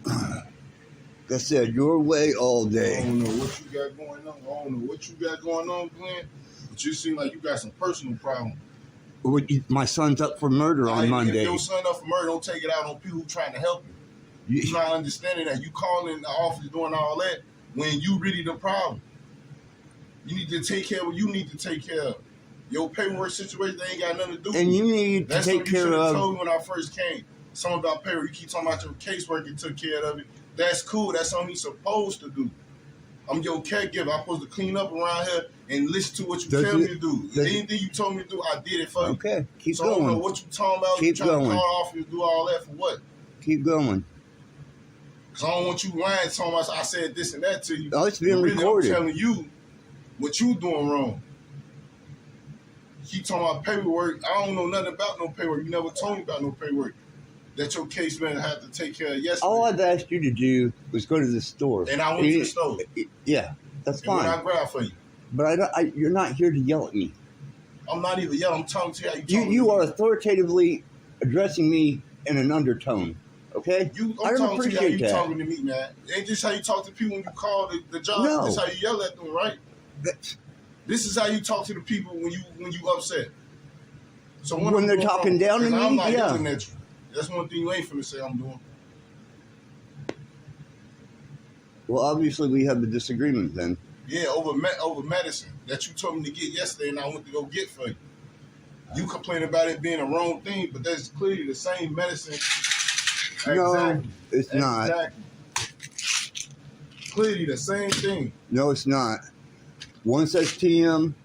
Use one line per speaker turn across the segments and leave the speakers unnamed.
Like I said, your way all day.
I don't know what you got going on, Glenn. But you seem like you got some personal problem.
My son's up for murder on Monday.
If your son up for murder, don't take it out on people who trying to help you. You're not understanding that. You calling the office doing all that when you really the problem. You need to take care of what you need to take care of. Your paperwork situation, they ain't got nothing to do with
and you need to take care of. That's what you
told me when I first came. Something about paperwork. You keep talking about your caseworker took care of it. That's cool. That's something he's supposed to do. I'm your caregiver. I'm supposed to clean up around here and listen to what you tell me to do. Anything you told me to do, I did it for you.
Okay, keep
going.
So I don't
know what you talking about.
Keep
you trying
going.
to call off and do all that for what?
Keep going.
Because I don't want you lying, telling us I said this and that to you.
Oh, it's being recorded.
I'm telling you what you doing wrong. You keep talking about paperwork. I don't know nothing about no paperwork. You never told me about no paperwork that your case man had to take care of yesterday.
All I've asked you to do was go to the store.
And I went to the store.
Yeah, that's fine.
And what I grabbed for you.
But you're not here to yell at me.
I'm not even yelling. I'm talking to you how you talking
You are authoritatively addressing me in an undertone. Okay?
I don't appreciate how you talking to me, man. Ain't this how you talk to people when you call the job?
No.
This is how you yell at them, right? This is how you talk to the people when you upset. So
when they're talking down to me,
I'm not yelling at you. That's one thing you ain't finna say I'm doing.
Well, obviously we have a disagreement then.
Yeah, over medicine that you told me to get yesterday, and I went to go get for you. You complain about it being a wrong thing, but that's clearly the same medicine.
No,
exactly.
It's not.
Exactly. Clearly the same thing.
No, it's not. One says PM,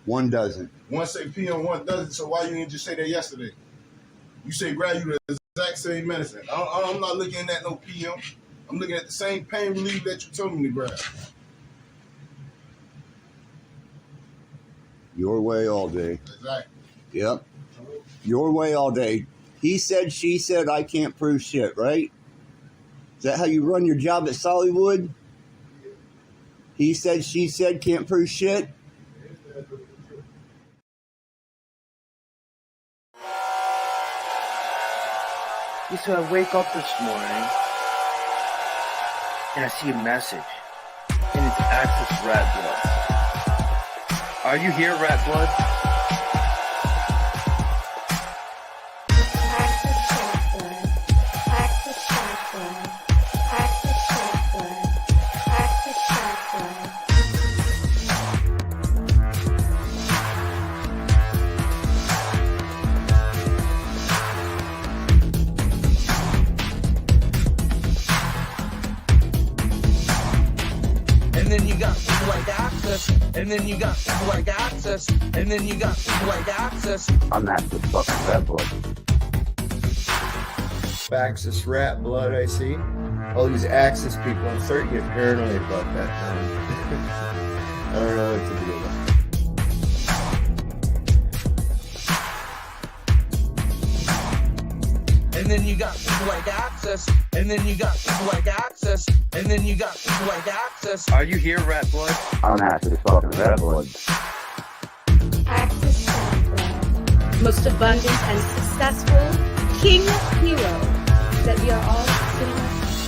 one doesn't.
One say PM, one doesn't. So why you didn't just say that yesterday? You say grab you the exact same medicine. I'm not looking at no PM. I'm looking at the same pain relief that you told me to grab.
Your way all day.
Exactly.
Yep. Your way all day. He said, she said, I can't prove shit, right? Is that how you run your job at Sollywood? He said, she said, can't prove shit?
So I wake up this morning and I see a message, and it's Access Rattblood. Are you here, Rattblood?
And then you got people like Access, and then you got people like Access, and then you got people like Access.
I'm not the fucking Rattblood.
Access Rattblood, I see. All these Access people, I'm starting to get paranoid about that now. I don't know what to do about
it. And then you got people like Access, and then you got people like Access, and then you got people like Access.
Are you here, Rattblood?
I'm not the fucking Rattblood.
Access Rattblood. Most abundant and successful king hero that we are all sitting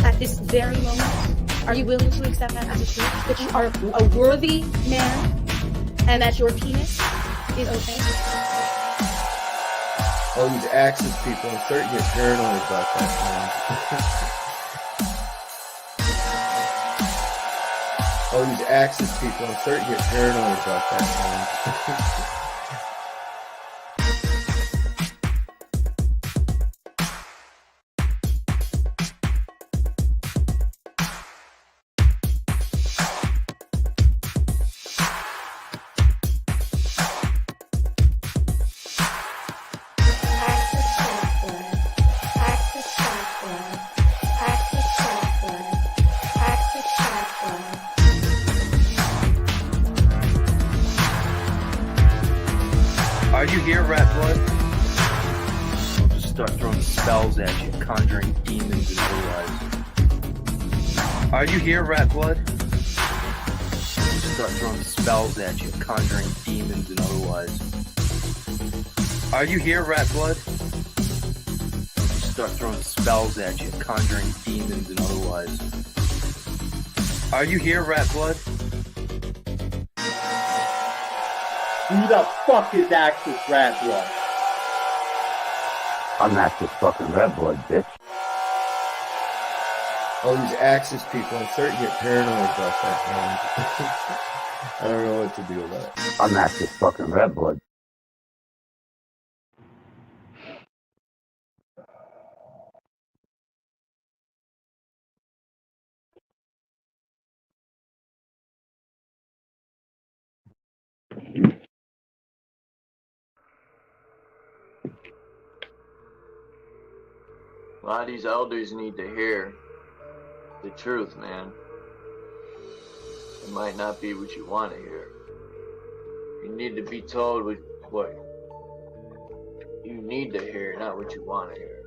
at this very moment. Are you willing to accept that as a truth? That you are a worthy man and that your penis is okay?
All these Access people, I'm starting to get paranoid about that now. All these Access people, I'm starting to get paranoid about that now.
Are you here, Rattblood? I'll just start throwing spells at you, conjuring demons and otherwise. Are you here, Rattblood? I'll just start throwing spells at you, conjuring demons and otherwise. Are you here, Rattblood? I'll just start throwing spells at you, conjuring demons and otherwise. Are you here, Rattblood?
Who the fuck is Axis Rattblood?
I'm not just fucking Rattblood, bitch.
All these Axis people, I'm starting to get paranoid about that, man. I don't know what to do about it.
I'm not just fucking Rattblood.
A lot of these elders need to hear the truth, man. It might not be what you want to hear. You need to be told what you need to hear, not what you want to hear.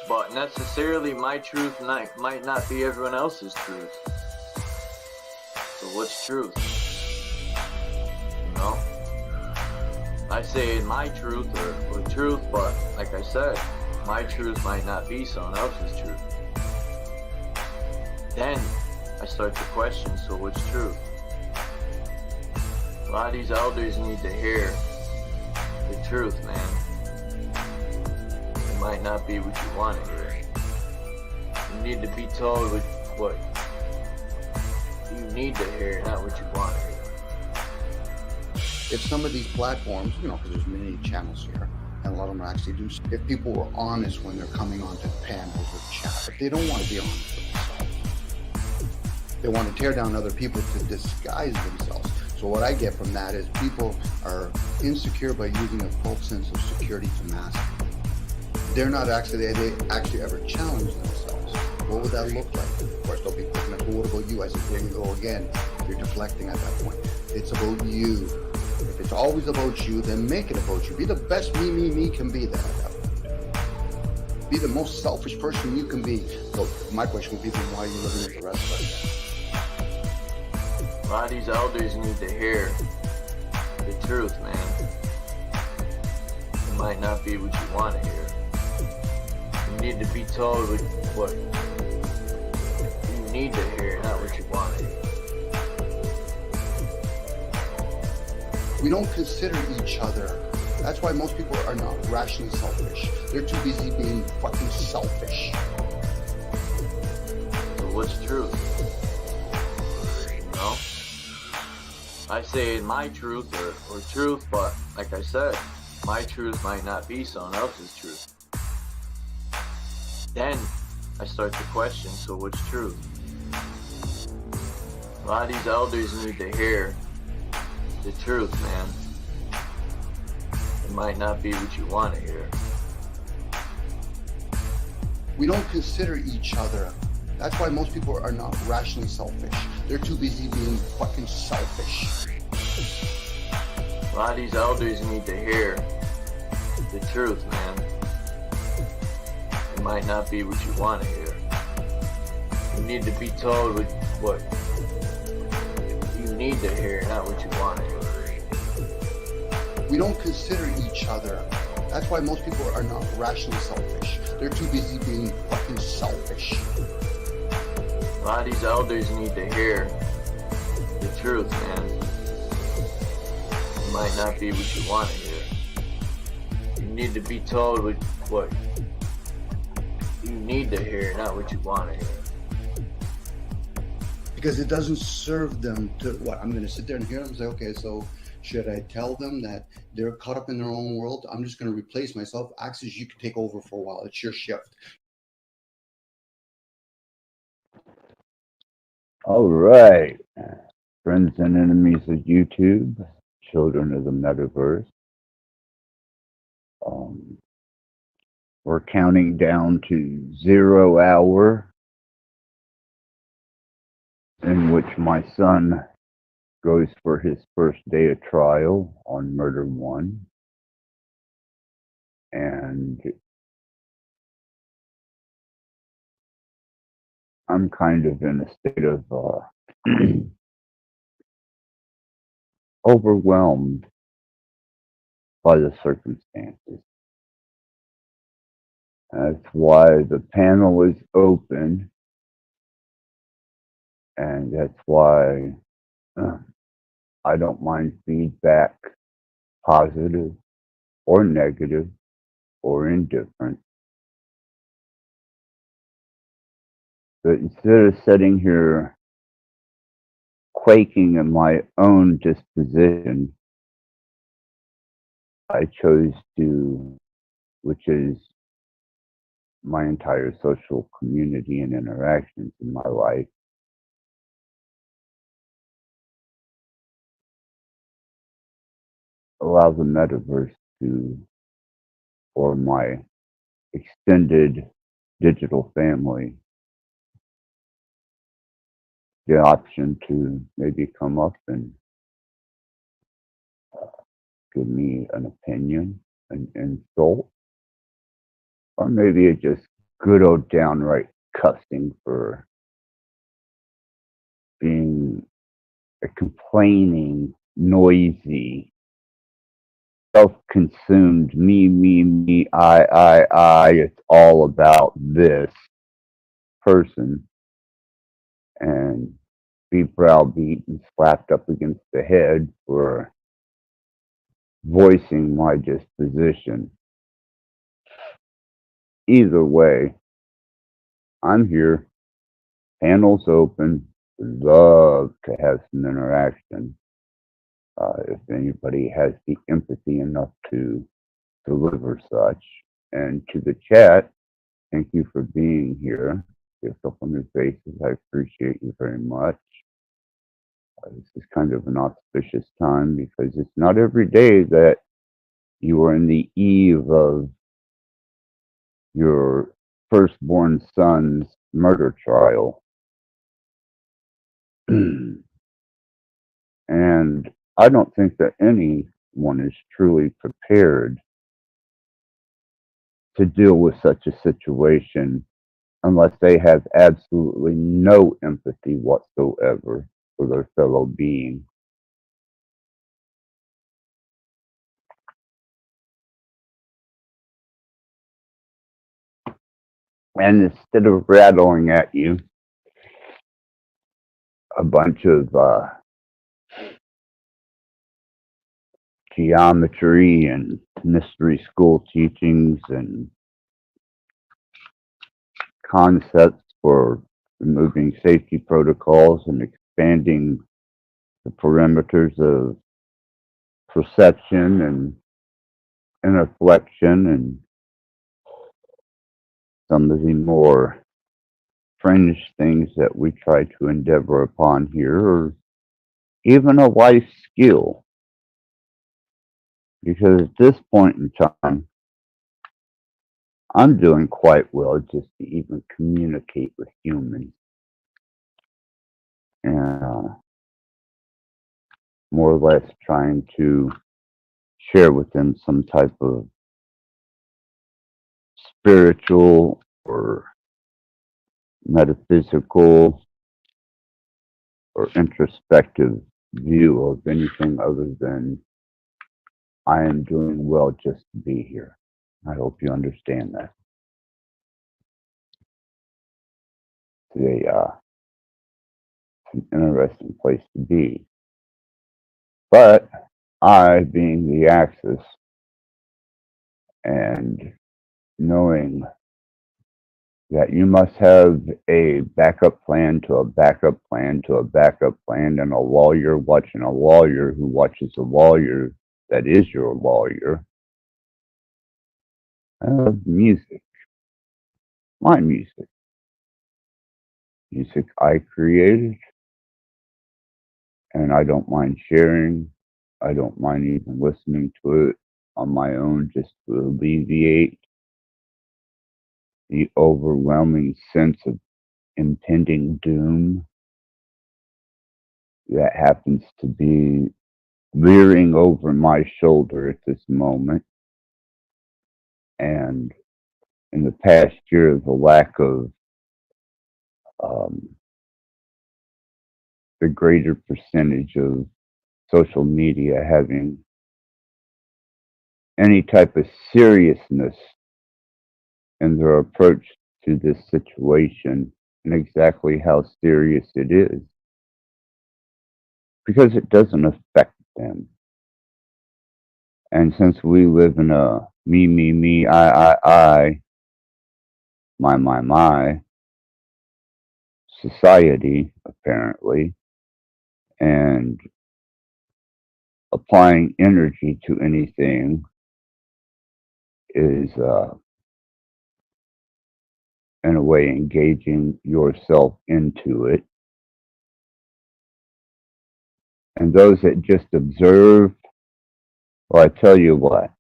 But necessarily my truth might not be everyone else's truth. So what's truth? You know? I say my truth or truth, but like I said, my truth might not be someone else's truth. Then I start to question, so what's truth? A lot of these elders need to hear the truth, man. It might not be what you want to hear. You need to be told what you need to hear, not what you want to hear.
If some of these platforms, because there's many channels here, and a lot of them actually do, if people were honest when they're coming onto panels or chat, if they don't want to be honest with themselves, they want to tear down other people to disguise themselves. So what I get from that is people are insecure by using a false sense of security to mask. They're not actually, they actually ever challenge themselves. What would that look like? Of course, they'll be thinking, well, what about you? I said, here you go again. You're deflecting at that point. It's about you. If it's always about you, then make it about you. Be the best me can be there. Be the most selfish person you can be. So my question would be, then why are you living with the rest of us?
A lot of these elders need to hear the truth, man. It might not be what you want to hear. You need to be told what you need to hear, not what you want to hear.
We don't consider each other. That's why most people are not rationally selfish. They're too busy being fucking selfish.
So what's truth? You know? I say my truth or truth, but like I said, my truth might not be someone else's truth. Then I start to question, so what's truth? A lot of these elders need to hear the truth, man. It might not be what you want to hear.
We don't consider each other. That's why most people are not rationally selfish. They're too busy being fucking selfish.
A lot of these elders need to hear the truth, man. It might not be what you want to hear. You need to be told what you need to hear, not what you want to hear.
We don't consider each other. That's why most people are not rationally selfish. They're too busy being fucking selfish.
A lot of these elders need to hear the truth, man. It might not be what you want to hear. You need to be told what you need to hear, not what you want to hear.
Because it doesn't serve them to, I'm going to sit there and hear them and say, okay, so should I tell them that they're caught up in their own world? I'm just going to replace myself. Axis, you can take over for a while. It's your shift.
All right. Friends and enemies of YouTube, children of the metaverse. We're counting down to 0 hour in which my son goes for his first day of trial on Murder 1. And I'm kind of in a state of overwhelmed by the circumstances. That's why the panel is open, and that's why I don't mind feedback, positive or negative or indifferent. But instead of sitting here quaking in my own disposition, I chose to, which is my entire social community and interactions in my life, allow the metaverse to, or my extended digital family, the option to maybe come up and give me an opinion, an insult, or maybe a just good old downright cussing for being a complaining, noisy, self-consumed, me, I, it's all about this person, and be browbeat and slapped up against the head for voicing my disposition. Either way, I'm here. Panel's open. Love to have some interaction. If anybody has the empathy enough to deliver such. And to the chat, thank you for being here. Get up on your faces. I appreciate you very much. This is kind of an auspicious time because it's not every day that you are in the eve of your firstborn son's murder trial. And I don't think that anyone is truly prepared to deal with such a situation unless they have absolutely no empathy whatsoever for their fellow being. And instead of rattling at you a bunch of geometry and mystery school teachings and concepts for removing safety protocols and expanding the perimeters of perception and inflection and some of the more fringe things that we try to endeavor upon here, or even a life skill. Because at this point in time, I'm doing quite well just to even communicate with humans. And more or less trying to share with them some type of spiritual or metaphysical or introspective view of anything other than I am doing well just to be here. I hope you understand that. Today, it's an interesting place to be. But I, being the axis, and knowing that you must have a backup plan to a backup plan to a backup plan, and a lawyer watching a lawyer who watches a lawyer that is your lawyer. Music, my music I created, and I don't mind sharing. I don't mind even listening to it on my own just to alleviate the overwhelming sense of impending doom that happens to be leering over my shoulder at this moment. And in the past year, the lack of um, the greater percentage of social media having any type of seriousness in their approach to this situation and exactly how serious it is, because it doesn't affect them. And since we live in a me, I, my society, apparently, and applying energy to anything is, in a way, engaging yourself into it. And those that just observe, well, I tell you what,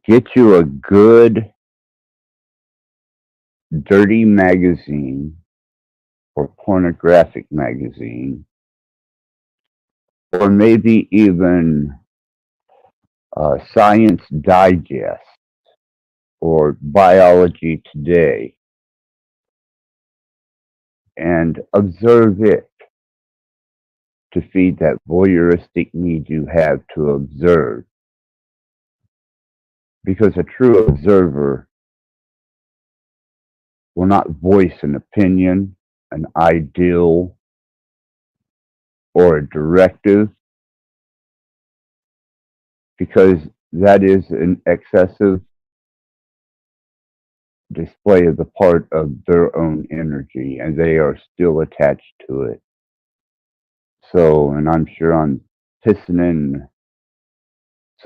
get you a good, dirty magazine or pornographic magazine, or maybe even Science Digest or Biology Today, and observe it to feed that voyeuristic need you have to observe. Because a true observer will not voice an opinion, an ideal, or a directive, because that is an excessive display of the part of their own energy, and they are still attached to it. So, and I'm sure I'm pissing in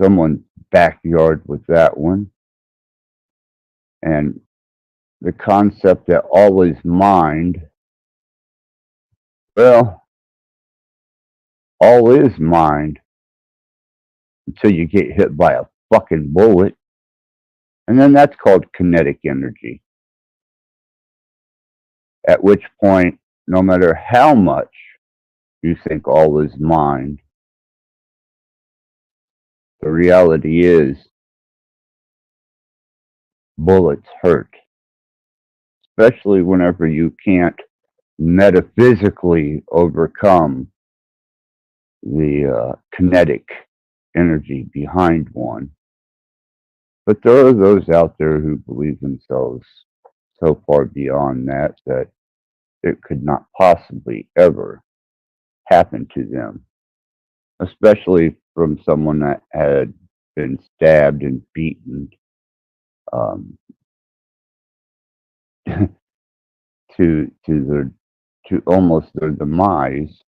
someone's backyard with that one. And the concept that all is mind, well, all is mind until you get hit by a fucking bullet. And then that's called kinetic energy. At which point, no matter how much you think all is mind, the reality is bullets hurt, especially whenever you can't metaphysically overcome the kinetic energy behind one. But there are those out there who believe themselves so far beyond that that it could not possibly ever happen to them, especially from someone that had been stabbed and beaten um, to almost their demise.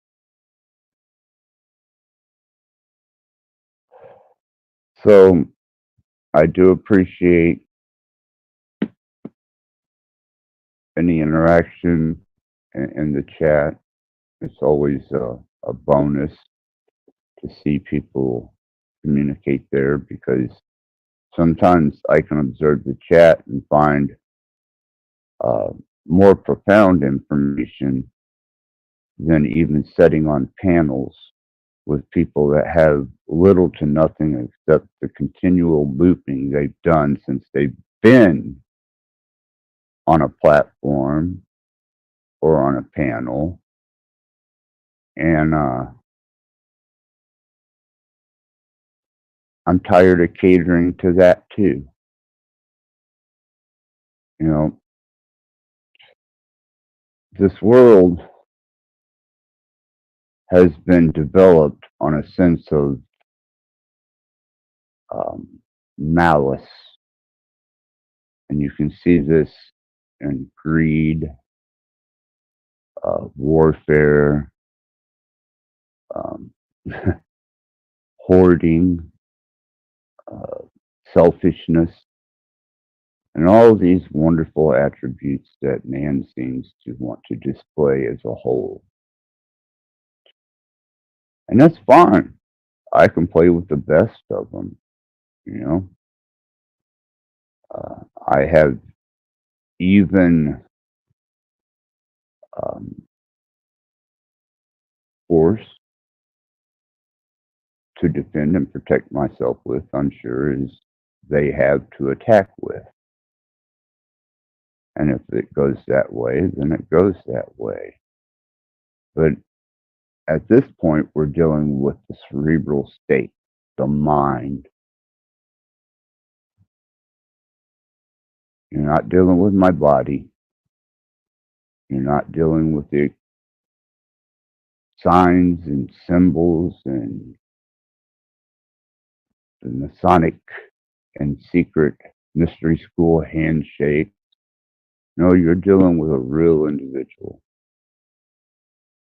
So I do appreciate any interaction in the chat. It's always a bonus to see people communicate there, because sometimes I can observe the chat and find uh, more profound information than even sitting on panels with people that have little to nothing except the continual looping they've done since they've been on a platform or on a panel. And I'm tired of catering to that too. You know, this world has been developed on a sense of malice. And you can see this in greed, warfare, um, hoarding, uh, selfishness, and all of these wonderful attributes that man seems to want to display as a whole. And that's fine. I can play with the best of them, you know. I have even force to defend and protect myself with, I'm sure, as they have to attack with. And if it goes that way, then it goes that way. But at this point, we're dealing with the cerebral state, the mind. You're not dealing with my body. You're not dealing with the signs and symbols and the Masonic and secret mystery school handshake. No, you're dealing with a real individual.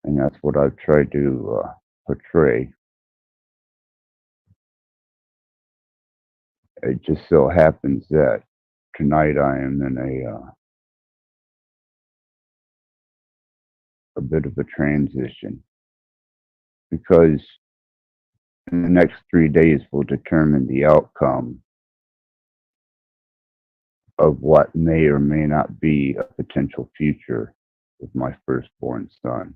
And that's what I've tried to portray. It just so happens that tonight I am in a bit of a transition because in the next 3 days will determine the outcome of what may or may not be a potential future with my firstborn son.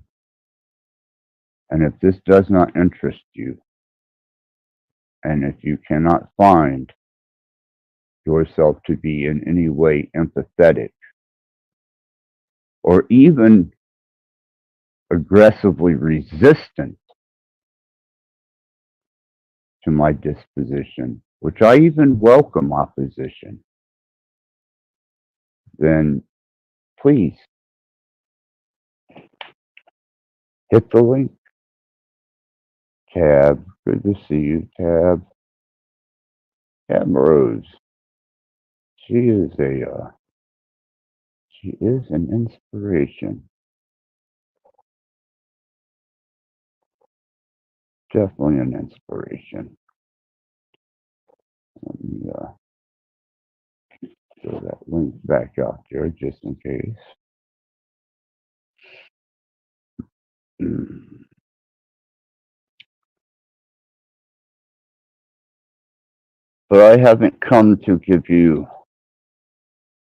And if this does not interest you, and if you cannot find yourself to be in any way empathetic or even aggressively resistant to my disposition, which I even welcome opposition, then please hit the link. Tab, good to see you, Tab. Tab Rose. She is an inspiration. Definitely an inspiration. Let me throw that link back out there just in case. But I haven't come to give you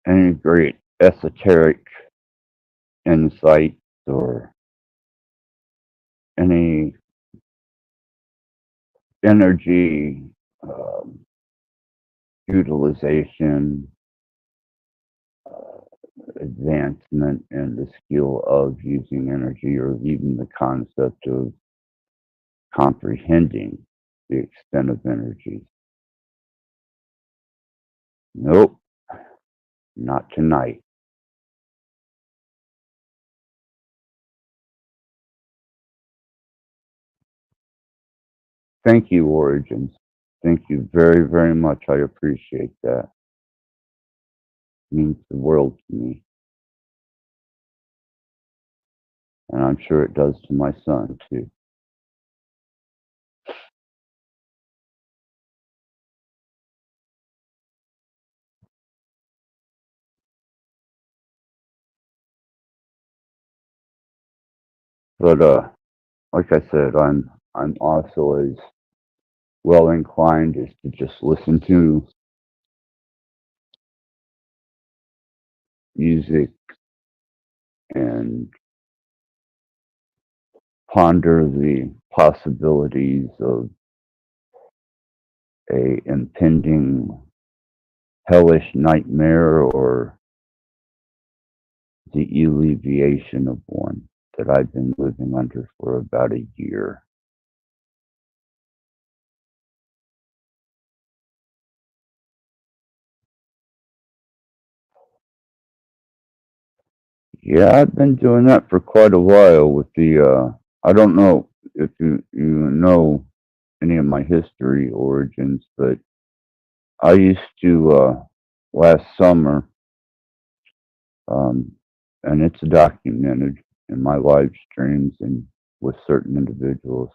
any great esoteric insight or any energy utilization, advancement in the skill of using energy, or even the concept of comprehending the extent of energy. Nope, not tonight. Thank you, Origins. Thank you very, very much. I appreciate that. It means the world to me. And I'm sure it does to my son, too. But like I said, I'm also as well inclined as to just listen to music and ponder the possibilities of a impending hellish nightmare or the alleviation of one that I've been living under for about a year. Yeah, I've been doing that for quite a while with the I don't know if you know any of my history origins, but I used to last summer, and it's documented in my live streams and with certain individuals,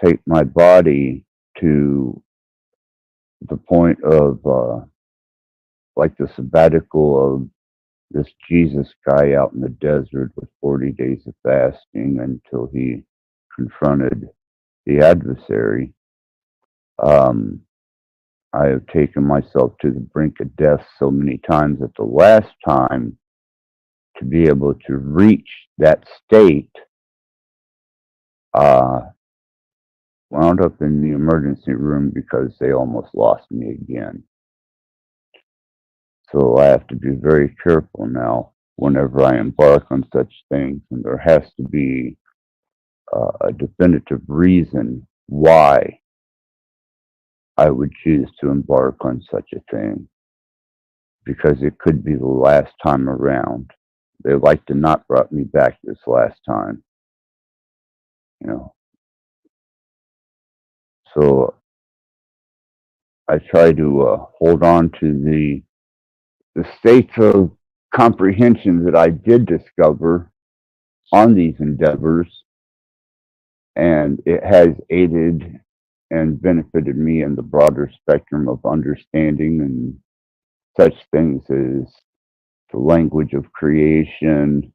take my body to the point of like the sabbatical of this Jesus guy out in the desert with 40 days of fasting until he confronted the adversary. I have taken myself to the brink of death so many times that the last time to be able to reach that state, wound up in the emergency room because they almost lost me again. So I have to be very careful now whenever I embark on such things, and there has to be a definitive reason why I would choose to embark on such a thing, because it could be the last time around. They like to not brought me back this last time, you know. So I try to hold on to the states of comprehension that I did discover on these endeavors, and it has aided and benefited me in the broader spectrum of understanding and such things as the language of creation,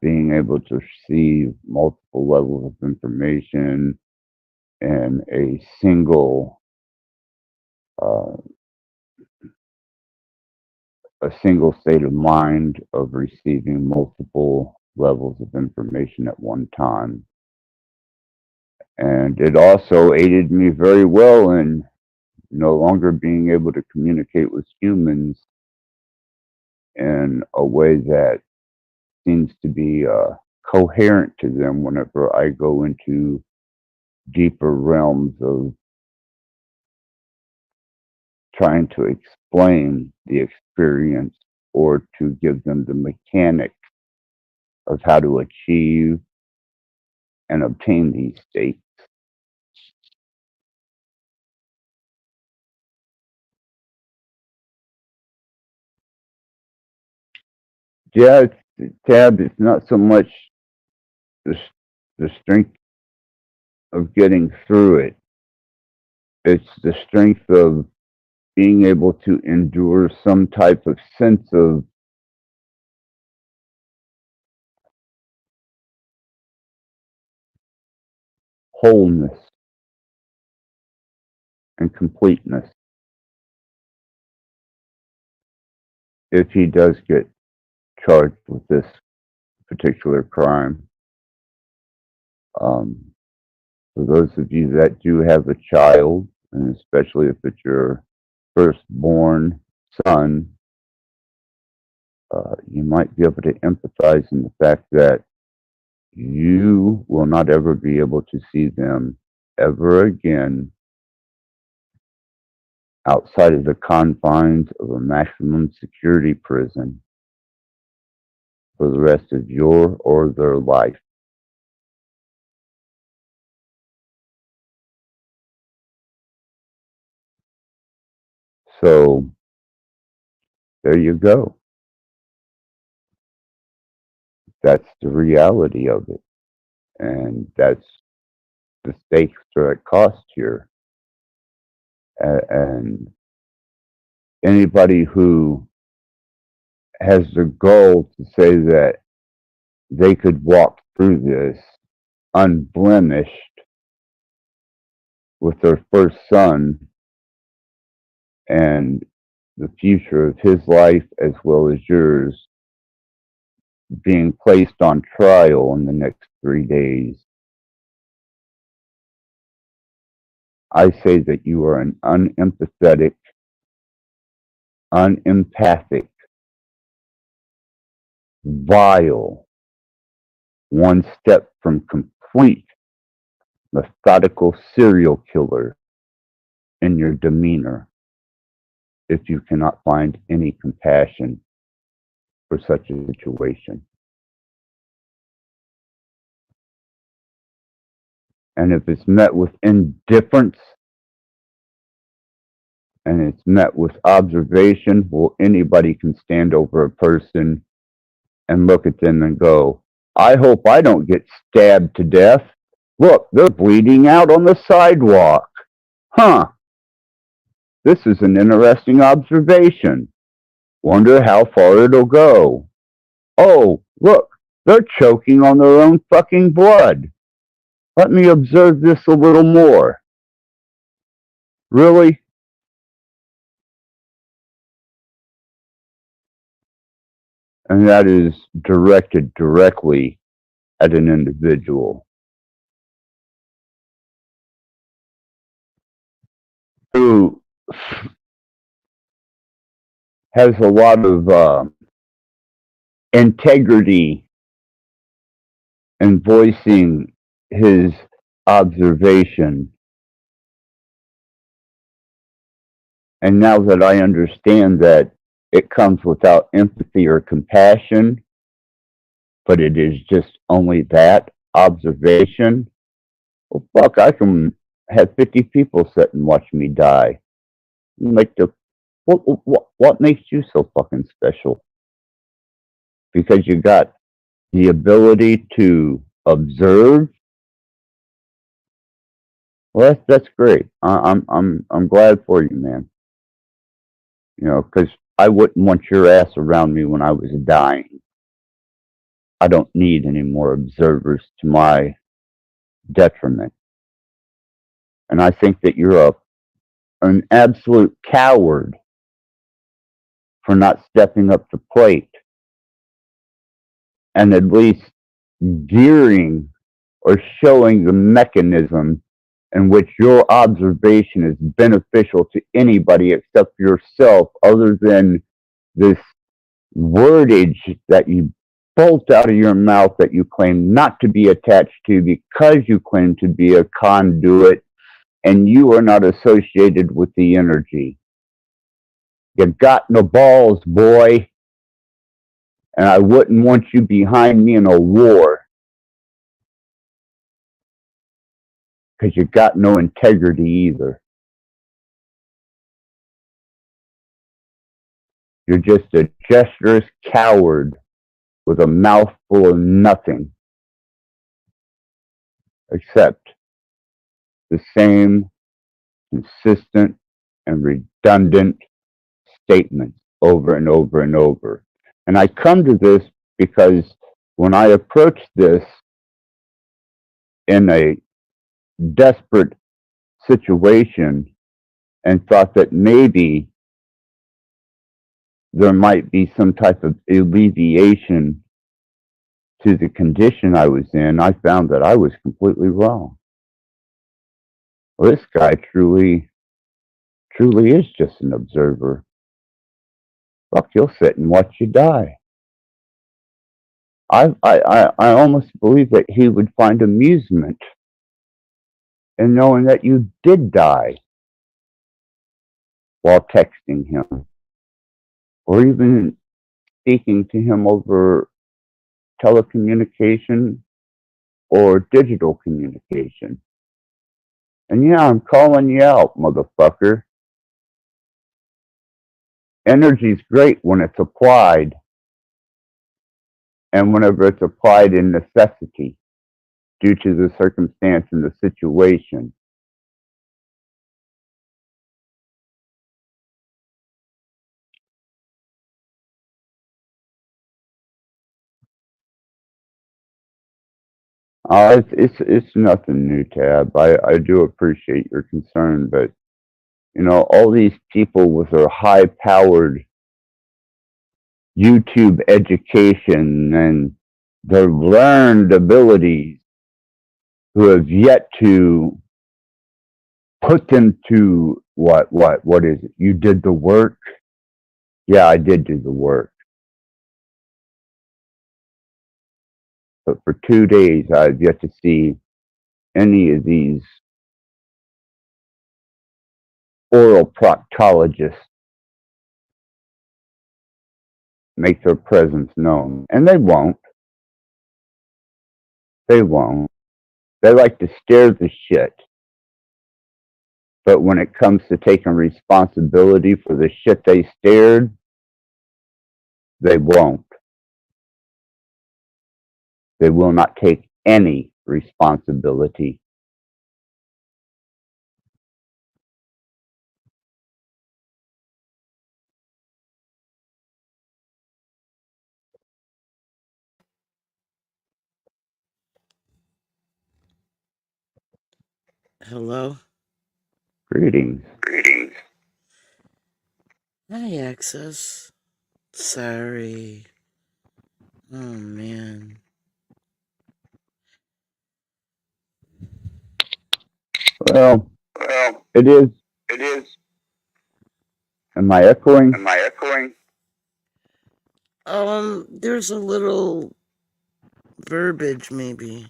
being able to receive multiple levels of information and uh, a single state of mind of receiving multiple levels of information at one time. And it also aided me very well in no longer being able to communicate with humans in a way that seems to be coherent to them whenever I go into deeper realms of trying to explain the experience or to give them the mechanics of how to achieve and obtain these states. Yeah, Tab, it's not so much the, the strength of getting through it, it's the strength of being able to endure some type of sense of wholeness and completeness if he does get charged with this particular crime. Um, for those of you that do have a child, and especially if it's your firstborn son, you might be able to empathize in the fact that you will not ever be able to see them ever again outside of the confines of a maximum security prison for the rest of your or their life. So there you go. That's the reality of it. And that's the stakes are at cost here. And anybody who has the goal to say that they could walk through this unblemished with their first son and the future of his life as well as yours being placed on trial in the next 3 days, I say that you are an unempathetic, unempathic, vile, one step from complete, methodical serial killer in your demeanor if you cannot find any compassion for such a situation. And if it's met with indifference and it's met with observation, well, anybody can stand over a person and look at them and go, I hope I don't get stabbed to death. Look, they're bleeding out on the sidewalk. Huh, this is an interesting observation. Wonder how far it'll go. Oh, look, they're choking on their own fucking blood. Let me observe this a little more. Really? And that is directed directly at an individual who has a lot of integrity in voicing his observation. And now that I understand that it comes without empathy or compassion, but it is just only that observation, well, fuck, I can have 50 people sit and watch me die. Like what makes you so fucking special? Because you got the ability to observe. Well, that's great. I'm glad for you, man. You know, because I wouldn't want your ass around me when I was dying. I don't need any more observers to my detriment. And I think that you're an absolute coward for not stepping up to plate and at least gearing or showing the mechanism in which your observation is beneficial to anybody except yourself, other than this wordage that you bolt out of your mouth that you claim not to be attached to because you claim to be a conduit and you are not associated with the energy. You got no balls, boy. And I wouldn't want you behind me in a war because you got no integrity either. You're just a gesturous coward with a mouthful of nothing except the same consistent and redundant statements over and over and over. And I come to this because when I approached this in a desperate situation and thought that maybe there might be some type of alleviation to the condition I was in, I found that I was completely wrong. Well, this guy truly is just an observer. Fuck, he'll sit and watch you die. I almost believe that he would find amusement in knowing that you did die while texting him or even speaking to him over telecommunication or digital communication. And yeah, I'm calling you out, motherfucker. Energy's great when it's applied and whenever it's applied in necessity due to the circumstance and the situation. It's nothing new, Tab. I do appreciate your concern, but you know, all these people with their high-powered YouTube education and their learned abilities who have yet to put them to what is it? You did the work? Yeah, I did do the work. But for 2 days, I've yet to see any of these oral proctologists make their presence known. And they won't. They won't. They like to stare the shit. But when it comes to taking responsibility for the shit they stared, they won't. They will not take any responsibility.
Hello?
Greetings.
Greetings. Hi, Access. Sorry. Oh, man.
Well, it is.
It is.
Am I echoing?
Am I echoing? There's a little verbiage, maybe.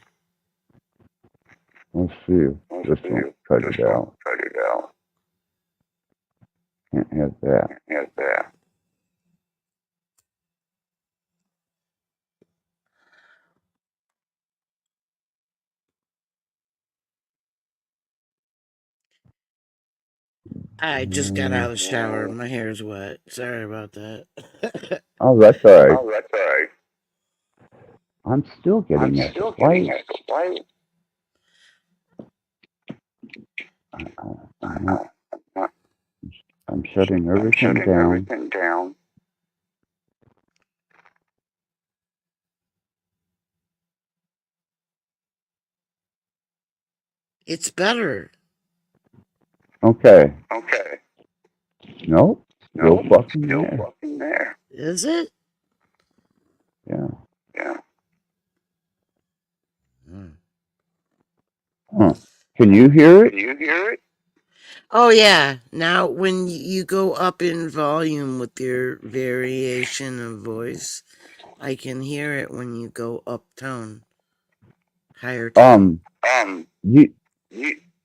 Let's see. This one, cut it out. Can't have that.
I just got out of the shower. My hair's wet. Sorry about that.
Oh, that's alright. I'm still getting echo. Why? I'm shutting everything down.
It's better.
Okay. Nope. Still fucking there.
Is it?
Yeah.
Hmm.
Huh. Can you hear it?
Oh, yeah. Now, when you go up in volume with your variation of voice, I can hear it when you go up tone. Higher tone.
You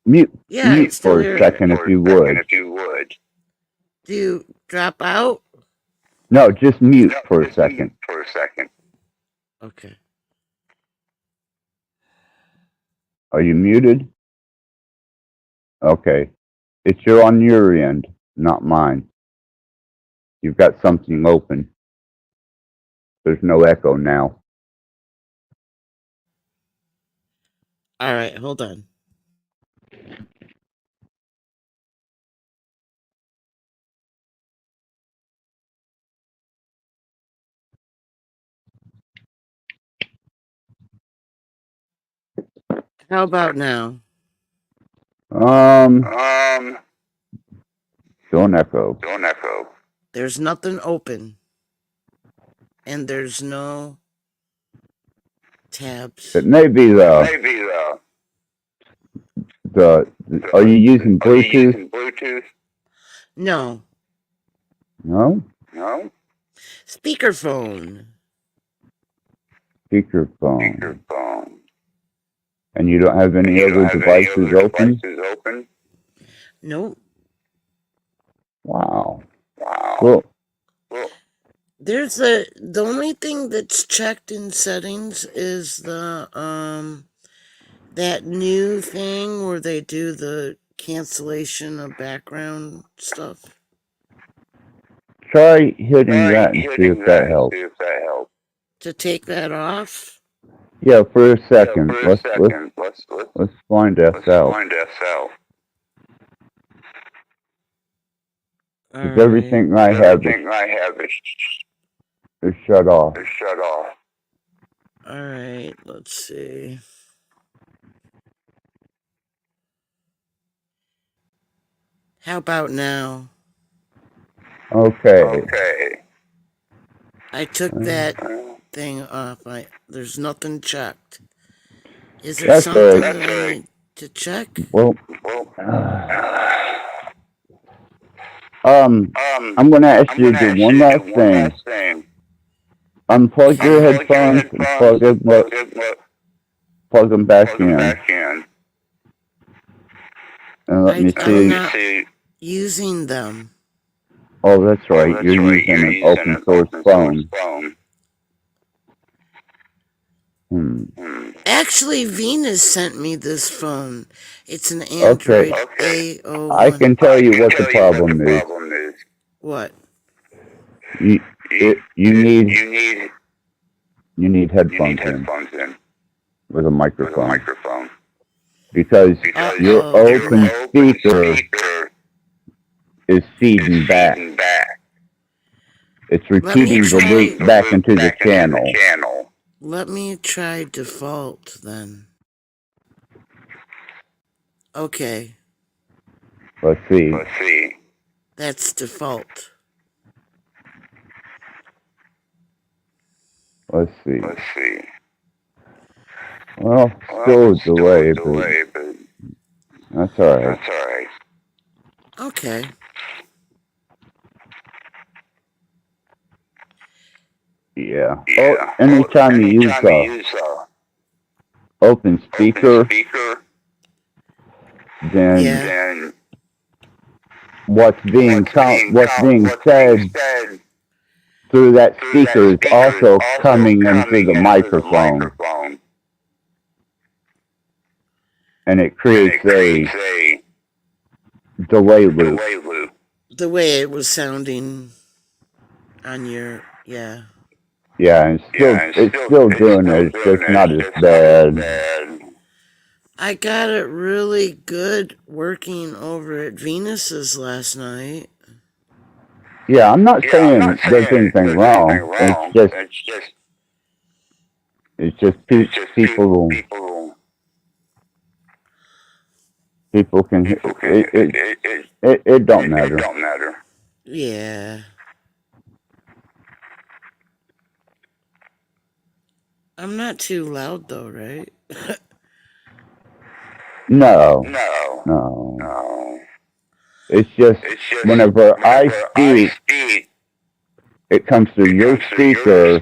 mute
Yeah, I still
for a
hear
second if you would.
Do you drop out?
No, just mute for a second.
Okay.
Are you muted? Okay. You're on your end, not mine. You've got something open. There's no echo now.
All right, hold on. How about now?
Don't echo.
There's nothing open. And there's no tabs.
It may be are you using Bluetooth?
No.
No?
Speakerphone.
Speakerphone. And you don't have any other devices open?
Nope.
Wow. Well,
There's the only thing that's checked in settings is the that new thing where they do the cancellation of background stuff.
try hitting that and see if that helps.
To take that off?
Yeah, for a second. Let's find S out. Because everything I have is shut off.
Alright, let's see. How about now?
Okay.
I took that thing off. There's nothing checked. Is there something that I need to check?
Well, I'm going to ask you to do one last thing. Unplug your headphones and plug them back in. And let me see.
I'm not using them.
Oh, that's right. You're using an open source phone.
Actually, Venus sent me this phone. It's an Android A01.
I can tell you what the problem is.
What?
You need headphones in with a microphone. Because your open speaker is feeding back. It's repeating the loop back into the channel.
Let me try default then. Okay.
Let's see.
That's default.
Let's see. Well, still a delay, but that's alright.
Okay.
Yeah. Oh, anytime you use open speaker, then
Yeah.
what's being said through that speaker is also coming in through the microphone, and it creates a delay loop.
The way it was sounding on your, yeah.
Yeah, and it's still doing it. It's just not as bad.
I got it really good working over at Venus's last night.
Yeah, I'm not saying there's anything wrong. It's just people can it don't matter.
Yeah. I'm not too loud though, right?
No. It's just whenever I speak, it comes through your speaker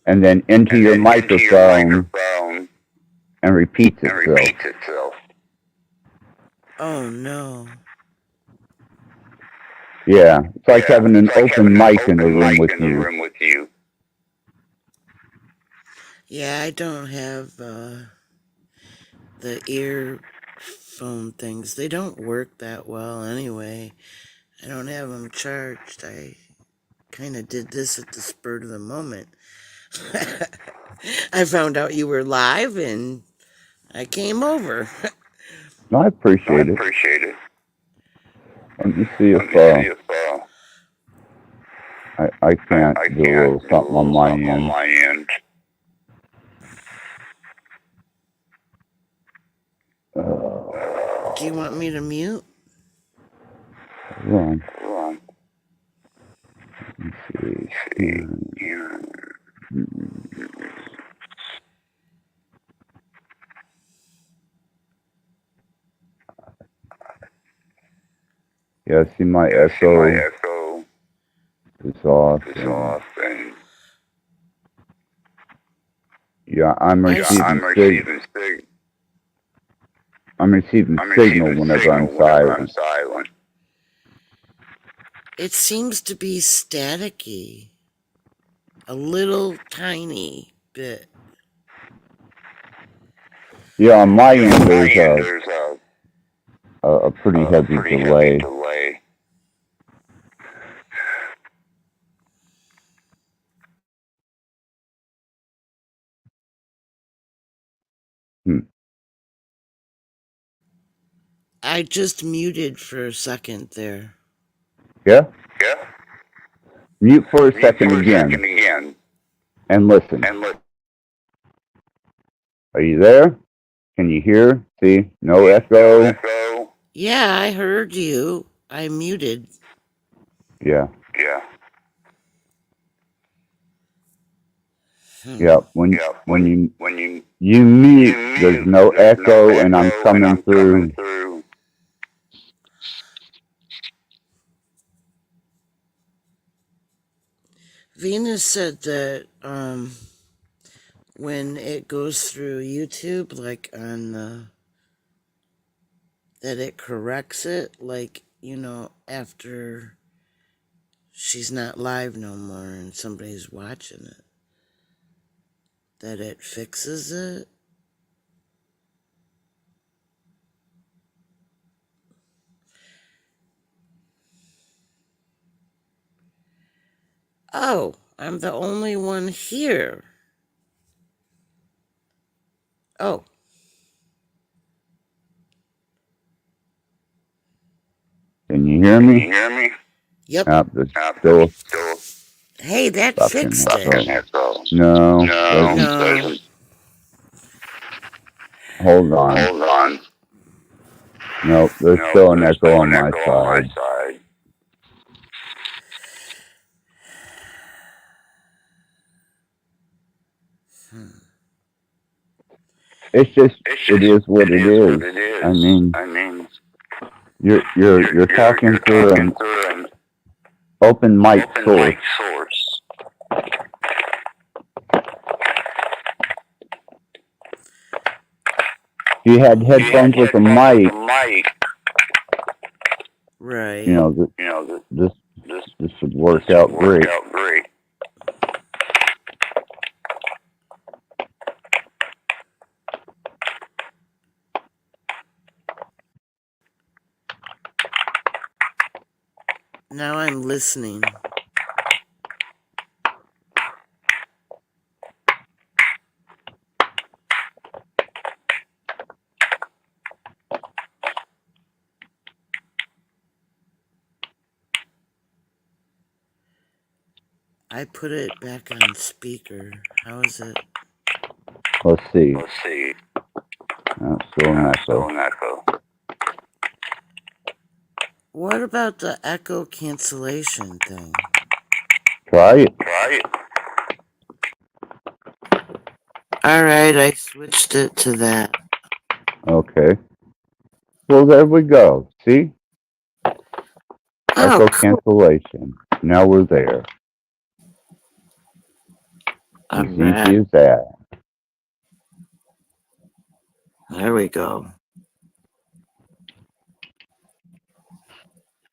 and then into your microphone and repeats itself.
Oh no.
Yeah, it's like having an open mic in the room with you.
Yeah, I don't have the earphone things. They don't work that well anyway. I don't have them charged. I kind of did this at the spur of the moment. I found out you were live and I came over.
No, I appreciate it. Let me see if I can't do a little something on my end.
Do you want me to mute?
Hold on. Let's see. Yeah, see my echo is off. Yeah, I'm receiving signal whenever I'm silent.
It seems to be staticky. A little tiny bit.
Yeah, on my end there's a pretty heavy delay.
I just muted for a second there.
Yeah? Mute for a second again. And listen. Are you there? Can you hear? See? No echo?
Yeah, I heard you. I muted.
Yeah. Yeah, when you mute, there's no echo, and I'm coming through.
Venus said that when it goes through YouTube, like on the, that it corrects it, like, you know, after she's not live no more and somebody's watching it, that it fixes it. Oh, I'm the only one here. Oh.
Can you hear me?
Yep.
Still
Hey, that fixed it.
No, doesn't. Hold on. Nope, there's still an echo on my side. It is what it is. I mean, you're talking through an open mic source. If you had headphones with a mic,
Right.
you know, this would work out great.
Now I'm listening. I put it back on speaker. How is it?
Let's see. Still an echo.
What about the echo cancellation thing?
Try it.
Alright, I switched it to that.
Okay. Well, there we go. See?
Oh,
Echo
cool.
cancellation. Now we're there. As easy
Alright,
as that.
there we go.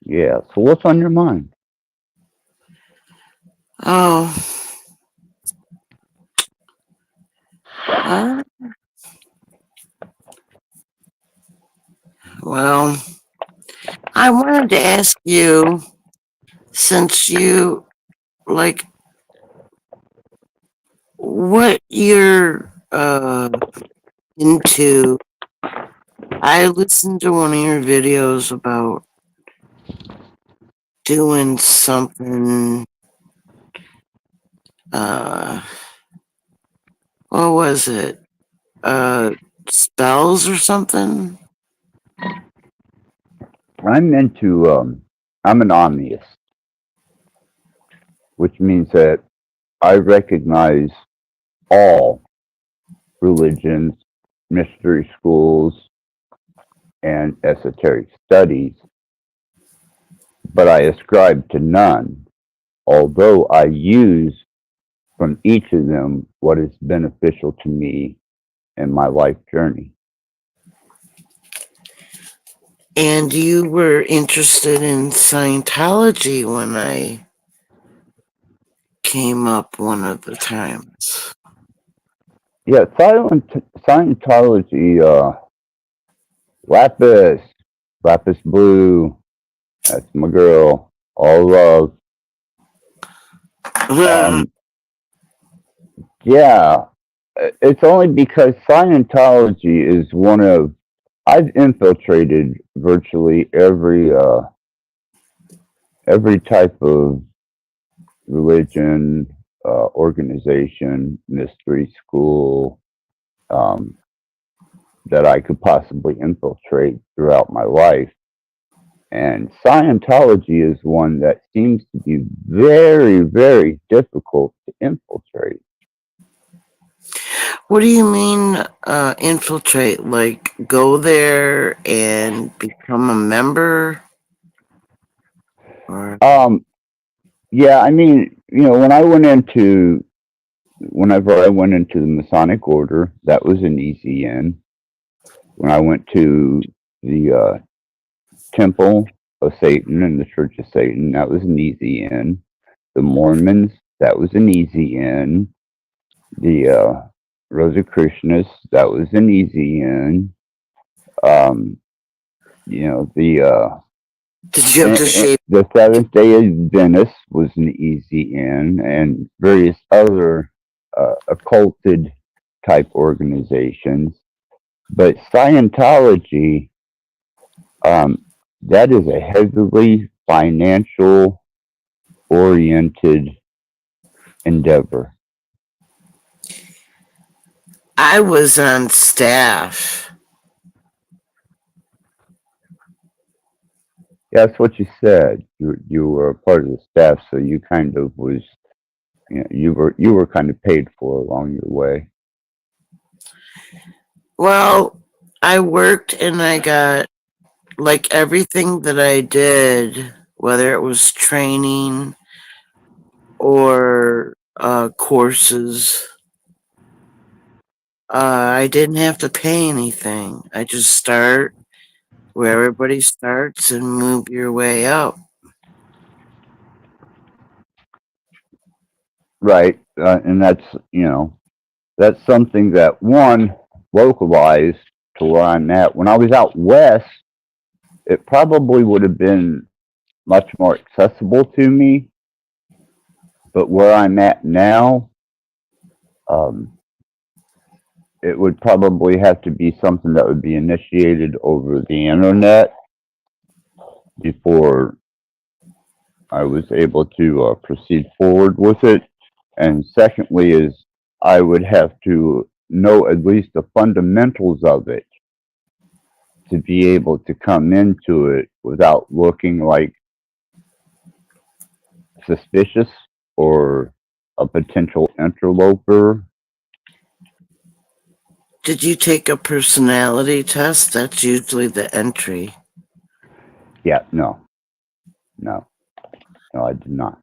Yeah. So what's on your mind?
Oh. Well, I wanted to ask you, since you, like, what you're into. I listened to one of your videos about doing something, what was it? Spells or something?
I'm I'm an omniist, which means that I recognize all religions, mystery schools, and esoteric studies, but I ascribe to none, although I use from each of them what is beneficial to me in my life journey.
And you were interested in Scientology when I came up one of the times.
Yeah, Scientology, Lapis Blue, that's my girl, all love. Yeah, it's only because Scientology is one of, I've infiltrated virtually every type of religion, organization, mystery school, that I could possibly infiltrate throughout my life. And Scientology is one that seems to be very, very difficult to infiltrate.
What do you mean, infiltrate? Like, go there and become a member? Or...
Yeah, I mean, whenever I went into the Masonic Order, that was an easy in. When I went to the Temple of Satan and the Church of Satan, that was an easy in. The Mormons, that was an easy in. The Rosicrucianists, that was an easy in.
Did you have to shape?
The Seventh Day Adventist was an easy in, and various other occulted type organizations. But Scientology, that is a heavily financial oriented endeavor.
I was on staff.
Yeah, that's what you said. You were a part of the staff, so you kind of was, you were kind of paid for along your way.
Well, I worked and I got, like, everything that I did, whether it was training or courses, I didn't have to pay anything. I just start where everybody starts and move your way up.
Right. And that's, that's something that one localized to where I'm at. When I was out west, it probably would have been much more accessible to me. But where I'm at now, um, it would probably have to be something that would be initiated over the internet before I was able to proceed forward with it. And secondly, is I would have to know at least the fundamentals of it to be able to come into it without looking like suspicious or a potential interloper.
Did you take a personality test? That's usually the entry.
Yeah, no, I did not.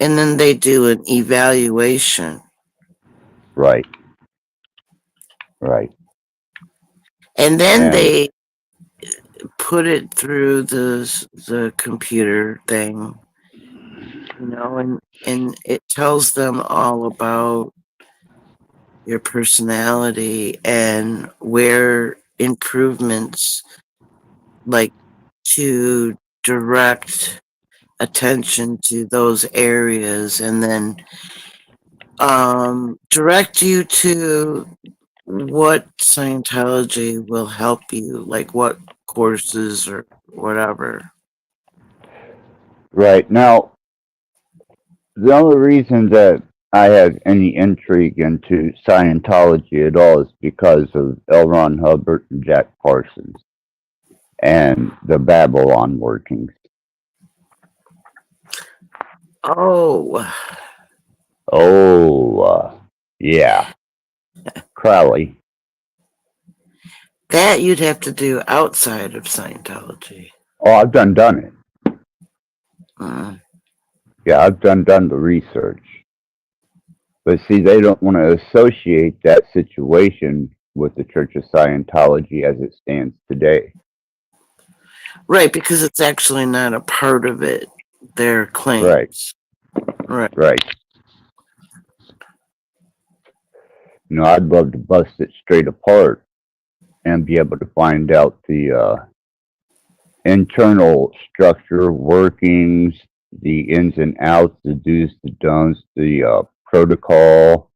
And then they do an evaluation.
Right.
And then
And
they put it through the computer thing, and it tells them all about your personality and where improvements, like to direct attention to those areas, and then direct you to what Scientology will help you, like what courses or whatever.
right now, the only reason that I have any intrigue into Scientology at all is because of L. Ron Hubbard and Jack Parsons and the Babylon workings.
Oh,
Yeah. Crowley.
that you'd have to do outside of Scientology.
Oh, I've done it.
Mm.
Yeah, I've done the research. But see, they don't want to associate that situation with the Church of Scientology as it stands today.
Right, because it's actually not a part of it, their claims. Right.
I'd love to bust it straight apart and be able to find out the internal structure, workings, the ins and outs, the do's, the don'ts, the protocol.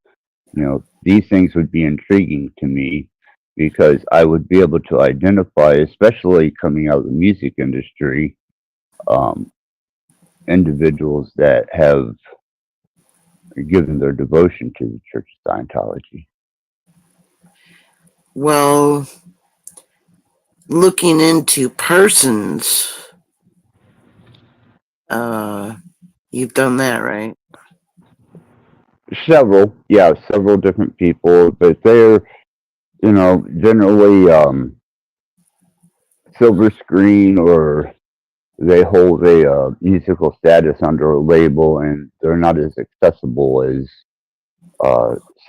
These things would be intriguing to me because I would be able to identify, especially coming out of the music industry, individuals that have given their devotion to the Church of Scientology.
Well, looking into persons, you've done that, right?
Several different people, but they're, generally silver screen, or they hold a musical status under a label, and they're not as accessible as,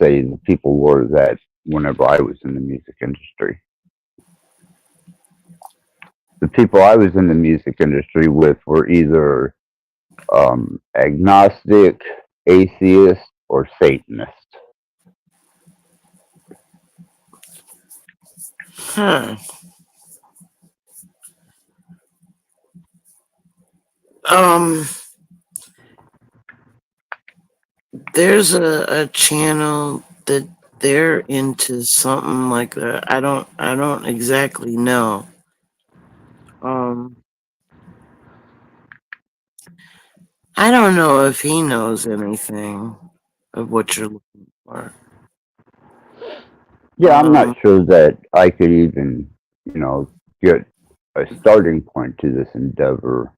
say, the people were that whenever I was in the music industry. The people I was in the music industry with were either agnostic, atheist, or Satanist.
Huh. There's a channel that they're into something like that. I don't exactly know. I don't know if he knows anything of what you're looking for.
Yeah, I'm not sure that I could even, get a starting point to this endeavor,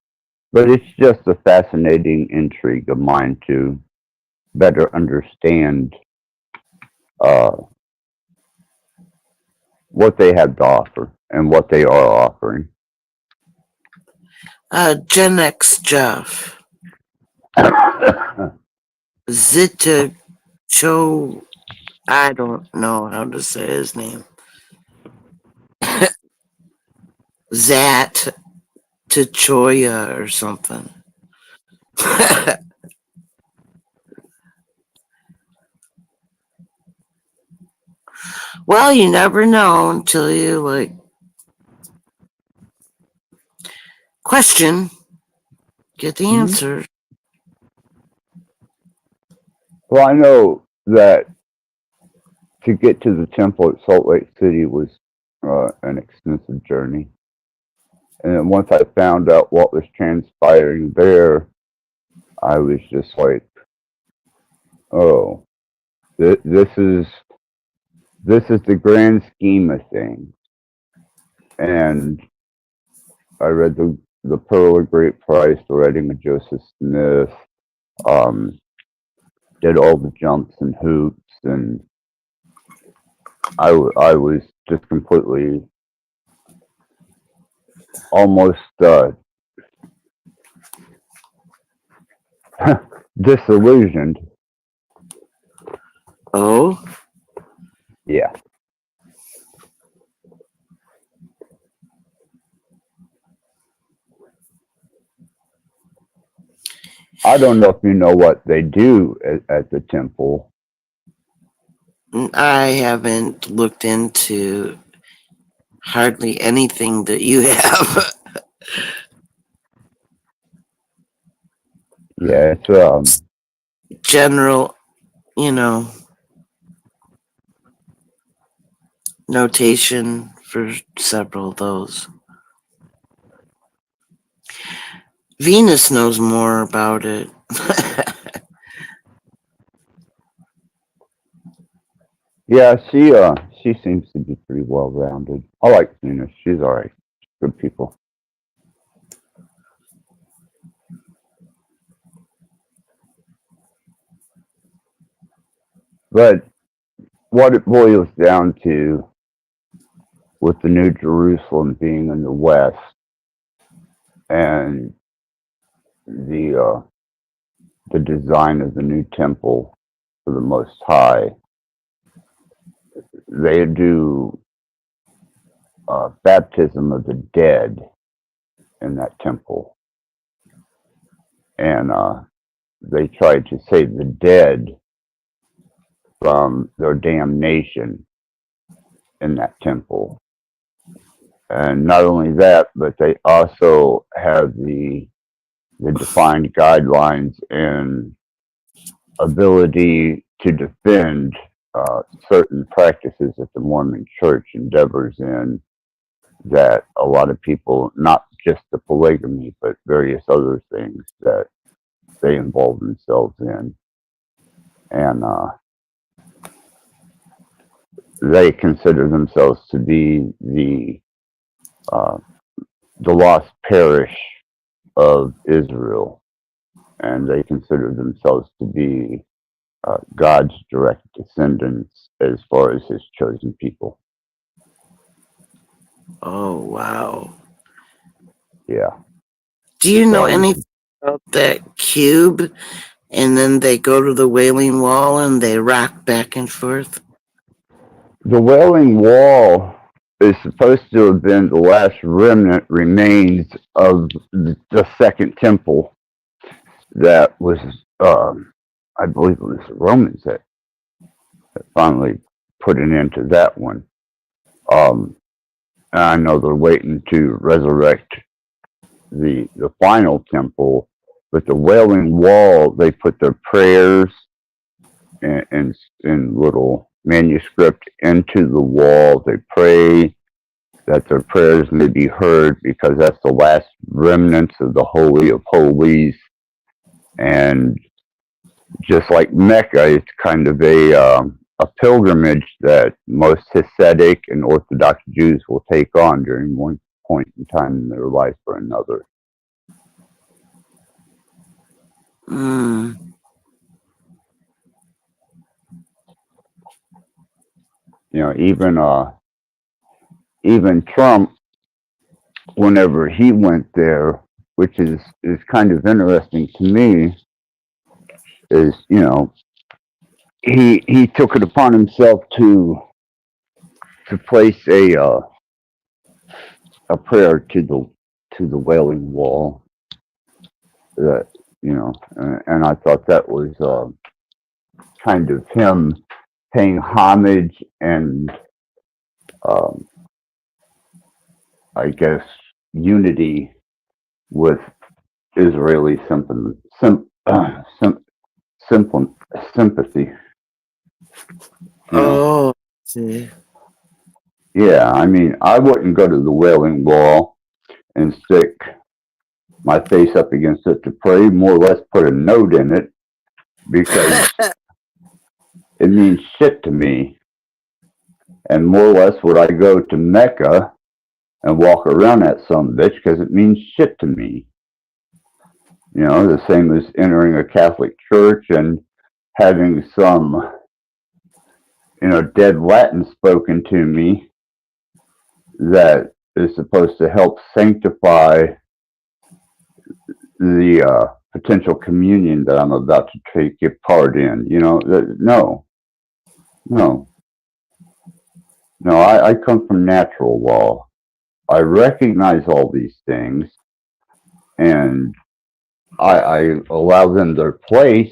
but it's just a fascinating intrigue of mine to better understand what they have to offer and what they are offering.
Gen X Jeff. Zita Cho I don't know how to say his name. Zat Tachoya or something. Well, you never know until you like question, get the answer.
Well, I know that to get to the temple at Salt Lake City was an extensive journey. And then once I found out what was transpiring there, I was just like, oh, this is the grand scheme of things. And I read the Pearl of Great Price, the writing of Joseph Smith, did all the jumps and hoops, and I was just completely almost disillusioned.
Oh?
Yeah. I don't know if you know what they do at the temple.
I haven't looked into hardly anything that you have.
Yeah, it's
General, notation for several of those. Venus knows more about it.
yeah, she seems to be pretty well rounded. I like Venus. She's all right. Good people. But what it boils down to, with the New Jerusalem being in the west and the design of the new temple for the Most High, they do baptism of the dead in that temple, and they try to save the dead from their damnation in that temple. And not only that, but they also have the defined guidelines and ability to defend certain practices that the Mormon Church endeavors in, that a lot of people, not just the polygamy, but various other things that they involve themselves in. And they consider themselves to be the lost parish of Israel, and they consider themselves to be God's direct descendants as far as his chosen people.
Oh, wow.
Yeah.
Do you know anything about that cube? And then they go to the Wailing Wall and they rock back and forth?
The Wailing Wall is supposed to have been the last remnant remains of the second temple that was, I believe it was the Romans that finally put an end to that one. And I know they're waiting to resurrect the final temple, but the Wailing Wall, they put their prayers in little manuscript into the wall. They pray that their prayers may be heard, because that's the last remnants of the Holy of Holies. And just like Mecca, it's kind of a pilgrimage that most Hasidic and Orthodox Jews will take on during one point in time in their life or another.
Mm.
You know, even Trump, whenever he went there, which is kind of interesting to me, is, he took it upon himself to place a prayer to the Wailing Wall. That and I thought that was kind of him paying homage and um, I guess unity with Israeli sympathy.
Oh, see.
Yeah, I mean, I wouldn't go to the Wailing Wall and stick my face up against it to pray, more or less put a note in it because it means shit to me. And more or less would I go to Mecca and walk around that some bitch because it means shit to me. The same as entering a Catholic church and having some, dead Latin spoken to me that is supposed to help sanctify the potential communion that I'm about to take part in. No. I come from natural law. I recognize all these things, and I allow them their place,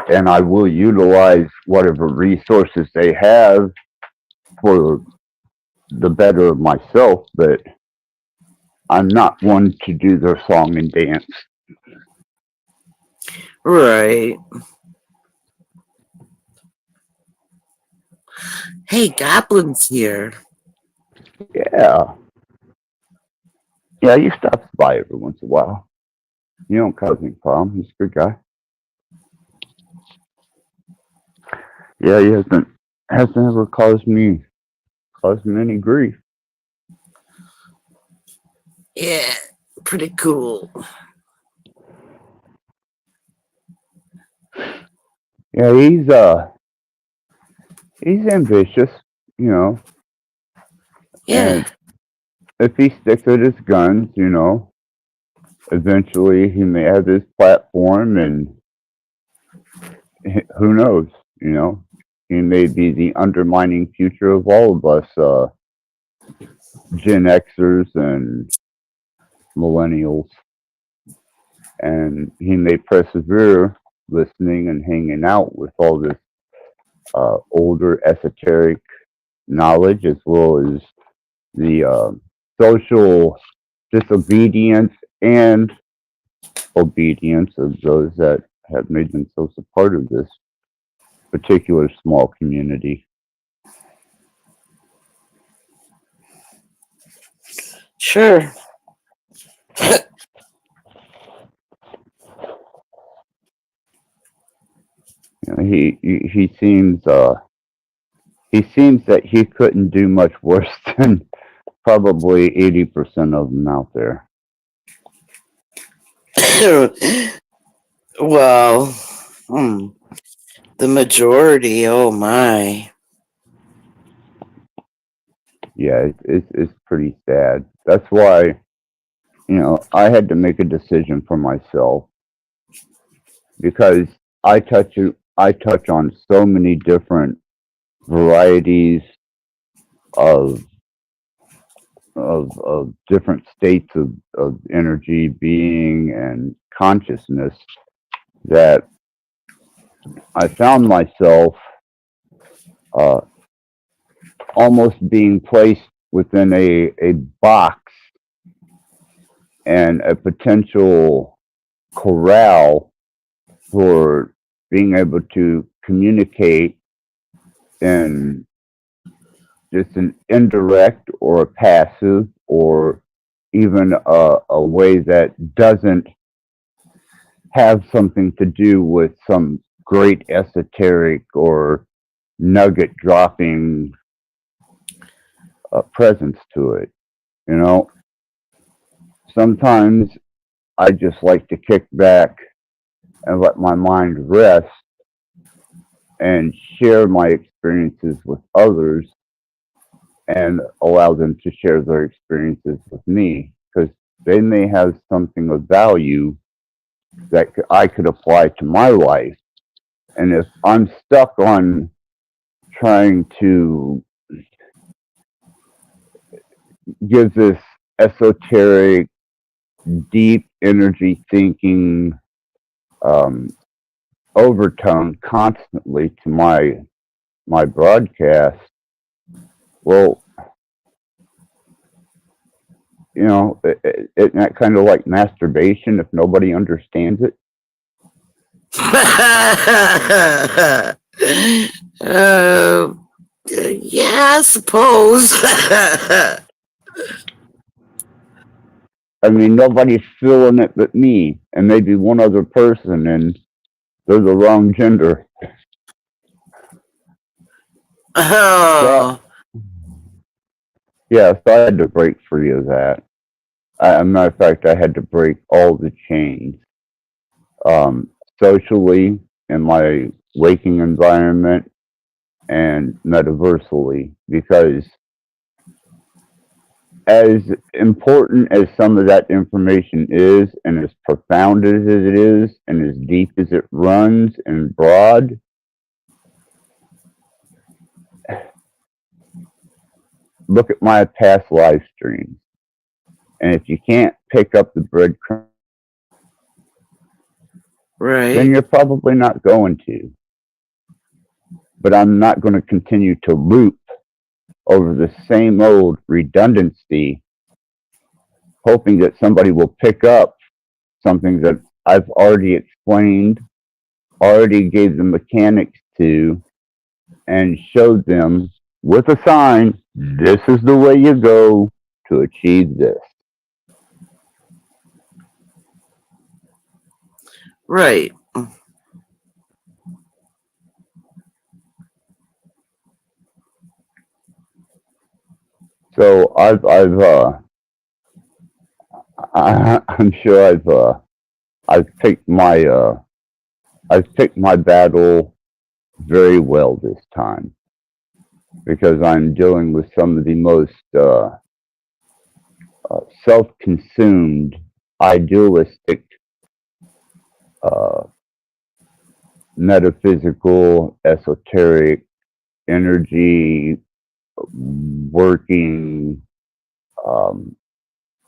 and I will utilize whatever resources they have for the better of myself, but I'm not one to do their song and dance.
Right. Hey, Goblin's here.
Yeah. Yeah, he stops by every once in a while. You don't cause any problem. He's a good guy. Yeah, he hasn't ever caused me any grief.
Yeah, pretty cool.
Yeah, he's ambitious,
Yeah.
and if he sticks with his guns, eventually he may have his platform, and who knows, he may be the undermining future of all of us, Gen Xers and millennials, and he may persevere listening and hanging out with all this older esoteric knowledge, as well as the social disobedience and obedience of those that have made themselves a part of this particular small community.
Sure.
He seems that he couldn't do much worse than probably 80% of them out there.
Well, the majority, oh my.
Yeah, it's pretty sad. That's why, I had to make a decision for myself because I touch on so many different varieties of different states of energy, being, and consciousness that I found myself almost being placed within a box and a potential corral for being able to communicate in just an indirect or a passive or even a way that doesn't have something to do with some great esoteric or nugget dropping presence to it. Sometimes I just like to kick back and let my mind rest and share my experiences with others and allow them to share their experiences with me because they may have something of value that I could apply to my life And if I'm stuck on trying to give this esoteric, deep energy thinking overtone constantly to my broadcast, well, isn't that kind of like masturbation if nobody understands it?
Yeah, I suppose.
I mean, nobody's feeling it but me, and maybe one other person, and they're the wrong gender.
Oh.
Yeah, so I had to break free of that. As a matter of fact, I had to break all the chains, socially, in my waking environment, and metaversally, because as important as some of that information is, and as profound as it is, and as deep as it runs and broad, look at my past live streams. And if you can't pick up the breadcrumbs,
Right.
then you're probably not going to. But I'm not going to continue to loop over the same old redundancy, hoping that somebody will pick up something that I've already explained, already gave the mechanics to, and showed them with a sign, this is the way you go to achieve this.
Right.
So I'm sure I've picked my battle very well this time, because I'm dealing with some of the most self-consumed, idealistic, metaphysical, esoteric, energy working,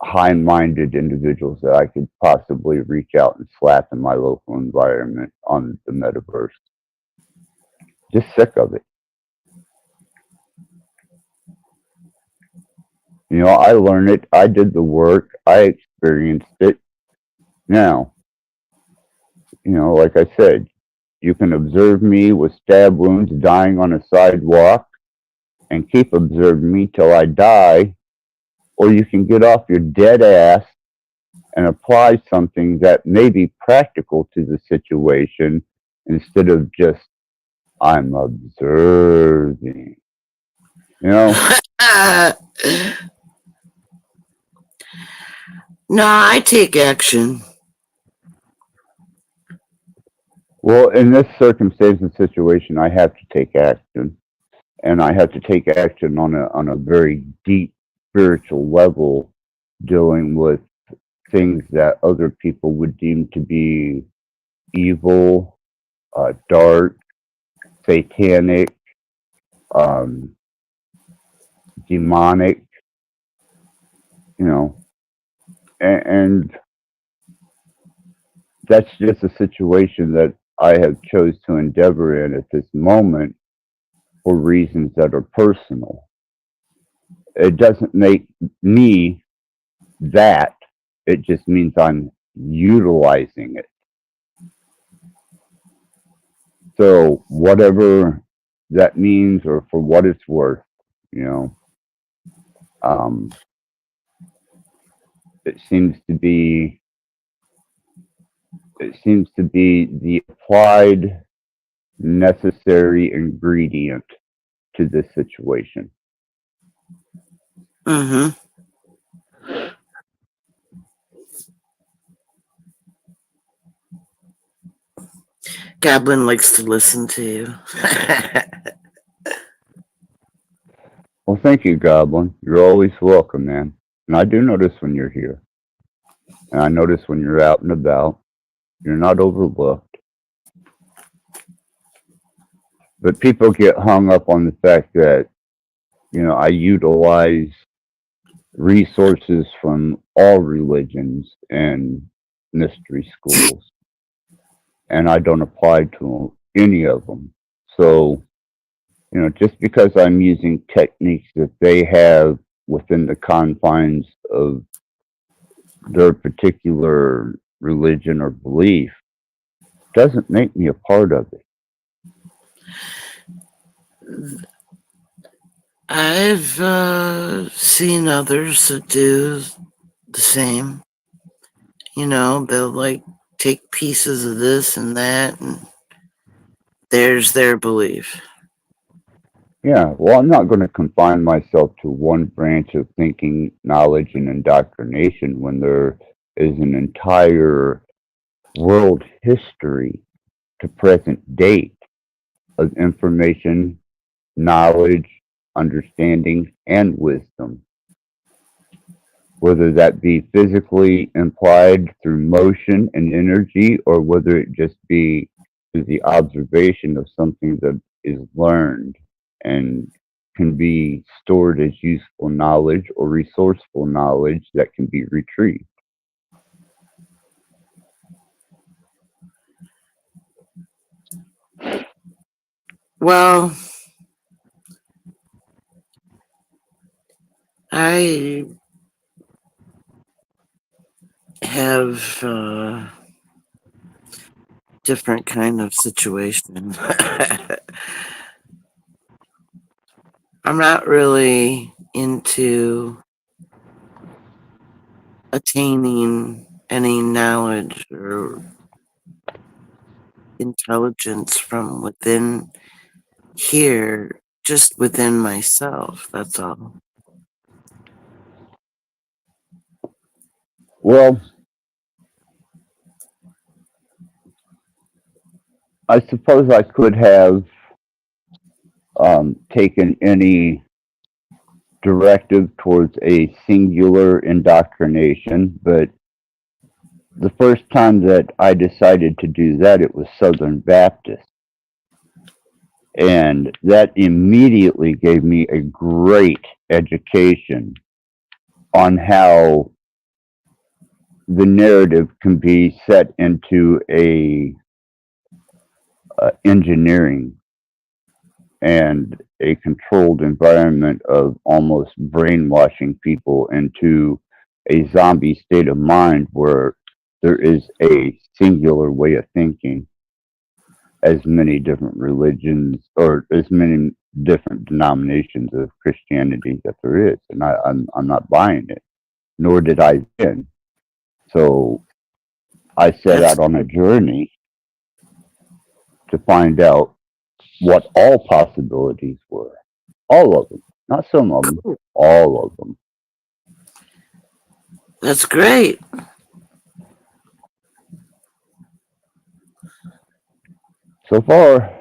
high-minded individuals that I could possibly reach out and slap in my local environment on the metaverse. Just sick of it. I learned it. I did the work. I experienced it. Now, like I said, you can observe me with stab wounds dying on a sidewalk and keep observing me till I die, or you can get off your dead ass and apply something that may be practical to the situation instead of just, I'm observing.
No, I take action.
Well, in this circumstance and situation, I have to take action. And I have to take action on a very deep spiritual level, dealing with things that other people would deem to be evil, dark, satanic, demonic, and that's just a situation that I have chose to endeavor in at this moment for reasons that are personal. It doesn't make me that. It just means I'm utilizing it. So whatever that means, or for what it's worth, it seems to be the applied necessary ingredient to this situation.
Mm-hmm. Goblin likes to listen to you.
Well, thank you, Goblin. You're always welcome, man. And I do notice when you're here. And I notice when you're out and about. You're not overlooked. But people get hung up on the fact that, I utilize resources from all religions and mystery schools, and I don't apply to any of them. So, just because I'm using techniques that they have within the confines of their particular religion or belief doesn't make me a part of it.
I've seen others that do the same. They'll like take pieces of this and that, and there's their belief.
Yeah, well, I'm not going to confine myself to one branch of thinking, knowledge, and indoctrination when there is an entire world history to present date of information, knowledge, understanding, and wisdom. Whether that be physically implied through motion and energy, or whether it just be through the observation of something that is learned and can be stored as useful knowledge or resourceful knowledge that can be retrieved.
Well, I have different kind of situation. I'm not really into attaining any knowledge or intelligence from within here, just within myself. That's all.
Well, I suppose I could have taken any directive towards a singular indoctrination, but the first time that I decided to do that, it was Southern Baptist. And that immediately gave me a great education on how the narrative can be set into a engineering and a controlled environment of almost brainwashing people into a zombie state of mind where there is a singular way of thinking, as many different religions or as many different denominations of Christianity that there is. And I'm not buying it, nor did I then. So I set out on a journey to find out what all possibilities were. All of them. Not some of them, all of them.
That's great.
So far.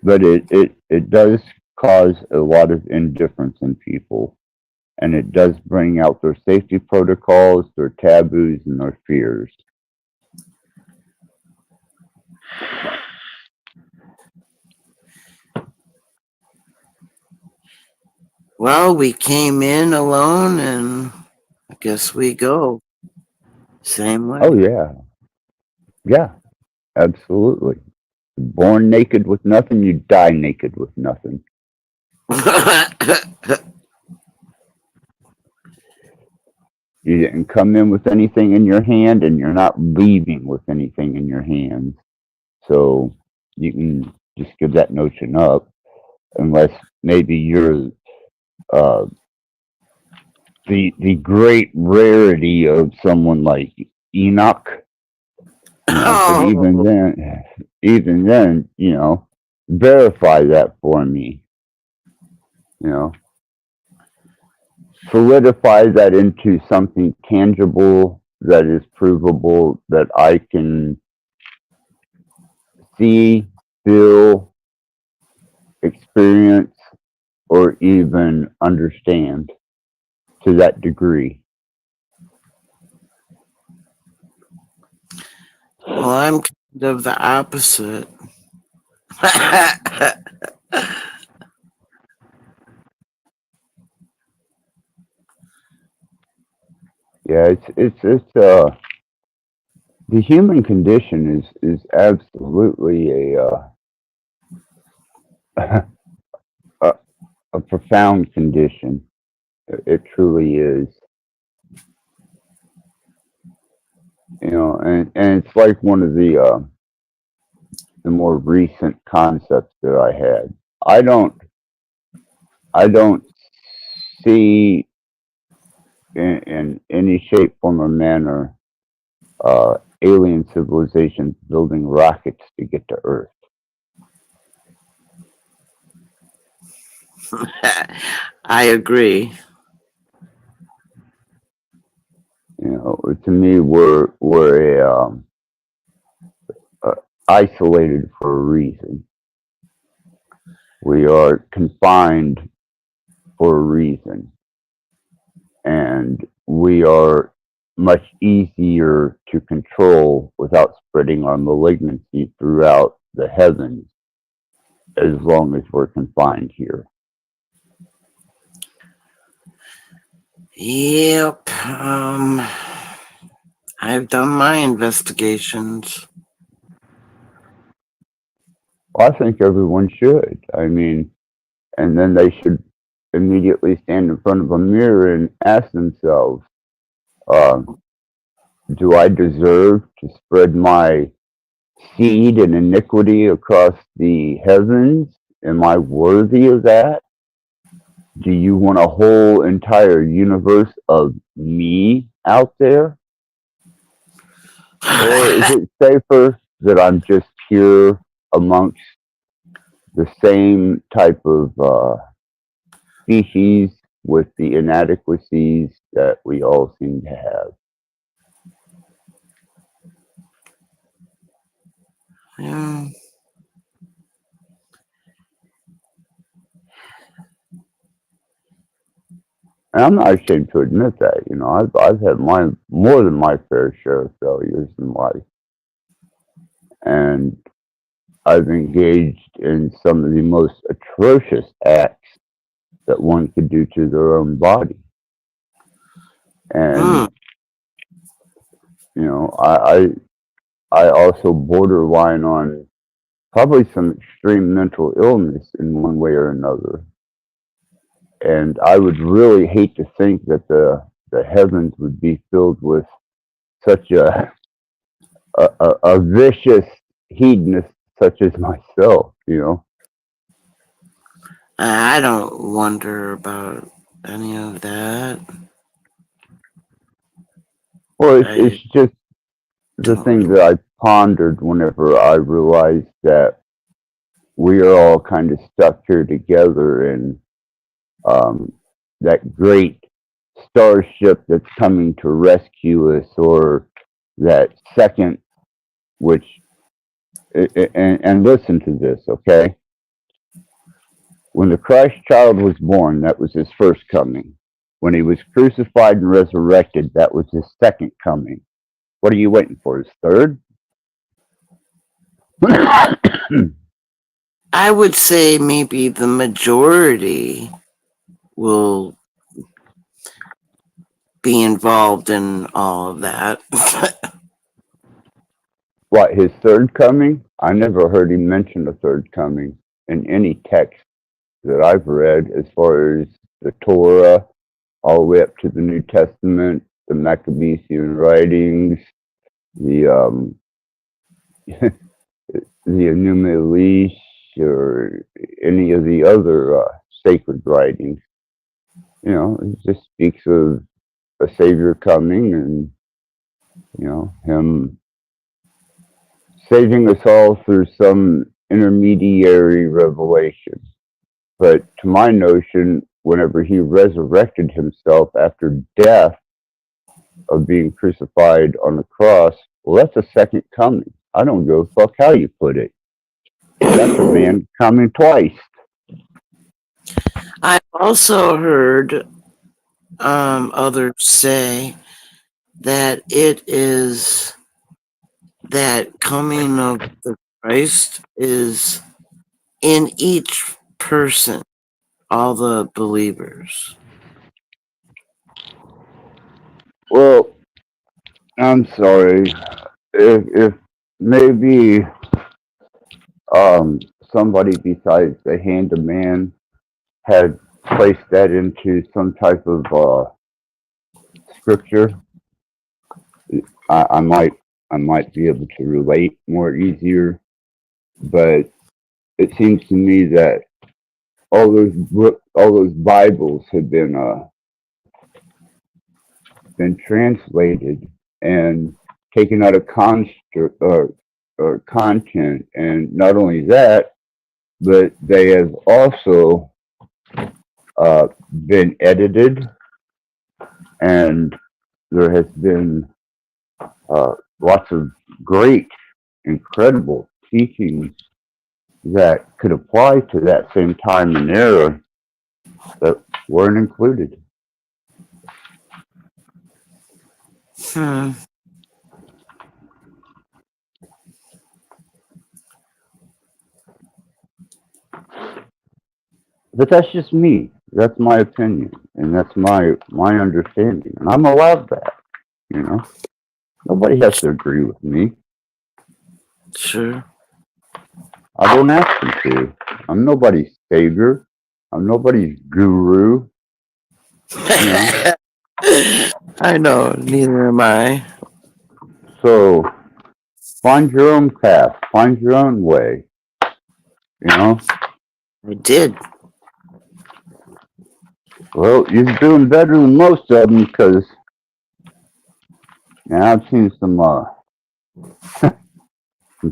But it does cause a lot of indifference in people. And it does bring out their safety protocols, their taboos, and their fears.
Well, we came in alone, and I guess we go same way.
Oh, yeah. Yeah, absolutely. Born naked with nothing, you die naked with nothing. You didn't come in with anything in your hand, and you're not leaving with anything in your hands. So you can just give that notion up, unless maybe you're the great rarity of someone like Enoch. But even then, verify that for me. Solidify that into something tangible that is provable that I can see, feel, experience, or even understand to that degree.
Well, I'm kind of the opposite.
Yeah, the human condition is absolutely a a profound condition. It truly is. You know, and it's like one of the more recent concepts that I had. I don't I don't see in any shape, form, or manner alien civilizations building rockets to get to Earth.
I agree.
You know, to me, we're isolated for a reason. We are confined for a reason, and we are much easier to control without spreading our malignancy throughout the heavens as long as we're confined here.
Yep. I've done my investigations.
Well, I think everyone should. I mean, and then they should immediately stand in front of a mirror and ask themselves, do I deserve to spread my seed and iniquity across the heavens? Am I worthy of that? Do you want a whole entire universe of me out there? Or is it safer that I'm just here amongst the same type of species with the inadequacies that we all seem to have?
Yeah.
And I'm not ashamed to admit that. You know, I've had more than my fair share of failures in life, and I've engaged in some of the most atrocious acts that one could do to their own body. And you know, I also borderline on probably some extreme mental illness in one way or another. And I would really hate to think that the heavens would be filled with such a vicious hedonist such as myself, you know.
I don't wonder about any of that.
Well, it's just the thing that I pondered whenever I realized that we are all kind of stuck here together, and that great starship that's coming to rescue us, or that second, which, and listen to this, okay? When the Christ child was born, that was his first coming. When he was crucified and resurrected, that was his second coming. What are you waiting for? His third?
I would say maybe the majority will be involved in all of that.
What, his third coming? I never heard him mention a third coming in any text that I've read, as far as the Torah, all the way up to the New Testament, the Maccabean writings, the the Enuma Elish, or any of the other sacred writings. You know, it just speaks of a savior coming, and you know, him saving us all through some intermediary revelation. But to my notion, whenever he resurrected himself after death of being crucified on the cross, well, that's a second coming. I don't give a fuck how you put it. That's a man coming twice.
I've also heard others say that it is that coming of the Christ is in each person, all the believers?
Well, I'm sorry. If maybe somebody besides the hand of man had placed that into some type of scripture, I might be able to relate more easier. But it seems to me that all those Bibles have been translated and taken out of or content, and not only that, but they have also been edited, and there has been lots of great, incredible teachings that could apply to that same time and era that weren't included.
Hmm.
But that's just me. That's my opinion, and that's my understanding, and I'm allowed that. You know, nobody has to agree with me.
Sure.
I don't ask them to. I'm nobody's savior. I'm nobody's guru. You know.
I know, neither am I.
So find your own path. Find your own way. You know.
I did.
Well, you're doing better than most of them because now I've seen some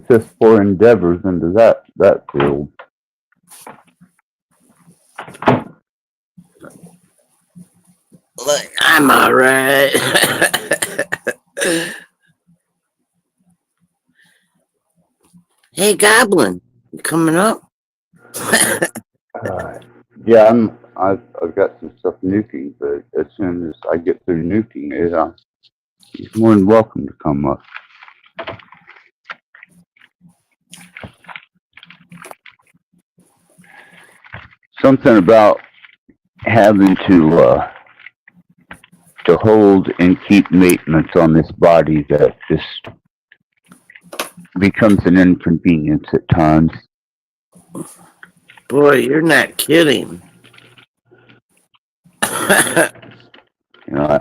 piss poor endeavors into that field.
Look, I'm alright. Hey, Goblin, you coming up?
Yeah, I've got some stuff nuking, but as soon as I get through nuking it, he's more than welcome to come up. Something about having to hold and keep maintenance on this body that just becomes an inconvenience at times.
Boy, you're not kidding.
You know,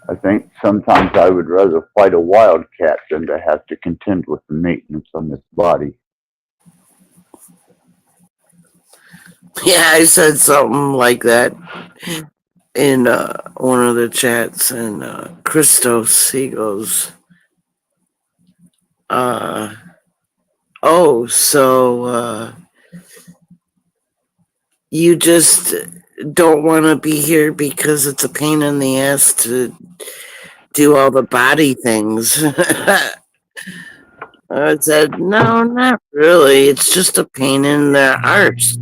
I think sometimes I would rather fight a wildcat than to have to contend with the maintenance on this body.
Yeah, I said something like that in one of the chats, and Christos, he goes, oh, so you just don't want to be here because it's a pain in the ass to do all the body things. I said, no, not really. It's just a pain in the arse.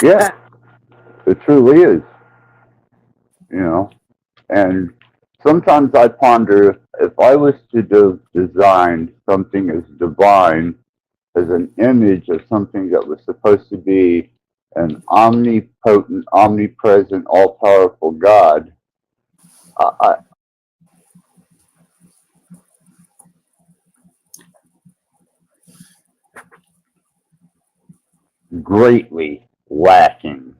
Yeah, it truly is. You know, and sometimes I ponder if I was to design something as divine as an image of something that was supposed to be an omnipotent, omnipresent, all-powerful God, I greatly lacking.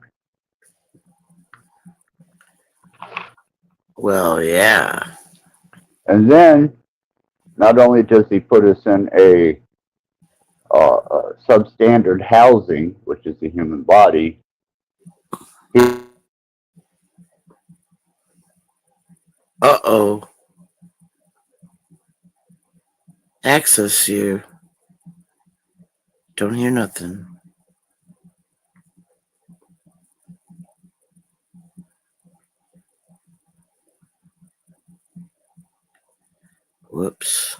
Well, yeah.
And then, not only does he put us in a substandard housing, which is the human body,
Uh-oh. Access you. Don't hear nothing. Whoops.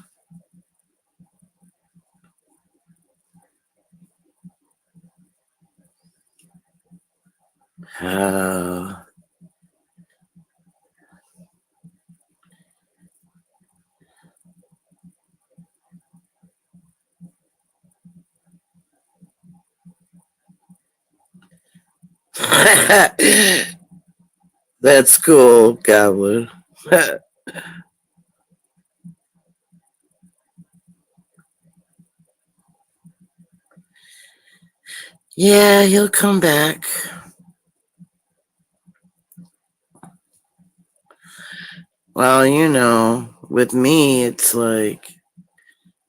Uh, That's cool, Goblin. Yeah, he'll come back. Well, you know, with me, it's like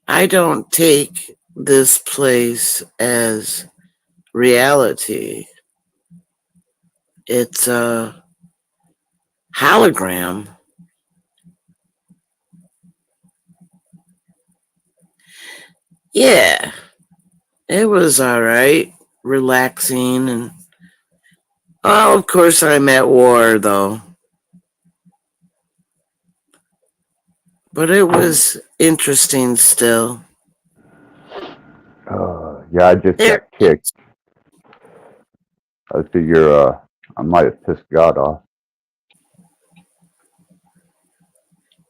I don't take this place as reality. It's a hologram. Yeah, it was all right, relaxing, and oh, of course, I'm at war though. But it was interesting still.
Yeah, I just
There,
got kicked. I figure I might have pissed God off.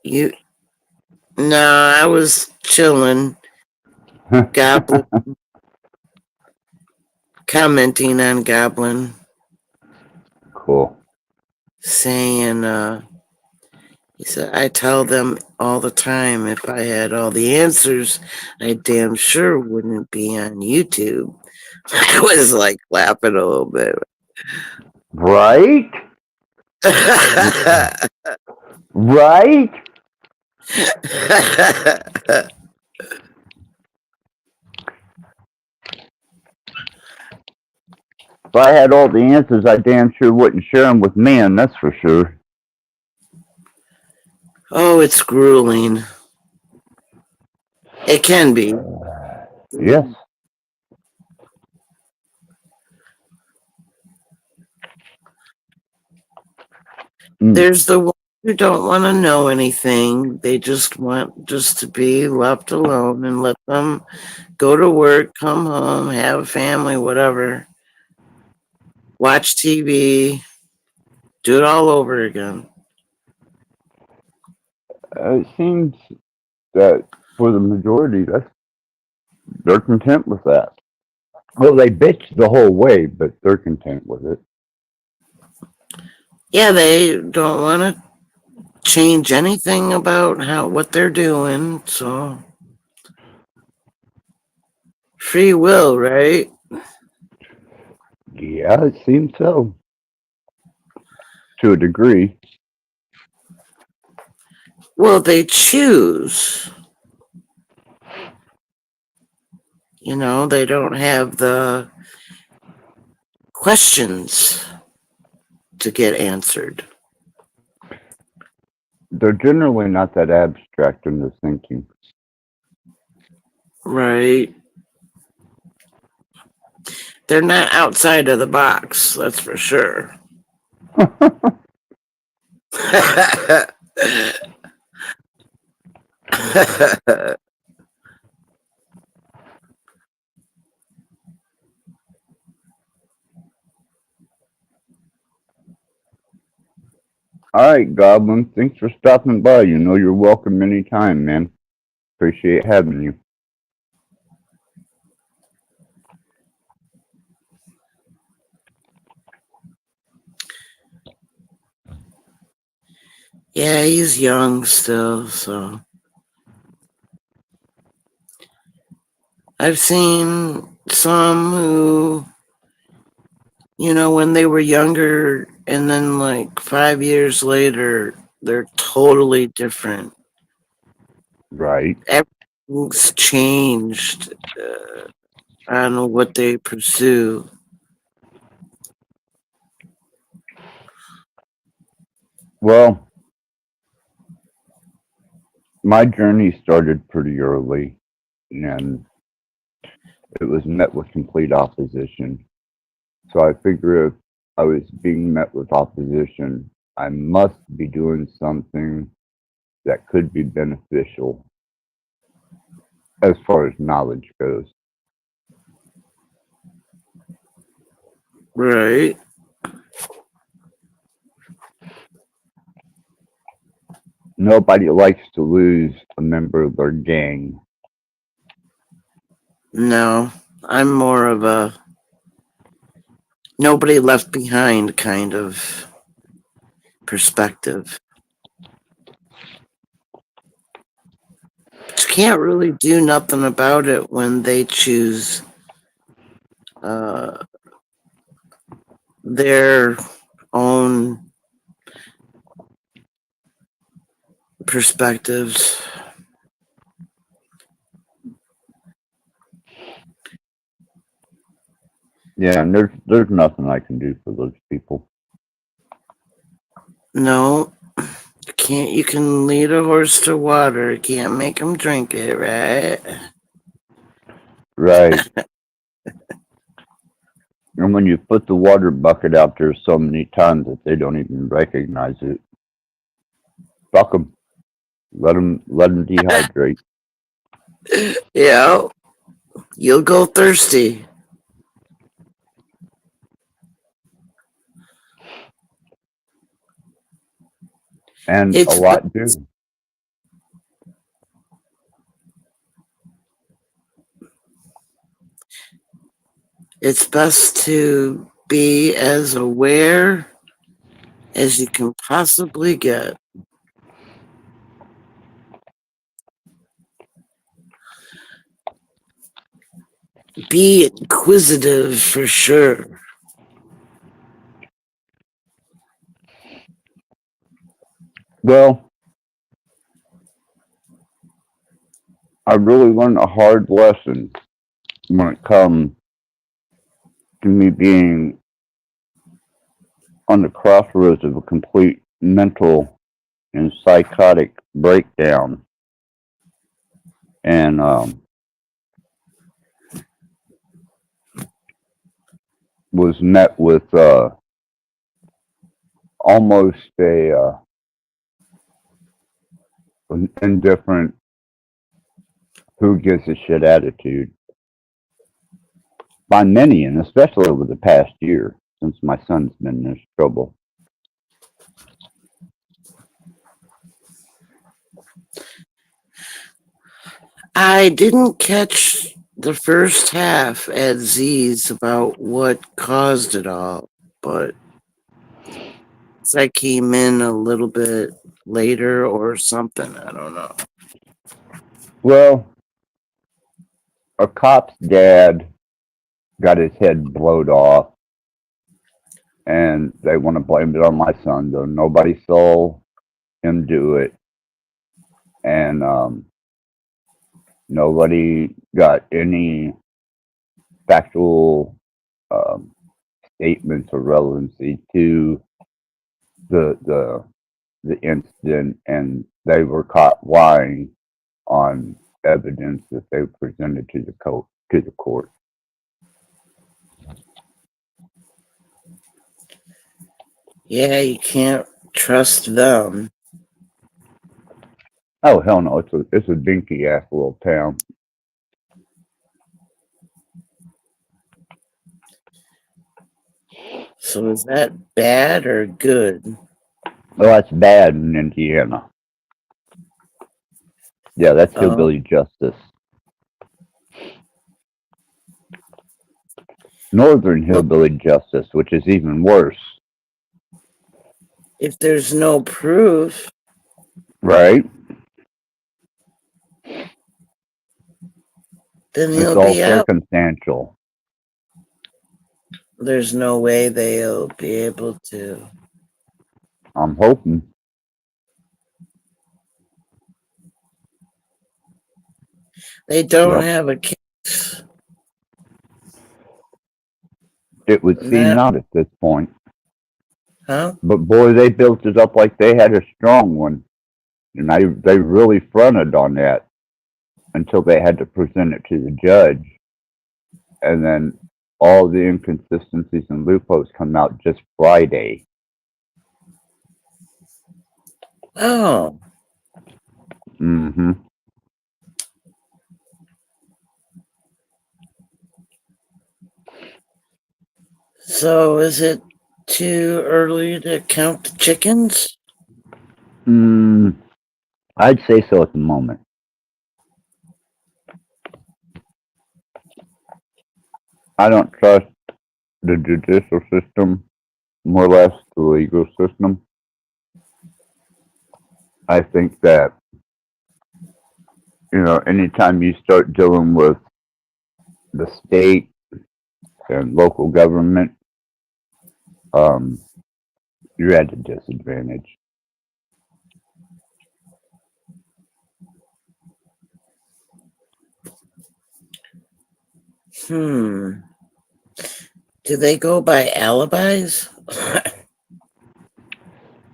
you. No, I was chilling, Goblin, commenting on Goblin,
Cool.
saying, he said, I tell them all the time if I had all the answers, I damn sure wouldn't be on YouTube. I was like laughing a little bit.
Right? Right? If I had all the answers, I damn sure wouldn't share them with men, that's for sure.
Oh, it's grueling. It can be.
Yes.
There's the ones who don't want to know anything. They just want just to be left alone and let them go to work, come home, have a family, whatever. Watch TV, do it all over again.
It seems that for the majority, they're content with that. Well, they bitch the whole way, but they're content with it.
Yeah, they don't want to change anything about what they're doing, so free will, right?
Yeah, it seems so. To a degree.
Well, they choose. You know, they don't have the questions to get answered.
They're generally not that abstract in their thinking.
Right. They're not outside of the box, that's for sure.
All right, Goblin. Thanks for stopping by. You know you're welcome anytime, man. Appreciate having you.
Yeah, he's young still, so. I've seen some who, you know, when they were younger and then like 5 years later, they're totally different.
Right.
Everything's changed on what they pursue.
Well, my journey started pretty early, and it was met with complete opposition. So I figure if I was being met with opposition, I must be doing something that could be beneficial as far as knowledge goes.
Right.
Nobody likes to lose a member of their gang.
No, I'm more of a nobody left behind kind of perspective. But you can't really do nothing about it when they choose their own perspectives.
Yeah, and there's nothing I can do for those people.
No, you can lead a horse to water, you can't make him drink it, right?
Right. And when you put the water bucket out there so many times that they don't even recognize it, fuck them. Let them dehydrate.
Yeah, you'll go thirsty.
And
It's
a lot do.
it's best to be as aware as you can possibly get. Be inquisitive for sure.
Well, I really learned a hard lesson when it comes to me being on the crossroads of a complete mental and psychotic breakdown. And was met with almost an indifferent, who gives a shit attitude by many, and especially over the past year since my son's been in this trouble.
I didn't catch the first half at Z's about what caused it all, but I came in a little bit later or something. I don't know.
Well, a cop's dad got his head blowed off, and they want to blame it on my son, though nobody saw him do it, and nobody got any factual statements or relevancy to the incident, and they were caught lying on evidence that they presented to the court.
Yeah, you can't trust them.
Oh hell no! It's a dinky ass little town.
So is that bad or good?
Well, that's bad in Indiana. Yeah, that's hillbilly justice. Northern hillbilly justice, which is even worse.
If there's no proof,
right?
Then
It's
he'll
all
be out.
circumstantial.
There's no way they'll be able to.
I'm hoping.
They don't have a case.
It would seem not at this point.
Huh?
But boy, they built it up like they had a strong one. And they really fronted on that until they had to present it to the judge. And then all the inconsistencies and loopholes come out just Friday.
Oh.
Mm-hmm.
So is it too early to count the chickens?
I'd say so at the moment. I don't trust the judicial system, more or less the legal system. I think that, anytime you start dealing with the state and local government, um, you're at a disadvantage.
Do they go by alibis?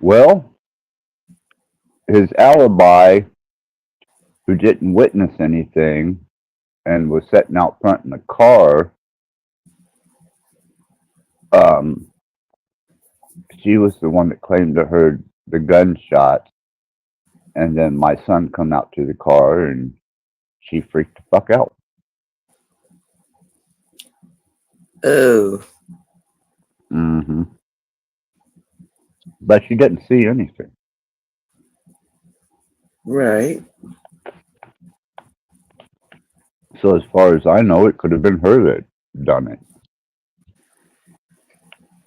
Well, his alibi, who didn't witness anything and was sitting out front in the car, um, she was the one that claimed to heard the gunshot, and then my son come out to the car and she freaked the fuck out.
Oh,
Mm-hmm. But she didn't see anything.
right.
So as far as I know, it could have been her that done it.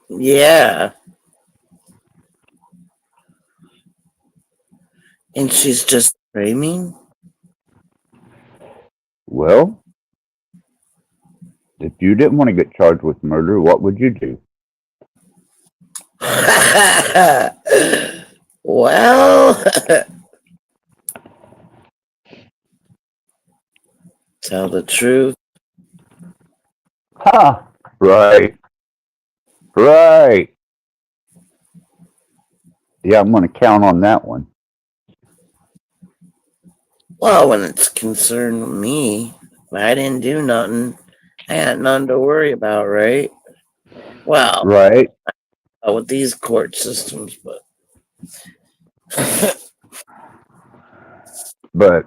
Yeah. And she's just screaming?
Well, if you didn't want to get charged with murder, what would you do?
Well, tell the truth.
Ha! Right. Right. Yeah, I'm going to count on that one.
Well, when it's concerned with me, if I didn't do nothing, I had nothing to worry about, right? Well,
Right.
with these court systems, but
But,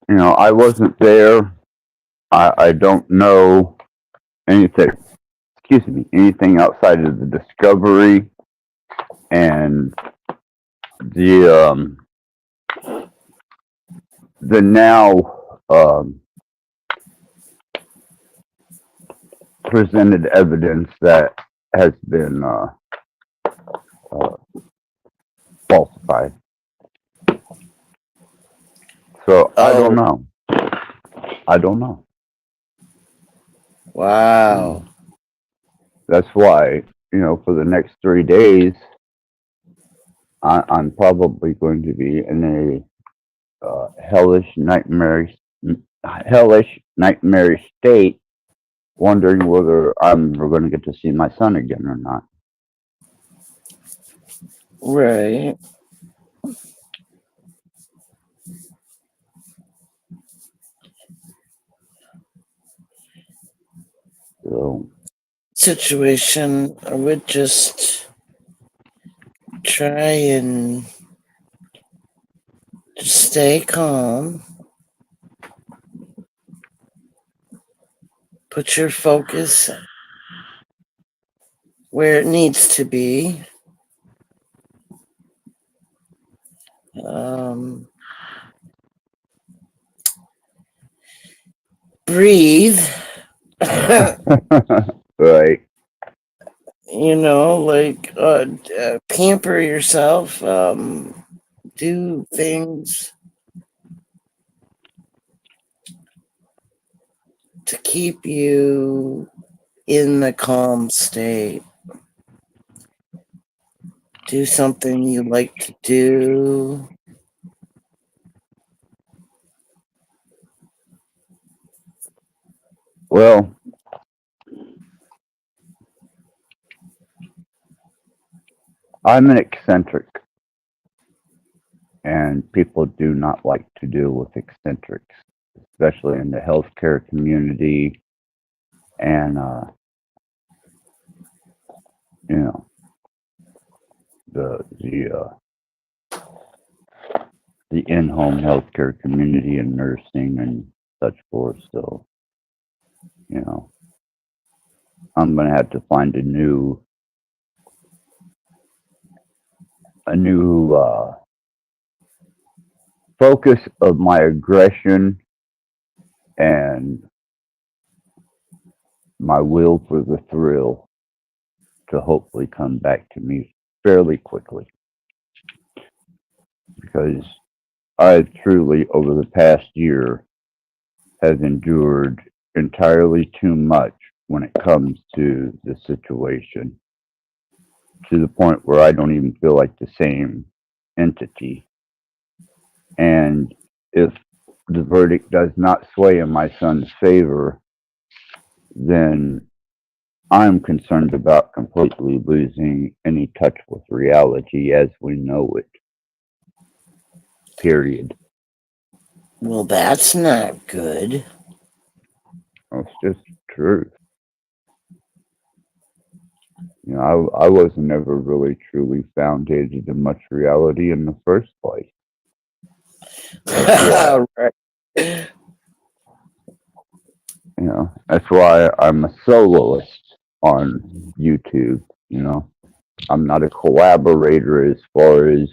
I wasn't there. I don't know anything, anything outside of the discovery and the now presented evidence that has been falsified. So I don't know. I don't know.
Wow.
That's why, for the next 3 days, I'm probably going to be in a hellish nightmare state, wondering whether I'm ever going to get to see my son again or not.
Right.
So,
situation, I would just try and stay calm. Put your focus where it needs to be. Breathe.
right.
Pamper yourself. Do things to keep you in the calm state. Do something you like to do.
Well, I'm an eccentric, and people do not like to deal with eccentrics, especially in the healthcare community and, the in-home healthcare community and nursing and such forth. So, I'm going to have to find a new focus of my aggression and my will for the thrill to hopefully come back to me fairly quickly. Because I truly, over the past year, have endured entirely too much when it comes to the situation, to the point where I don't even feel like the same entity. And if the verdict does not sway in my son's favor, then I'm concerned about completely losing any touch with reality as we know it. Period.
Well, that's not good.
It's just truth. You know, I wasn't ever really truly founded in much reality in the first place.
Right.
You know, that's why I'm a soloist on YouTube. You know, I'm not a collaborator as far as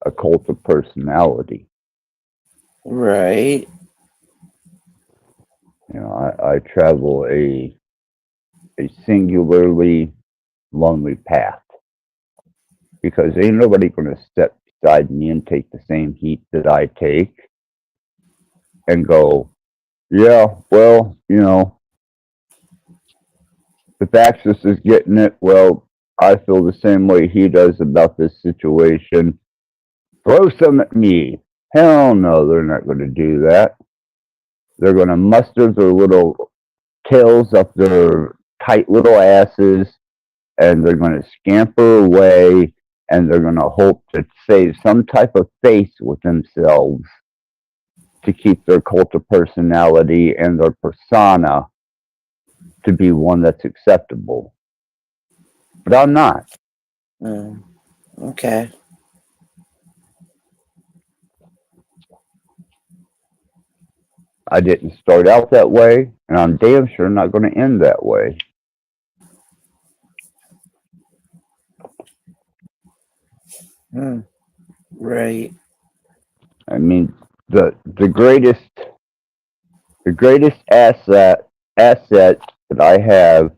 a cult of personality.
Right.
You know, I travel a singularly lonely path because ain't nobody going to step beside me and take the same heat that I take and go, yeah, well, you know, if Axis is getting it, well, I feel the same way he does about this situation. Throw some at me. Hell no, they're not going to do that. They're going to muster their little tails up their tight little asses and they're going to scamper away and they're going to hope to save some type of face with themselves to keep their cult of personality and their persona to be one that's acceptable. But I'm not.
Okay.
I didn't start out that way, and I'm damn sure not going to end that way.
Right.
I mean, the greatest asset that I have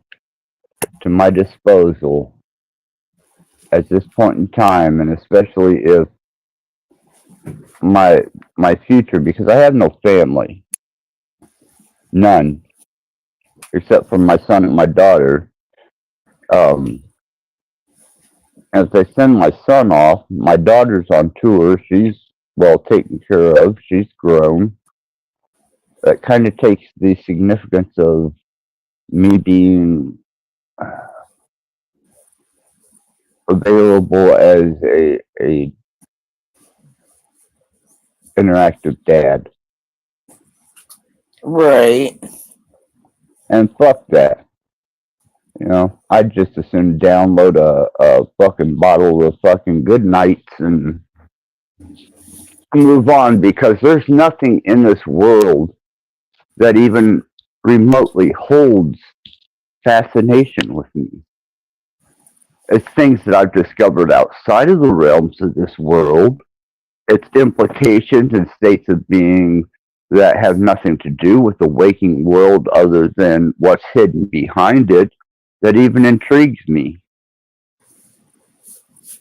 to my disposal at this point in time, and especially if my future, because I have no family, none, except for my son and my daughter. As I send my son off, my daughter's on tour. She's well taken care of. She's grown. That kind of takes the significance of me being available as a interactive dad.
Right.
And fuck that. You know, I'd just as soon download a fucking bottle of fucking good nights and move on, because there's nothing in this world that even remotely holds fascination with me. It's things that I've discovered outside of the realms of this world. It's implications and states of being that have nothing to do with the waking world other than what's hidden behind it that even intrigues me.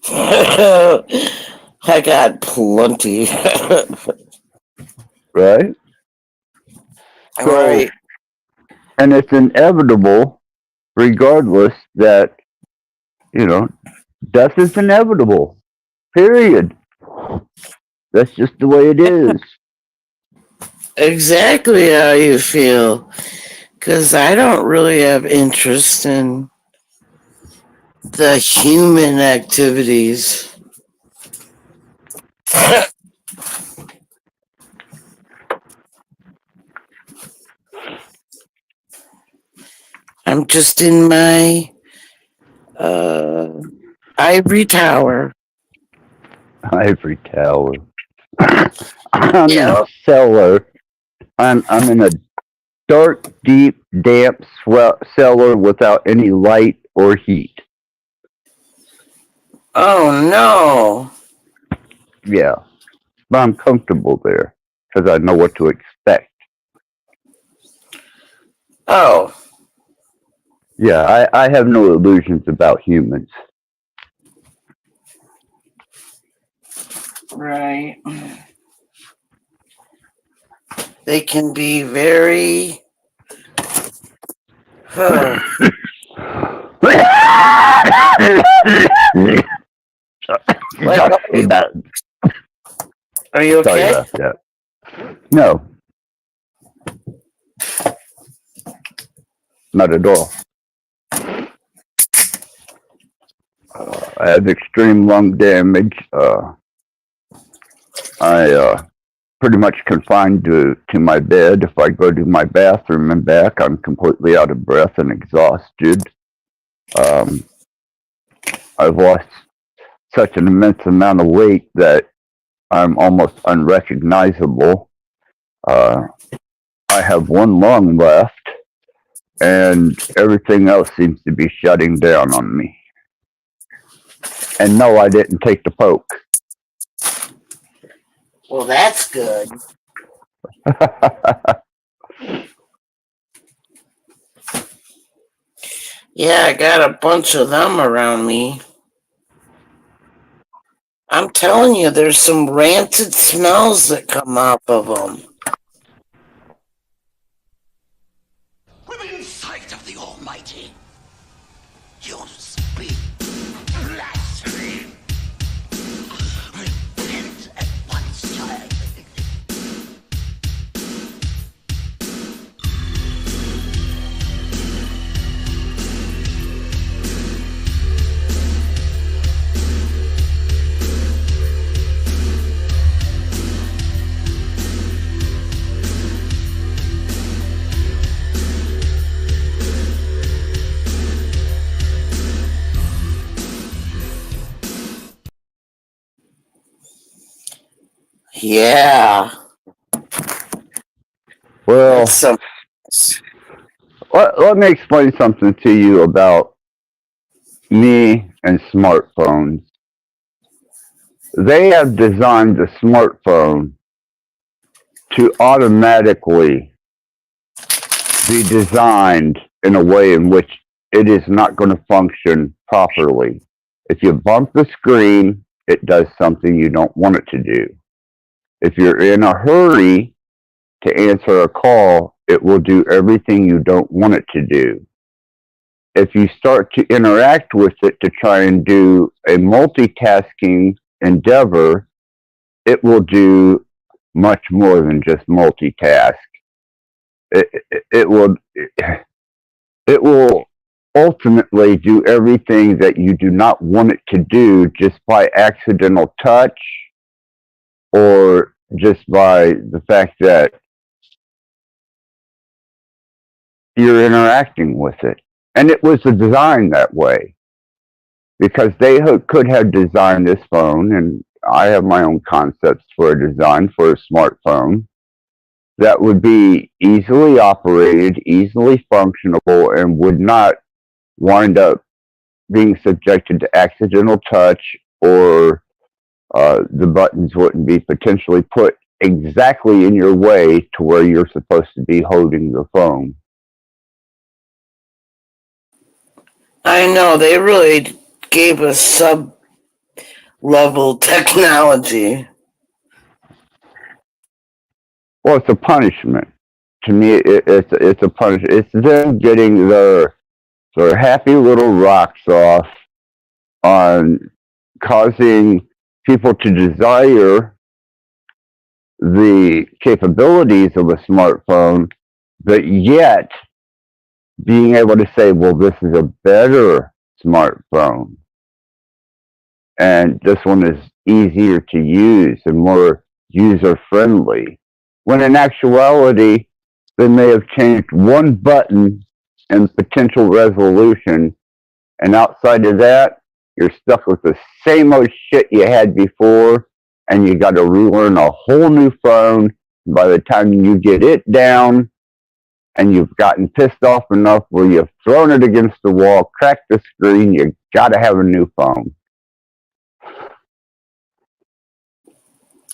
I got plenty.
Right? So,
Right.
and it's inevitable, regardless, that, you know, death is inevitable. Period. That's just the way it is.
Exactly how you feel. Because I don't really have interest in the human activities. I'm just in my ivory tower.
Ivory tower. I'm in a
Yep.
cellar. I'm in a dark, deep, damp cellar without any light or heat.
Oh no.
Yeah, but I'm comfortable there because I know what to expect.
Oh.
Yeah, I have no illusions about humans.
Right. They can be very. Huh. Like, are you
Sorry
okay?
about that. No, not at all. I have extreme lung damage. I pretty much confined to my bed. If I go to my bathroom and back, I'm completely out of breath and exhausted. I've lost such an immense amount of weight that I'm almost unrecognizable. I have one lung left, and everything else seems to be shutting down on me. And no, I didn't take the poke.
Well, that's good. Yeah, I got a bunch of them around me. I'm telling you, there's some rancid smells that come off of them.
Within sight of the Almighty, you speak blasphemy. Repent at once, child.
Yeah.
Well, let me explain something to you about me and smartphones. They have designed the smartphone to automatically be designed in a way in which it is not going to function properly. If you bump the screen, it does something you don't want it to do. If you're in a hurry to answer a call, it will do everything you don't want it to do. If you start to interact with it to try and do a multitasking endeavor, it will do much more than just multitask. It will ultimately do everything that you do not want it to do just by accidental touch or just by the fact that you're interacting with it. And it was designed that way because they could have designed this phone, and I have my own concepts for a design for a smartphone that would be easily operated, easily functionable, and would not wind up being subjected to accidental touch, or the buttons wouldn't be potentially put exactly in your way to where you're supposed to be holding the phone.
I know, they really gave us sub-level technology.
Well, it's a punishment. To me, it's a punishment. It's them getting their happy little rocks off on causing people to desire the capabilities of a smartphone, but yet being able to say, well, this is a better smartphone. And this one is easier to use and more user friendly. When in actuality, they may have changed one button in potential resolution, and outside of that, you're stuck with the same old shit you had before, and you got to relearn a whole new phone. By the time you get it down, and you've gotten pissed off enough where you've thrown it against the wall, cracked the screen, you got to have a new phone.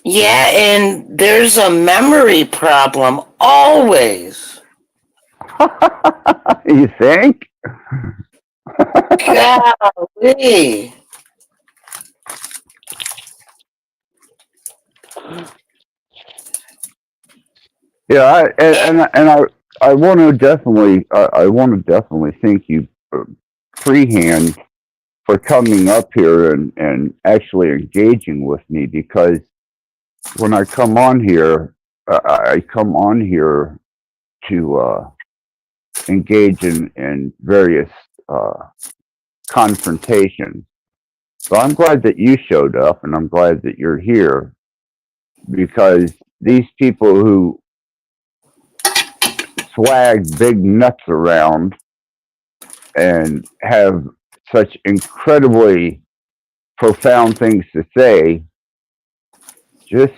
Yeah, and there's a memory problem always.
You think?
Golly.
Yeah, I want to definitely I want to definitely thank you freehand for coming up here and actually engaging with me, because when I come on here, I come on here to engage in various confrontations. So I'm glad that you showed up, and I'm glad that you're here, because these people who swag big nuts around and have such incredibly profound things to say just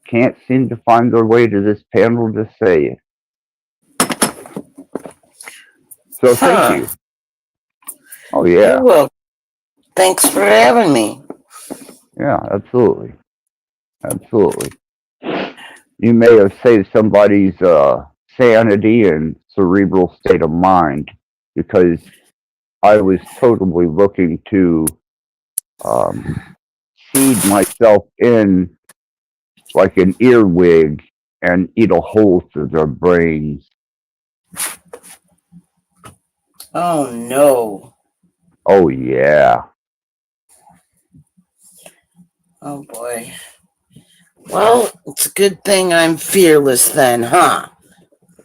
can't seem to find their way to this panel to say it. So thank
Huh.
you. Oh
You're
yeah,
welcome. Thanks for having me.
yeah, absolutely, absolutely. You may have saved somebody's sanity and cerebral state of mind, because I was totally looking to seed myself in like an earwig and eat a hole through their brains.
Oh no.
Oh yeah.
Oh boy. Well, it's a good thing I'm fearless then, huh?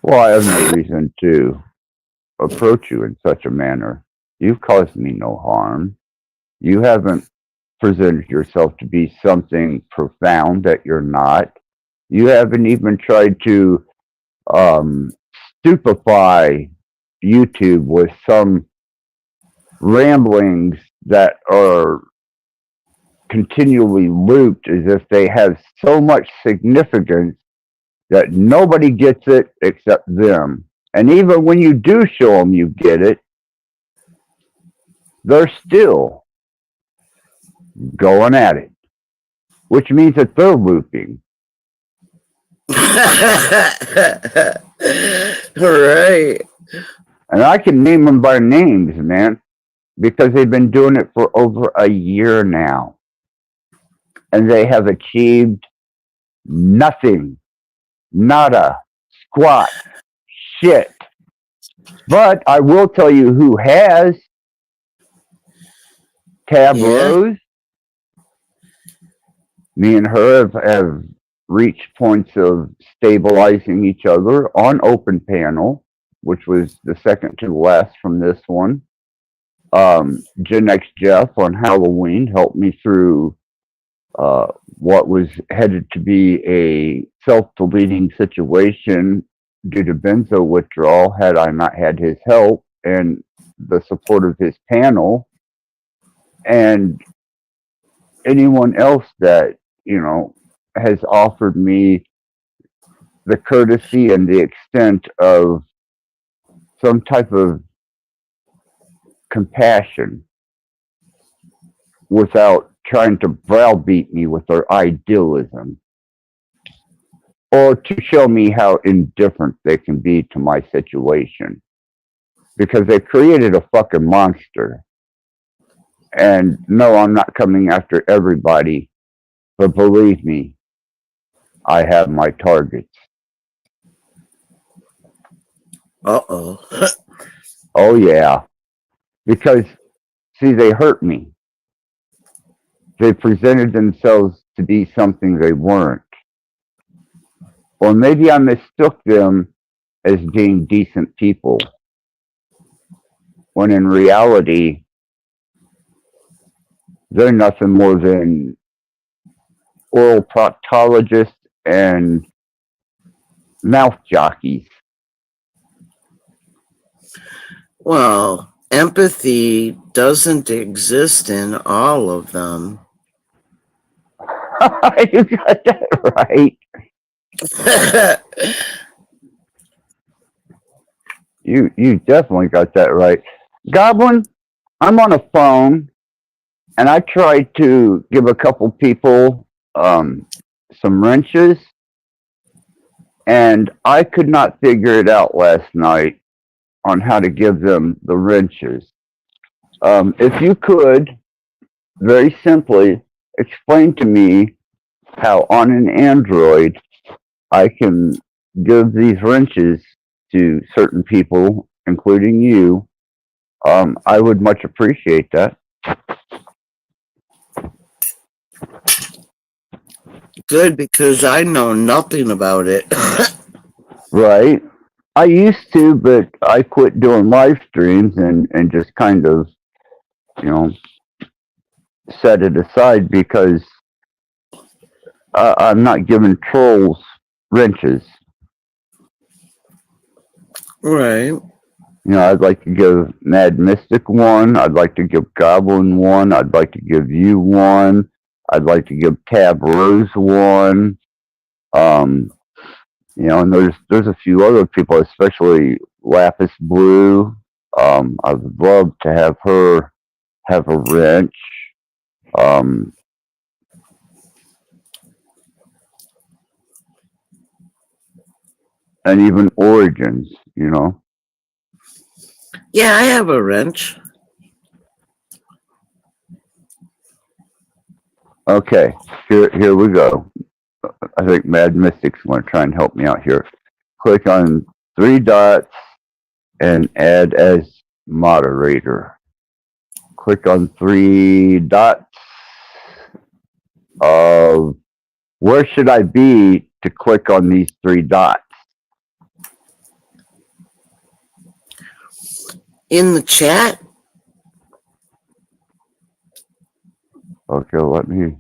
Well, I have no reason to approach you in such a manner. You've caused me no harm. You haven't presented yourself to be something profound that you're not. You haven't even tried to um, stupefy YouTube with some ramblings that are continually looped as if they have so much significance that nobody gets it except them. And even when you do show them you get it, they're still going at it, which means that they're looping.
Right.
And I can name them by names, man, because they've been doing it for over a year now. And they have achieved nothing, nada, squat, shit. But I will tell you who has. Tab
Yeah.
Rose. Me and her have reached points of stabilizing each other on open panel, which was the second to last from this one. Gen X Jeff on Halloween helped me through what was headed to be a self-deleting situation due to benzo withdrawal had I not had his help and the support of his panel. And anyone else that, has offered me the courtesy and the extent of some type of compassion without trying to browbeat me with their idealism or to show me how indifferent they can be to my situation, because they created a fucking monster. And no, I'm not coming after everybody, but believe me, I have my targets.
Uh-oh.
Oh yeah, because see, they hurt me. They presented themselves to be something they weren't. Or maybe I mistook them as being decent people, when in reality, they're nothing more than oral proctologists and mouth jockeys.
Well, empathy doesn't exist in all of them.
You got that right. You definitely got that right. Goblin, I'm on a phone, and I tried to give a couple people some wrenches, and I could not figure it out last night on how to give them the wrenches. If you could very simply explain to me how on an Android I can give these wrenches to certain people, including you, I would much appreciate that.
Good, because I know nothing about it.
Right. I used to, but I quit doing live streams and just kind of, you know, set it aside because I'm not giving trolls wrenches.
Right.
You know, I'd like to give Mad Mystic one. I'd like to give Goblin one. I'd like to give you one. I'd like to give Tab Rose one. You know, and there's a few other people, especially Lapis Blue. I would love to have her have a wrench. Um, and even Origins, you know.
Yeah, I have a wrench.
Okay, here we go. I think Mad Mystic's going to try and help me out here. Click on 3 dots and add as moderator. Click on 3 dots of where should I be to click on these 3 dots?
In the chat?
Okay, let me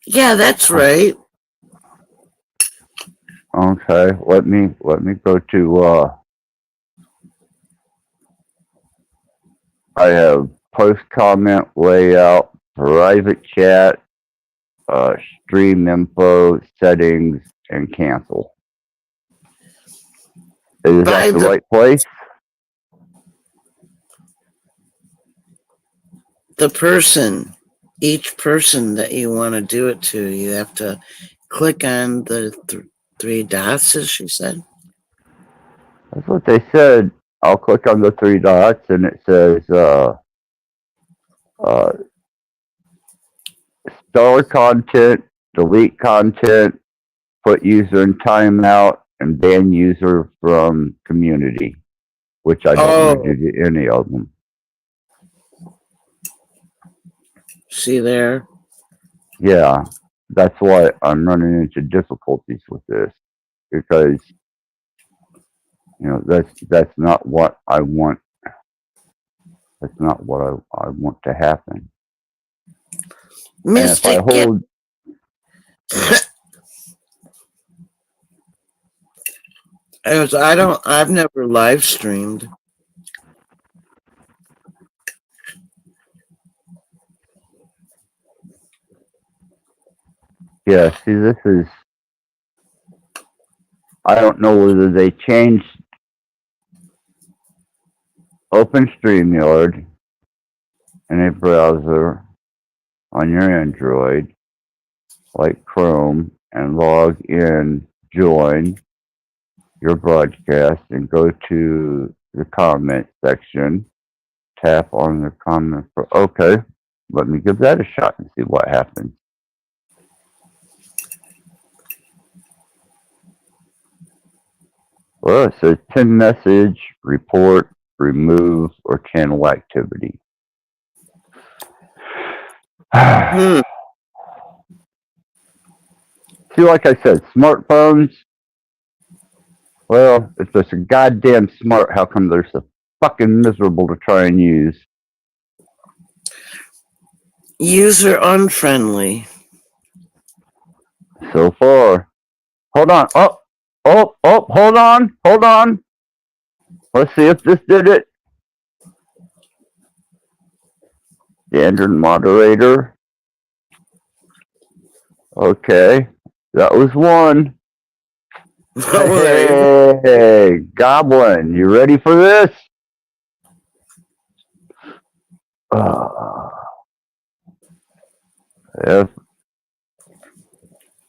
Yeah, that's right.
okay, let me go to I have post comment layout, private chat, stream info, settings, and cancel. Is that the right place?
The person, each person that you want to do it to, you have to click on the 3 dots, as she said.
That's what they said. I'll click on the 3 dots and it says star content, delete content, put user in timeout, and ban user from community, which I don't want to do to any of them.
See there?
Yeah, that's why I'm running into difficulties with this because you know that's not what I want. That's not what I want to happen.
Mystic,
and if I hold,
I've never live streamed.
yeah, see, this is. I don't know whether they changed Open StreamYard in a browser on your Android, like Chrome, and log in, join your broadcast, and go to the comment section. Tap on the comment. Okay, let me give that a shot and see what happens. Well, it says pin message, report, remove, or channel activity. See, like I said, smartphones. Well, if they're so goddamn smart, how come they're so fucking miserable to try and use?
User unfriendly.
So far. Hold on. Hold on. Let's see if this did it. Standard moderator. Okay. That was one. Hey, Goblin, you ready for this? Yes.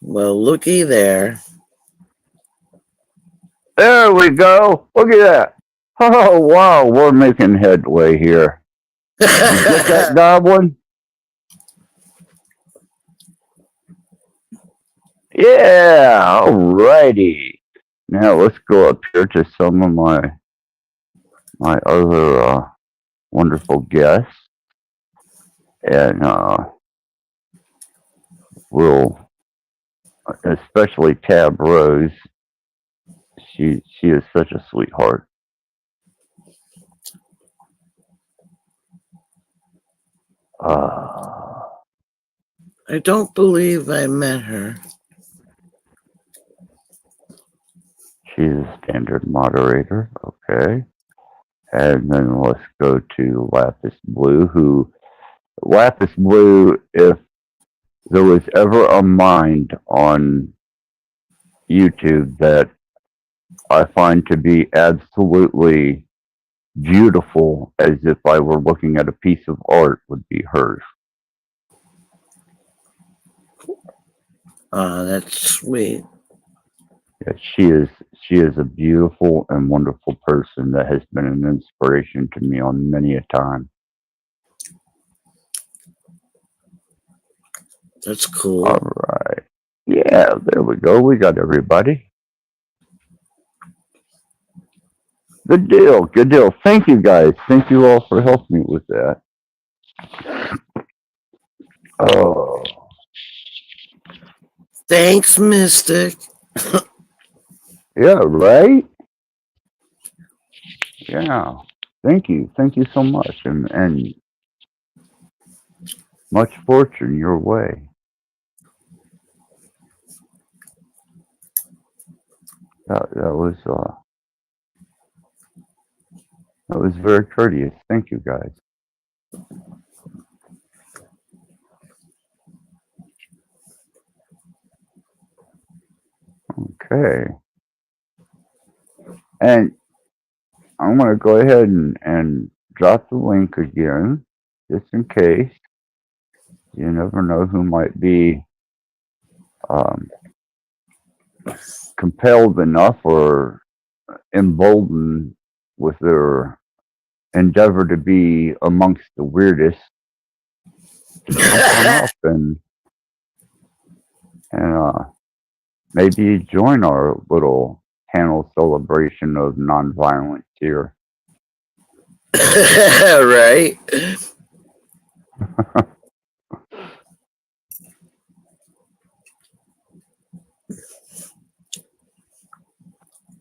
Well, looky there.
There we go. Look at that. Oh, wow. We're making headway here. You get that, Goblin? Yeah. Alrighty. Now let's go up here to some of my other wonderful guests. And we'll, especially Tab Rose. She is such a sweetheart.
I don't believe I met her.
She's a standard moderator, okay. And then let's go to Lapis Blue, Lapis Blue, if there was ever a mind on YouTube that I find to be absolutely beautiful, as if I were looking at a piece of art, would be hers.
That's sweet.
Yeah, she is a beautiful and wonderful person that has been an inspiration to me on many a time.
That's cool.
All right. Yeah, there we go. We got everybody. Good deal. Good deal. Thank you, guys. Thank you all for helping me with that. Oh.
Thanks, Mystic.
Yeah, right? Yeah. Thank you. Thank you so much. And much fortune your way. That was very courteous. Thank you, guys. Okay. And I'm going to go ahead and drop the link again, just in case. You never know who might be compelled enough or emboldened with their endeavor to be amongst the weirdest to jump on up and maybe join our little panel celebration of nonviolence here.
Right?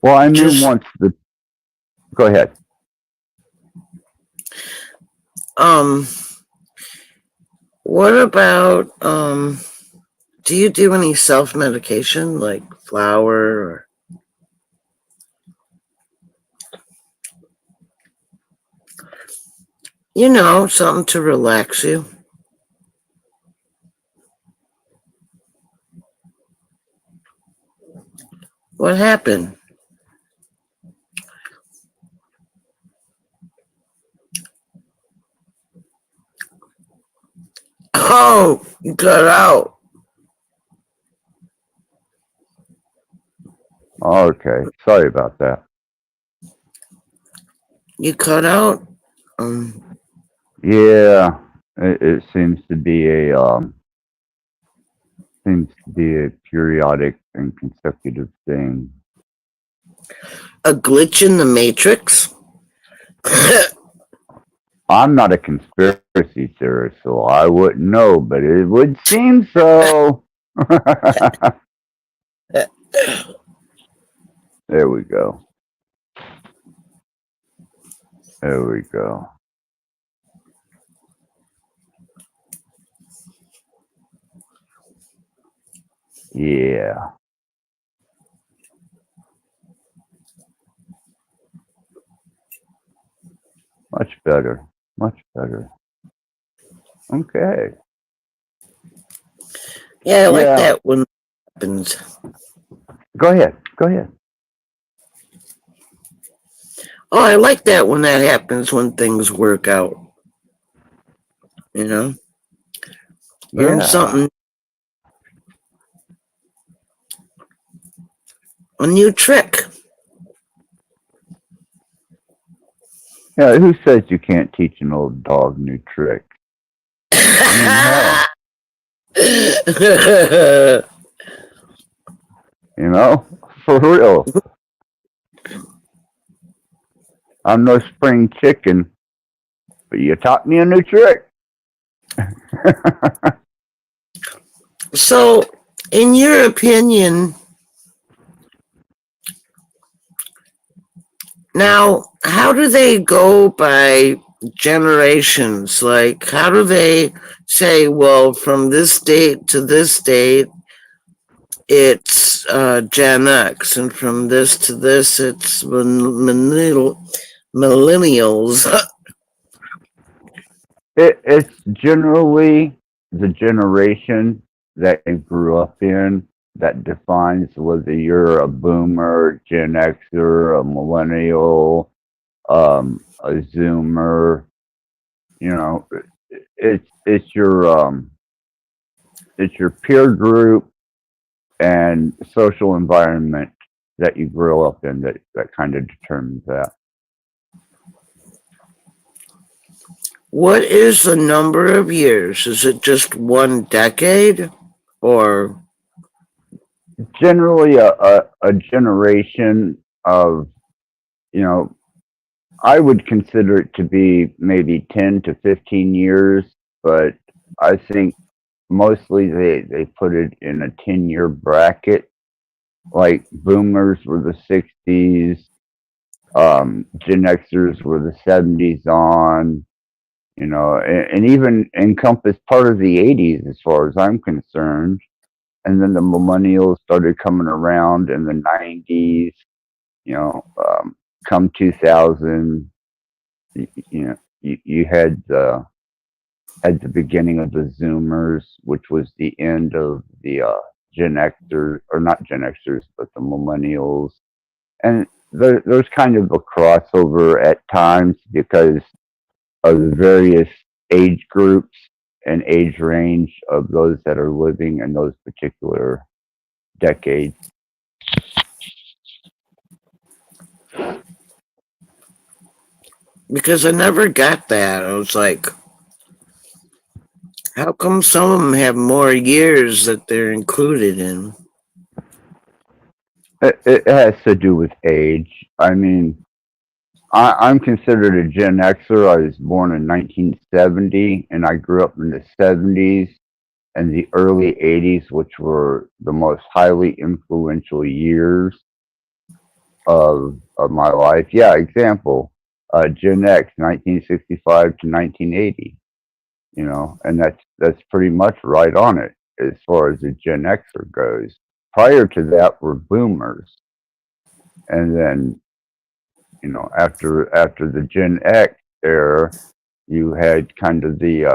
Well, I knew once the... Go ahead.
What about, do you do any self-medication, like flour or... You know, something to relax you? What happened? Oh, you got out.
Okay, sorry about that.
You cut out?
Yeah, it seems to be a periodic and consecutive thing.
A glitch in the matrix?
I'm not a conspiracy theorist, so I wouldn't know, but it would seem so. There we go. There we go. Yeah. Much better. Much better. Okay.
Yeah, I like that when it happens.
Go ahead. Go ahead.
Oh, I like that when that happens, when things work out. You know? Learn something. A new trick.
Yeah, who says you can't teach an old dog new tricks? I mean, hell, you know, for real. I'm no spring chicken, but you taught me a new trick.
So, in your opinion, now, how do they go by generations? Like, how do they say, well, from this date to this date, it's Gen X, and from this to this, it's millennials?
It's generally the generation that you grew up in that defines whether you're a boomer, Gen Xer, a millennial, a Zoomer. You know, it's your peer group and social environment that you grow up in that kind of determines that.
What is the number of years? Is it just one decade? Or
Generally, a generation of, you know, I would consider it to be maybe 10 to 15 years, but I think mostly they put it in a 10-year bracket. Like boomers were the 60s, Gen Xers were the 70s on, you know, and even encompass part of the 80s as far as I'm concerned. And then the millennials started coming around in the 90s, you know, come 2000, you know, you had the beginning of the Zoomers, which was the end of the Gen Xers, or not Gen Xers, but the millennials. And there's kind of a crossover at times because of the various age groups and age range of those that are living in those particular decades.
because I never got that. I was like, how come some of them have more years that they're included in?
It has to do with age. I mean, I'm considered a Gen Xer. I was born in 1970, and I grew up in the 70s and the early 80s, which were the most highly influential years of my life. Yeah, example, Gen X, 1965 to 1980. You know, and that's pretty much right on it as far as the Gen Xer goes. Prior to that were Boomers, and then, you know, after the Gen X era, you had kind of the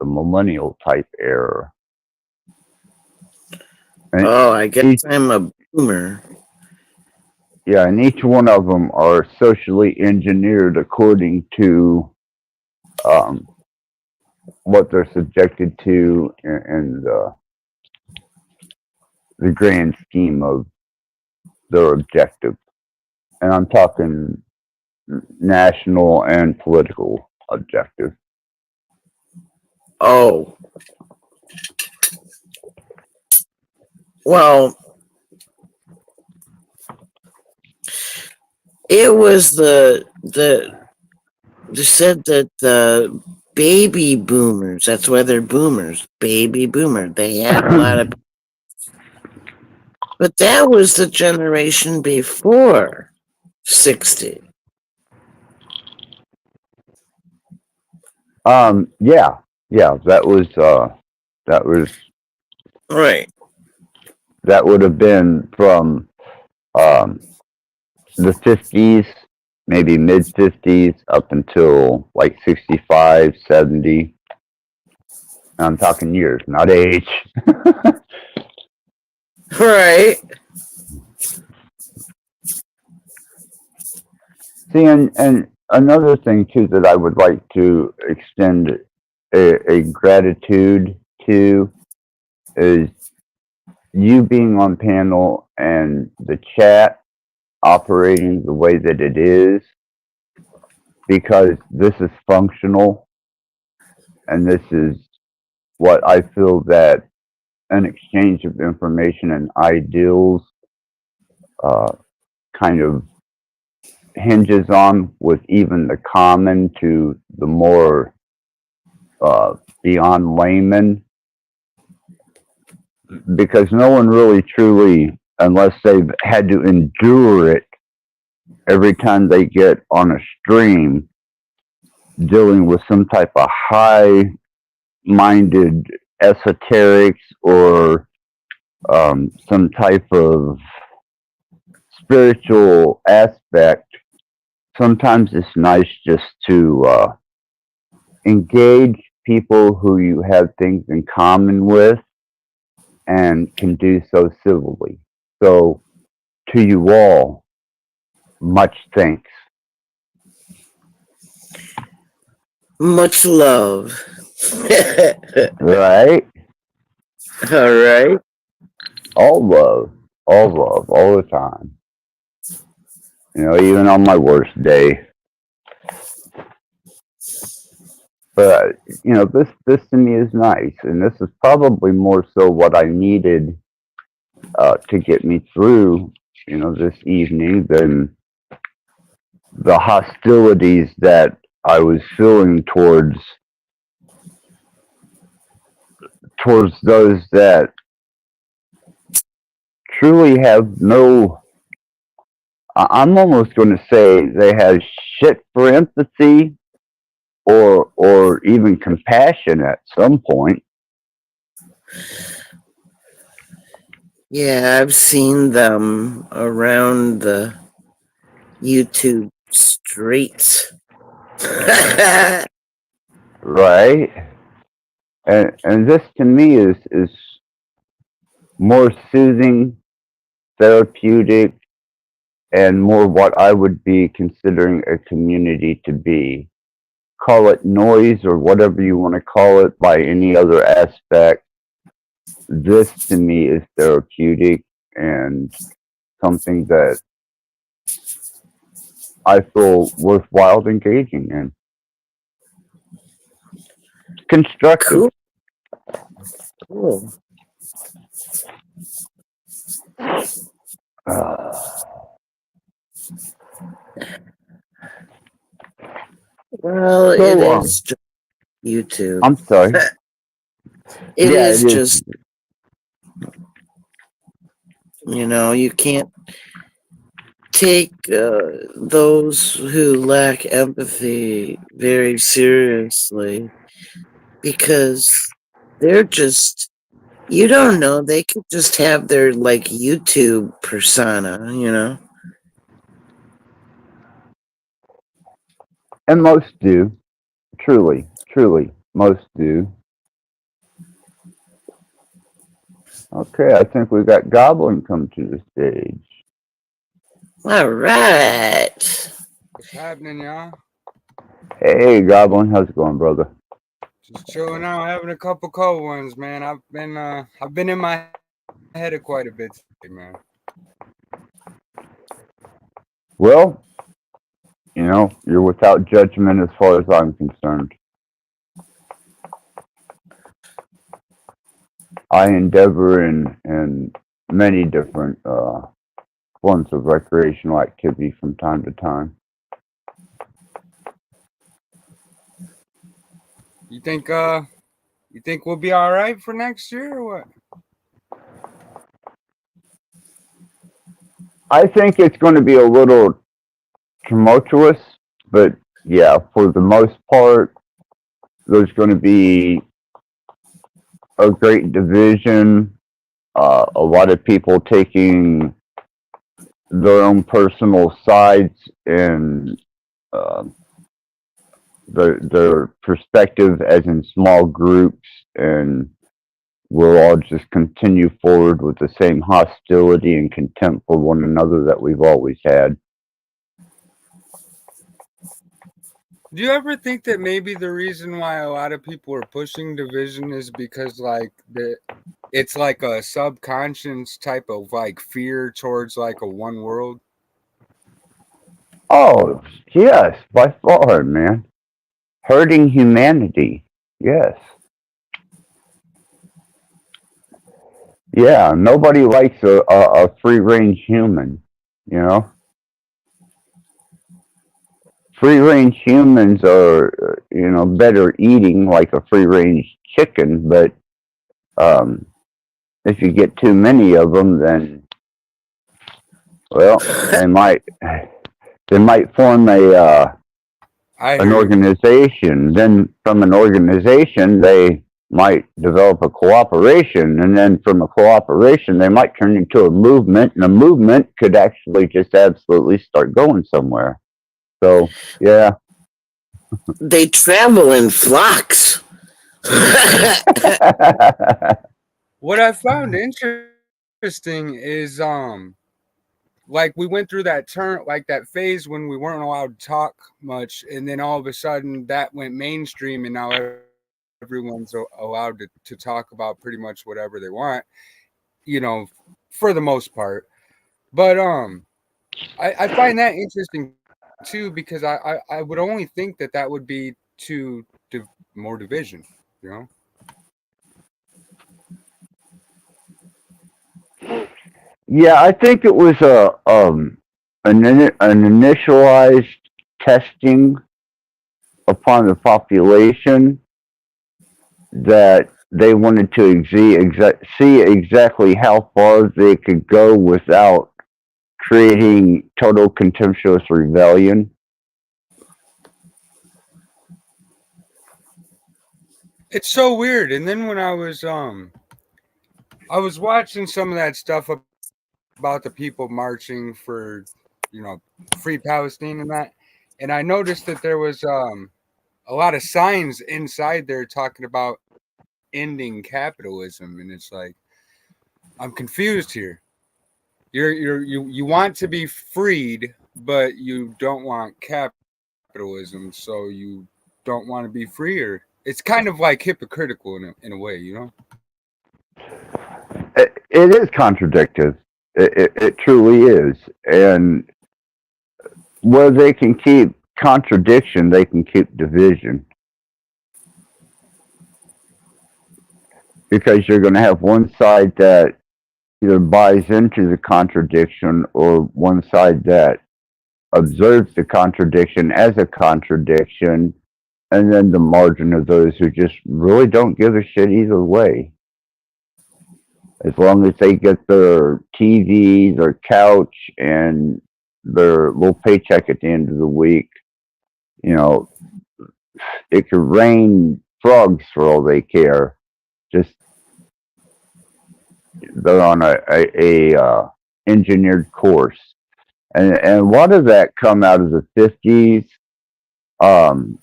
millennial type era. And
Oh, I guess I'm a boomer.
yeah, and each one of them are socially engineered according to um, what they're subjected to in the grand scheme of their objective. And I'm talking national and political objective.
Oh, well, it was they said that the baby boomers, that's why they're boomers, baby boomer. They had a lot of, but that was the generation before 60.
Yeah, yeah, that was
Right.
that would have been from um, the 50s, maybe mid 50s, up until like 65, 70. I'm talking years, not age.
Right.
See, and another thing too that I would like to extend a gratitude to is you being on panel and the chat operating the way that it is, because this is functional, and this is what I feel that an exchange of information and ideals uh, kind of hinges on, with even the common to the more beyond layman, because no one really truly, unless they've had to endure it every time they get on a stream, dealing with some type of high minded esoterics or some type of spiritual aspect, sometimes it's nice just to engage people who you have things in common with and can do so civilly. So, to you all, much thanks.
Much love.
Right?
All right.
All love. All the time. You know, even on my worst day. But you know, this to me is nice, and this is probably more so what I needed to get me through, you know, this evening than the hostilities that I was feeling towards those that truly have no. I'm almost going to say they have shit for empathy or even compassion at some point.
Yeah, I've seen them around the YouTube streets.
Right? And this to me is more soothing, therapeutic, and more what I would be considering a community to be. Call it noise or whatever you want to call it by any other aspect. This to me is therapeutic and something that I feel worthwhile engaging in. Constructive.
Cool. Well,
So,
it is just YouTube.
I'm sorry.
It
Yeah,
is
it is.
just, you know, you can't take those who lack empathy very seriously because they're just, you don't know, they could just have their like YouTube persona, you know?
And most do. Truly, most do. Okay, I think we got Goblin come to the stage.
All right.
What's happening, y'all?
Hey, Goblin, how's it going, brother?
Just chilling out, having a couple cold ones, man. I've been in my head quite a bit today, man.
Well, you know, you're without judgment as far as I'm concerned. I endeavor in many different forms of recreational activity from time to time.
You think we'll be all right for next year or what?
I think it's going to be a little tumultuous, but yeah, for the most part, there's going to be a great division. A lot of people taking their own personal sides and their perspective as in small groups, and we'll all just continue forward with the same hostility and contempt for one another that we've always had.
Do you ever think that maybe the reason why a lot of people are pushing division is because like it's like a subconscious type of like fear towards like a one world?
Oh, yes, by far, man. Hurting humanity. Yes. Yeah, nobody likes a free range human, you know? Free range humans are, better eating like a free range chicken, but um, if you get too many of them, then, well, they might form
I
an
hear you.
organization. Then from an organization, they might develop a cooperation, and then from a cooperation, they might turn into a movement, and a movement could actually just absolutely start going somewhere. So, yeah.
They travel in flocks.
What I found interesting is like we went through that turn, like that phase when we weren't allowed to talk much, and then all of a sudden that went mainstream, and now everyone's allowed to talk about pretty much whatever they want, you know, for the most part. But I find that interesting too, because I would only think that that would be to more division, you know.
Yeah, I think it was an initialized testing upon the population that they wanted to see exactly how far they could go without creating total contemptuous rebellion.
It's so weird. And then when I was watching some of that stuff about the people marching for, you know, free Palestine and that, and I noticed that there was a lot of signs inside there talking about ending capitalism, and it's like I'm confused here. You want to be freed, but you don't want capitalism, so you don't want to be freer. It's kind of like hypocritical in a way, you know.
It is contradictory. It truly is. And where they can keep contradiction, they can keep division. Because you're going to have one side that either buys into the contradiction or one side that observes the contradiction as a contradiction, and then the margin of those who just really don't give a shit either way. As long as they get their TV, their couch, and their little paycheck at the end of the week, you know, it could rain frogs for all they care. Just they're on a engineered course, and a lot of that come out of the 50s, um,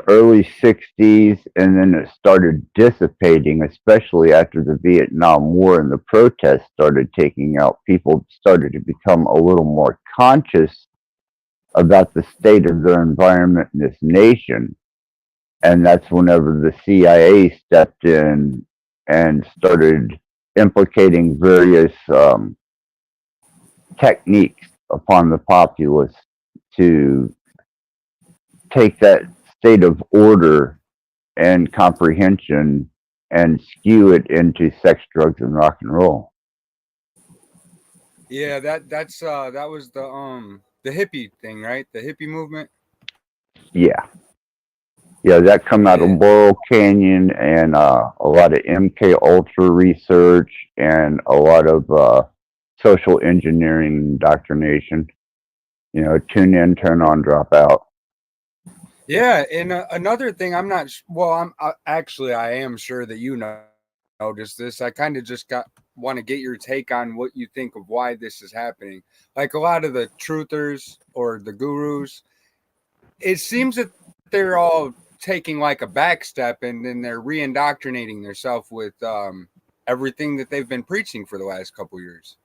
early 60s, and then it started dissipating, especially after the Vietnam War and the protests started taking out. People started to become a little more conscious about the state of their environment in this nation. And that's whenever the CIA stepped in and started implicating various techniques upon the populace to take that state of order and comprehension and skew it into sex, drugs, and rock and roll.
Yeah, that was the hippie thing, right? The hippie movement.
Yeah. Yeah, that come out of
Yeah.
Laurel Canyon and a lot of MK Ultra research and a lot of social engineering indoctrination. You know, tune in, turn on, drop out.
Yeah, and another thing, I'm not. Well, actually, I am sure that you noticed this. I kind of just want to get your take on what you think of why this is happening. Like a lot of the truthers or the gurus, it seems that they're all taking like a back step, and then they're re-indoctrinating themselves with everything that they've been preaching for the last couple years.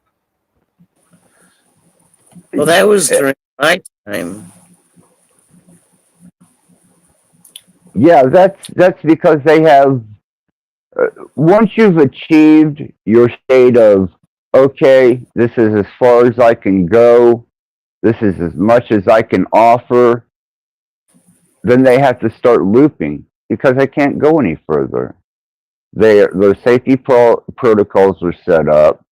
Well, that was during my time.
Yeah, that's because they have. Once you've achieved your state of okay, this is as far as I can go. This is as much as I can offer. Then they have to start looping because they can't go any further. Their safety protocols are set up.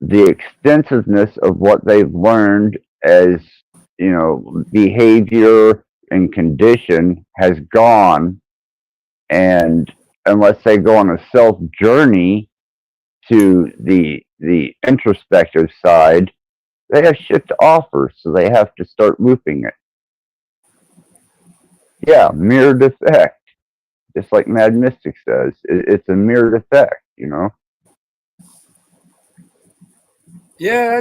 The extensiveness of what they've learned as, behavior and condition has gone. And unless they go on a self journey to the introspective side, they have shit to offer. So they have to start looping it. Yeah, mirrored effect. Just like Mad Mystic says, it's a mirrored effect,
Yeah,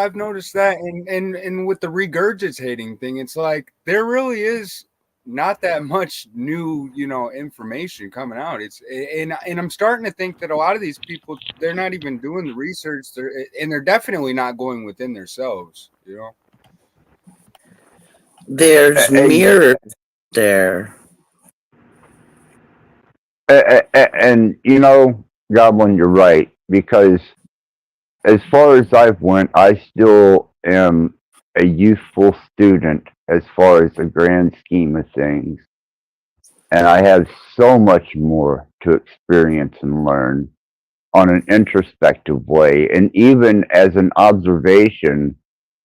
I've noticed that, and with the regurgitating thing, it's like there really is not that much new, information coming out. And I'm starting to think that a lot of these people, they're not even doing the research, they're definitely not going within themselves,
There's mirrors there.
And Goblin, you're right, because as far as I've went, I still am a youthful student as far as the grand scheme of things, and I have so much more to experience and learn on an introspective way, and even as an observation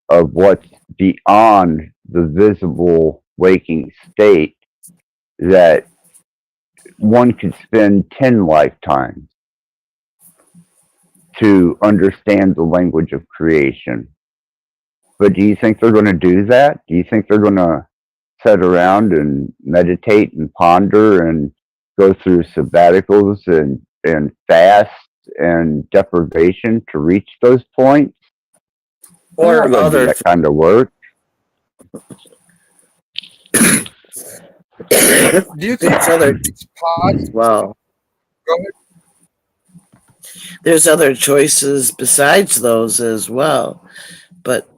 of what's beyond the visible waking state, that one could spend 10 lifetimes to understand the language of creation. But do you think they're going to do that? Do you think they're going to sit around and meditate and ponder and go through sabbaticals and fasts and deprivation to reach those points?
Or
do that kind of work.
Do you think it's possible?
Well,
Go ahead.
there's other choices besides those as well, but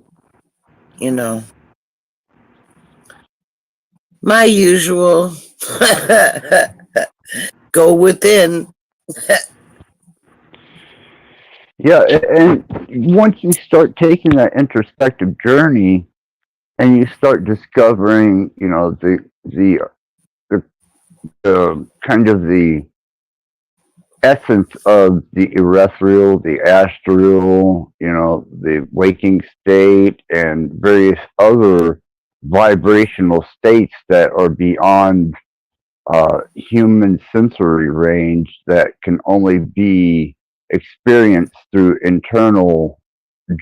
my usual go within.
Yeah, and once you start taking that introspective journey, and you start discovering, the kind of the essence of the ethereal, the astral, the waking state, and various other vibrational states that are beyond human sensory range that can only be experienced through internal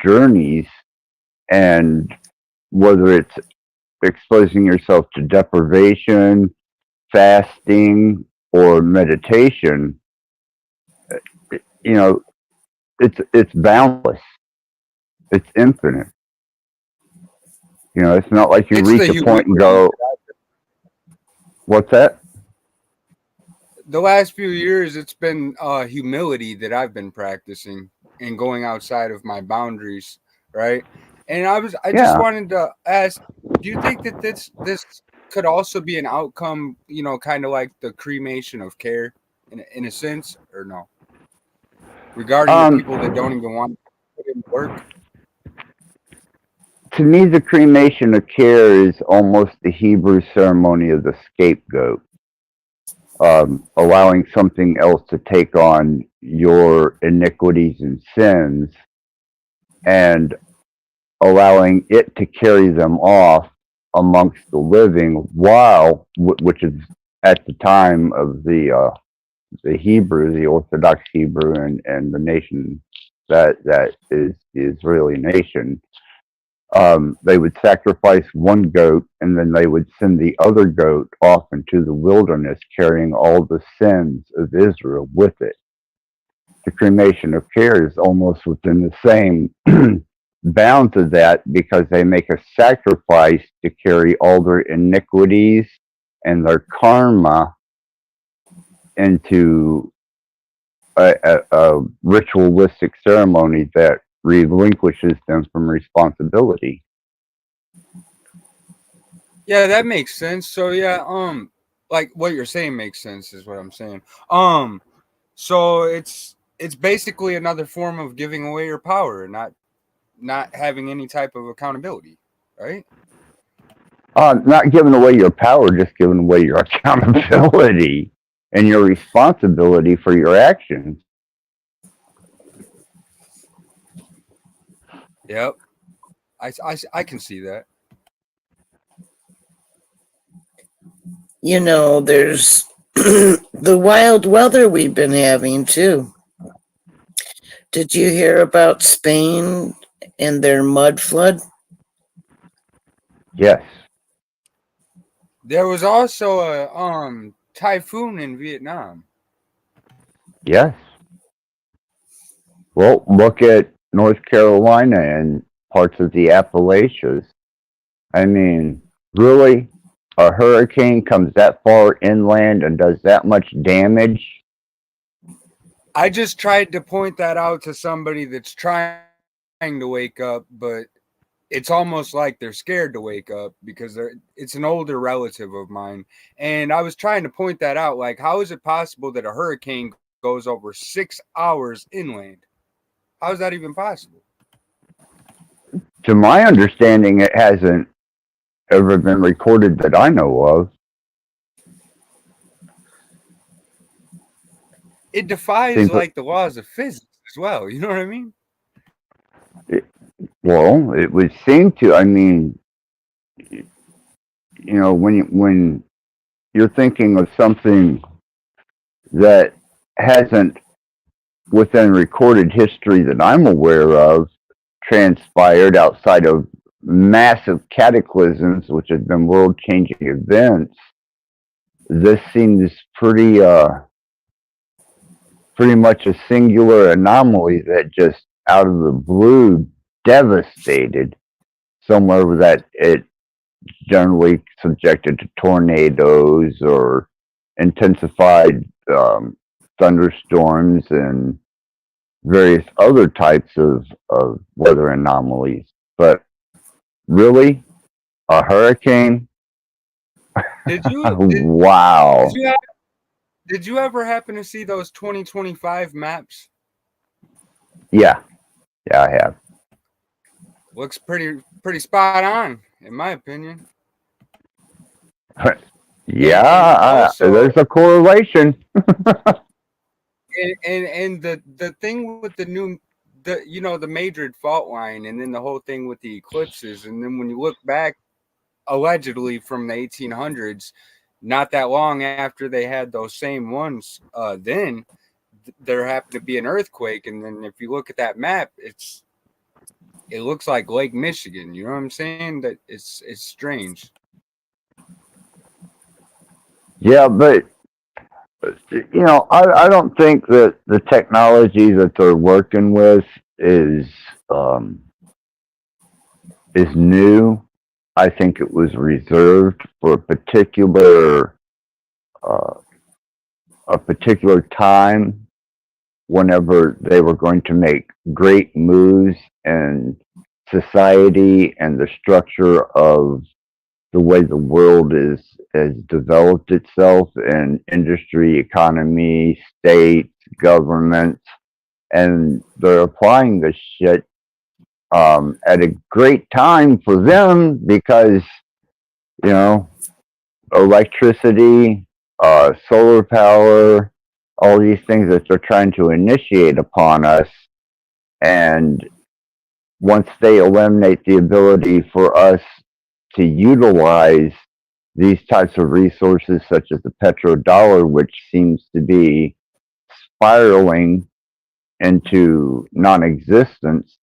journeys, and whether it's exposing yourself to deprivation, fasting, or meditation, it's boundless, it's infinite. It's not like you reach a point and go, what's that?
The last few years, it's been humility that I've been practicing and going outside of my boundaries, right? And I just wanted to ask, do you think that this could also be an outcome, kind of like the cremation of care in a sense, or no? Regarding the people that don't even want to put in work?
To me, the cremation of care is almost the Hebrew ceremony of the scapegoat. Allowing something else to take on your iniquities and sins, and allowing it to carry them off amongst the living, while, which is at the time of the Hebrew, the Orthodox Hebrew, and the nation that is the Israeli nation. They would sacrifice one goat, and then they would send the other goat off into the wilderness, carrying all the sins of Israel with it. The cremation of care is almost within the same bounds of that, because they make a sacrifice to carry all their iniquities and their karma into a ritualistic ceremony that relinquishes them from responsibility.
Yeah, that makes sense. So yeah, like what you're saying makes sense is what I'm saying. So it's basically another form of giving away your power and not having any type of accountability. right?
Not giving away your power, just giving away your accountability and your responsibility for your actions.
Yep. I can see that.
You know, there's the wild weather we've been having too. Did you hear about Spain and their mud flood?
Yes.
There was also a typhoon in Vietnam.
Yes. Well, look at North Carolina and parts of the Appalachians. I mean, really? A hurricane comes that far inland and does that much damage?
I just tried to point that out to somebody that's trying to wake up, but it's almost like they're scared to wake up because it's an older relative of mine. And I was trying to point that out. Like, how is it possible that a hurricane goes over 6 hours inland? How is that even possible?
To my understanding, it hasn't ever been recorded that I know of.
It defies
Seems
like the laws of physics as well. You know what I mean?
Well, it would seem to. I mean, you know, when you're thinking of something that hasn't, within recorded history that I'm aware of, transpired outside of massive cataclysms, which have been world-changing events, this seems pretty much a singular anomaly that just out of the blue devastated somewhere that it generally subjected to tornadoes or intensified thunderstorms and various other types of weather anomalies. But really, a hurricane?
Did you
Wow.
did you ever happen to see those 2025 maps?
Yeah, I have.
Looks pretty spot on, in my opinion.
Yeah,
also,
there's a correlation.
and the thing with the Madrid fault line, and then the whole thing with the eclipses, and then when you look back, allegedly from the 1800s, not that long after they had those same ones, then there happened to be an earthquake, and then if you look at that map, it looks like Lake Michigan. You know what I'm saying? That it's strange.
Yeah, but you know, I don't think that the technology that they're working with is new. I think it was reserved for uh, a particular time whenever they were going to make great moves in society and the structure of the way the world has developed itself in industry, economy, states, governments, and they're applying this shit at a great time for them because you know electricity, solar power, all these things that they're trying to initiate upon us, and once they eliminate the ability for us to utilize these types of resources, such as the petrodollar, which seems to be spiraling into non-existence,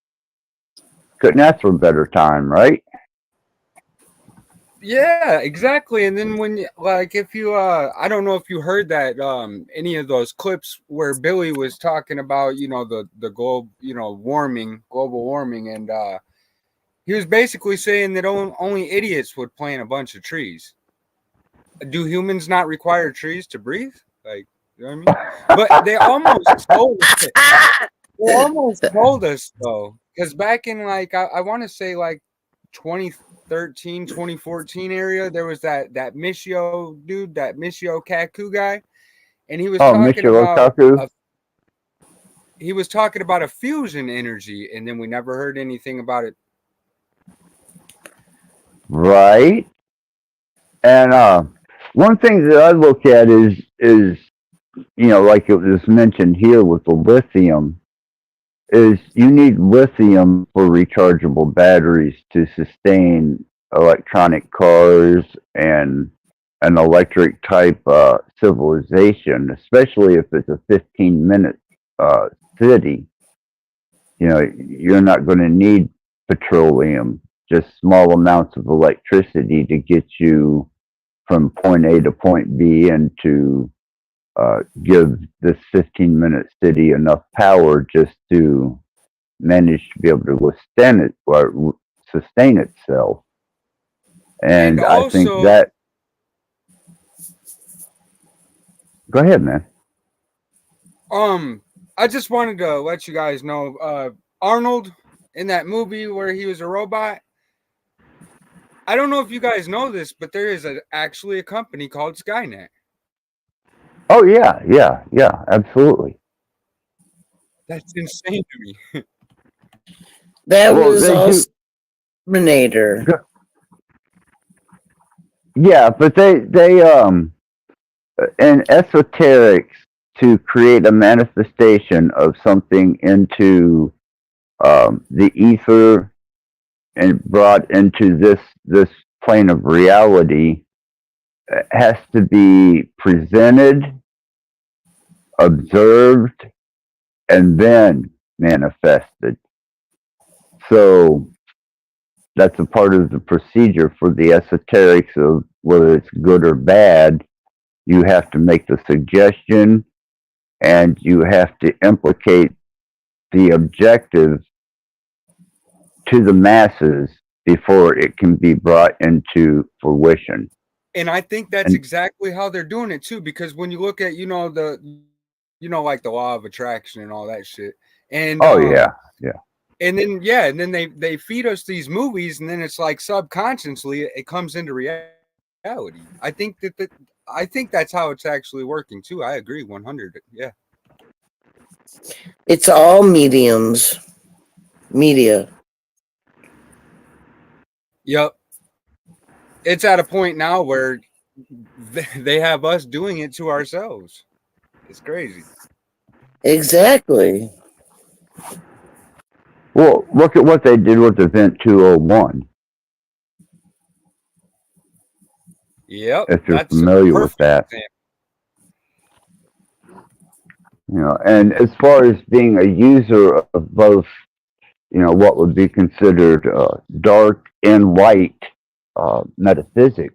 couldn't ask for a better time, right?
Yeah, exactly. And then if you I don't know if you heard that any of those clips where Billy was talking about, the global warming, and he was basically saying that only idiots would plant a bunch of trees. Do humans not require trees to breathe? Like, you know what I mean? But they almost told us it. They almost told us though, because back in I want to say 2013, 2014 area, there was that Michio dude, that Michio Kaku guy, and he was talking
Michio
about
Kaku.
A fusion energy, and then we never heard anything about it.
Right. And one thing that I look at is like it was mentioned here with the lithium, is you need lithium for rechargeable batteries to sustain electronic cars and an electric type civilization, especially if it's a 15-minute city. You're not going to need petroleum, just small amounts of electricity to get you from point A to point B and to give this 15-minute city enough power just to manage to be able to withstand it or sustain itself.
And
And I think
also,
that. Go ahead, man.
I just wanted to let you guys know, Arnold in that movie where he was a robot. I don't know if you guys know this, but there is actually a company called Skynet.
Oh yeah, absolutely.
That's insane to me.
That
Well,
was
they
also
do.
Terminator.
Yeah, but they in esoterics, to create a manifestation of something into the ether and brought into this plane of reality, has to be presented, observed, and then manifested. So that's a part of the procedure for the esoterics of whether it's good or bad. You have to make the suggestion and you have to implicate the objective to the masses before it can be brought into fruition.
And I think that's
And
exactly how they're doing it too, because when you look at, like the law of attraction and all that shit. And
oh yeah.
and then they feed us these movies, and then it's like subconsciously it comes into reality. I think that's how it's actually working too. I agree 100. Yeah.
It's all media.
Yep. It's at a point now where they have us doing it to ourselves. It's crazy.
Exactly.
Well, look at what they did with Event 201.
Yep.
If you're
That's a
familiar with
perfect
that,
example.
and as far as being a user of both, what would be considered dark and light metaphysics,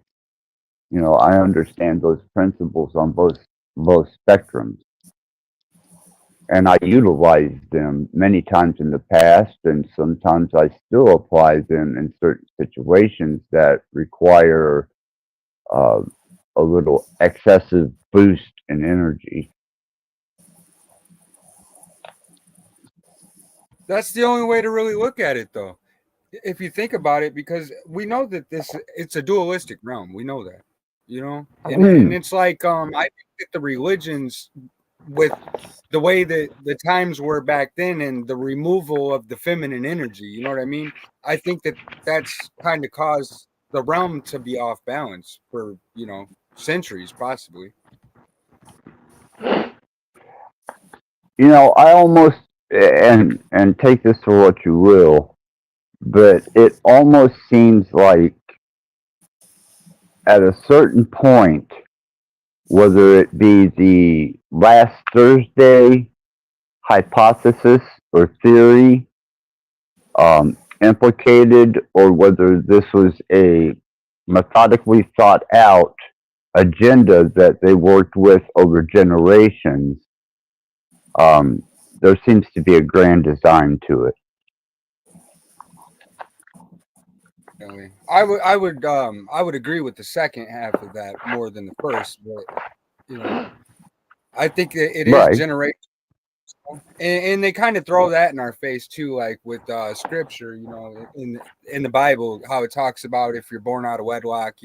I understand those principles on both spectrums, and I utilized them many times in the past, and sometimes I still apply them in certain situations that require uh, a little excessive boost in energy.
That's the only way to really look at it, though, if you think about it, because we know that it's a dualistic realm. We know that, and it's like I think that the religions, with the way that the times were back then and the removal of the feminine energy, you know what I mean? I think that that's kind of caused the realm to be off balance for centuries, possibly.
I almost, and take this for what you will, but it almost seems like at a certain point, whether it be the last Thursday hypothesis or theory implicated, or whether this was a methodically thought out agenda that they worked with over generations, there seems to be a grand design to it.
I would agree with the second half of that more than the first, but I think that it is
Right.
generational, and they kind of throw that in our face too, like with scripture, in the Bible, how it talks about if you're born out of wedlock,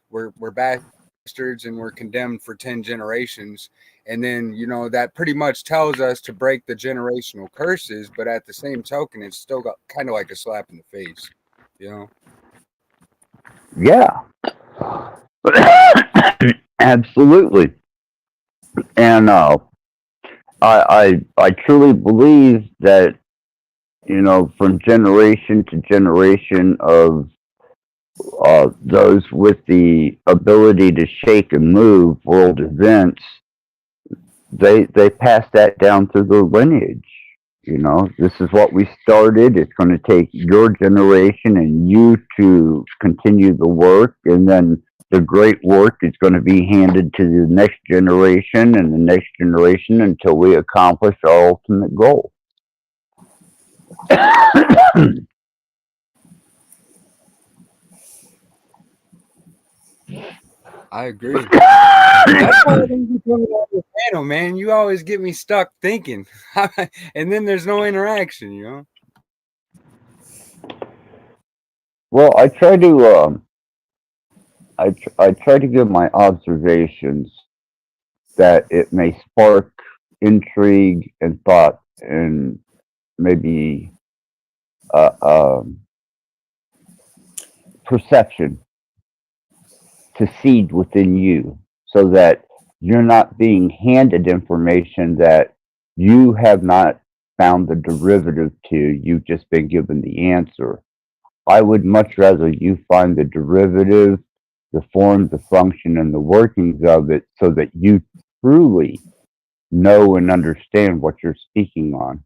we're bastards and we're condemned for 10 generations, and then that pretty much tells us to break the generational curses, but at the same token, it's still got kind of like a slap in the face,
Yeah. Absolutely. And I truly believe that, from generation to generation of those with the ability to shake and move world events, they pass that down through their lineage. This is what we started. It's going to take your generation and you to continue the work, and then the great work is going to be handed to the next generation and the next generation until we accomplish our ultimate goal.
I agree. That's why I think you put me on the panel, man. You always get me stuck thinking, and then there's no interaction.
Well, I try to I try to give my observations that it may spark intrigue and thought and maybe uh, um, perception to seed within you, so that you're not being handed information that you have not found the derivative to. You've just been given the answer. I would much rather you find the derivative, the form, the function, and the workings of it, so that you truly know and understand what you're speaking on.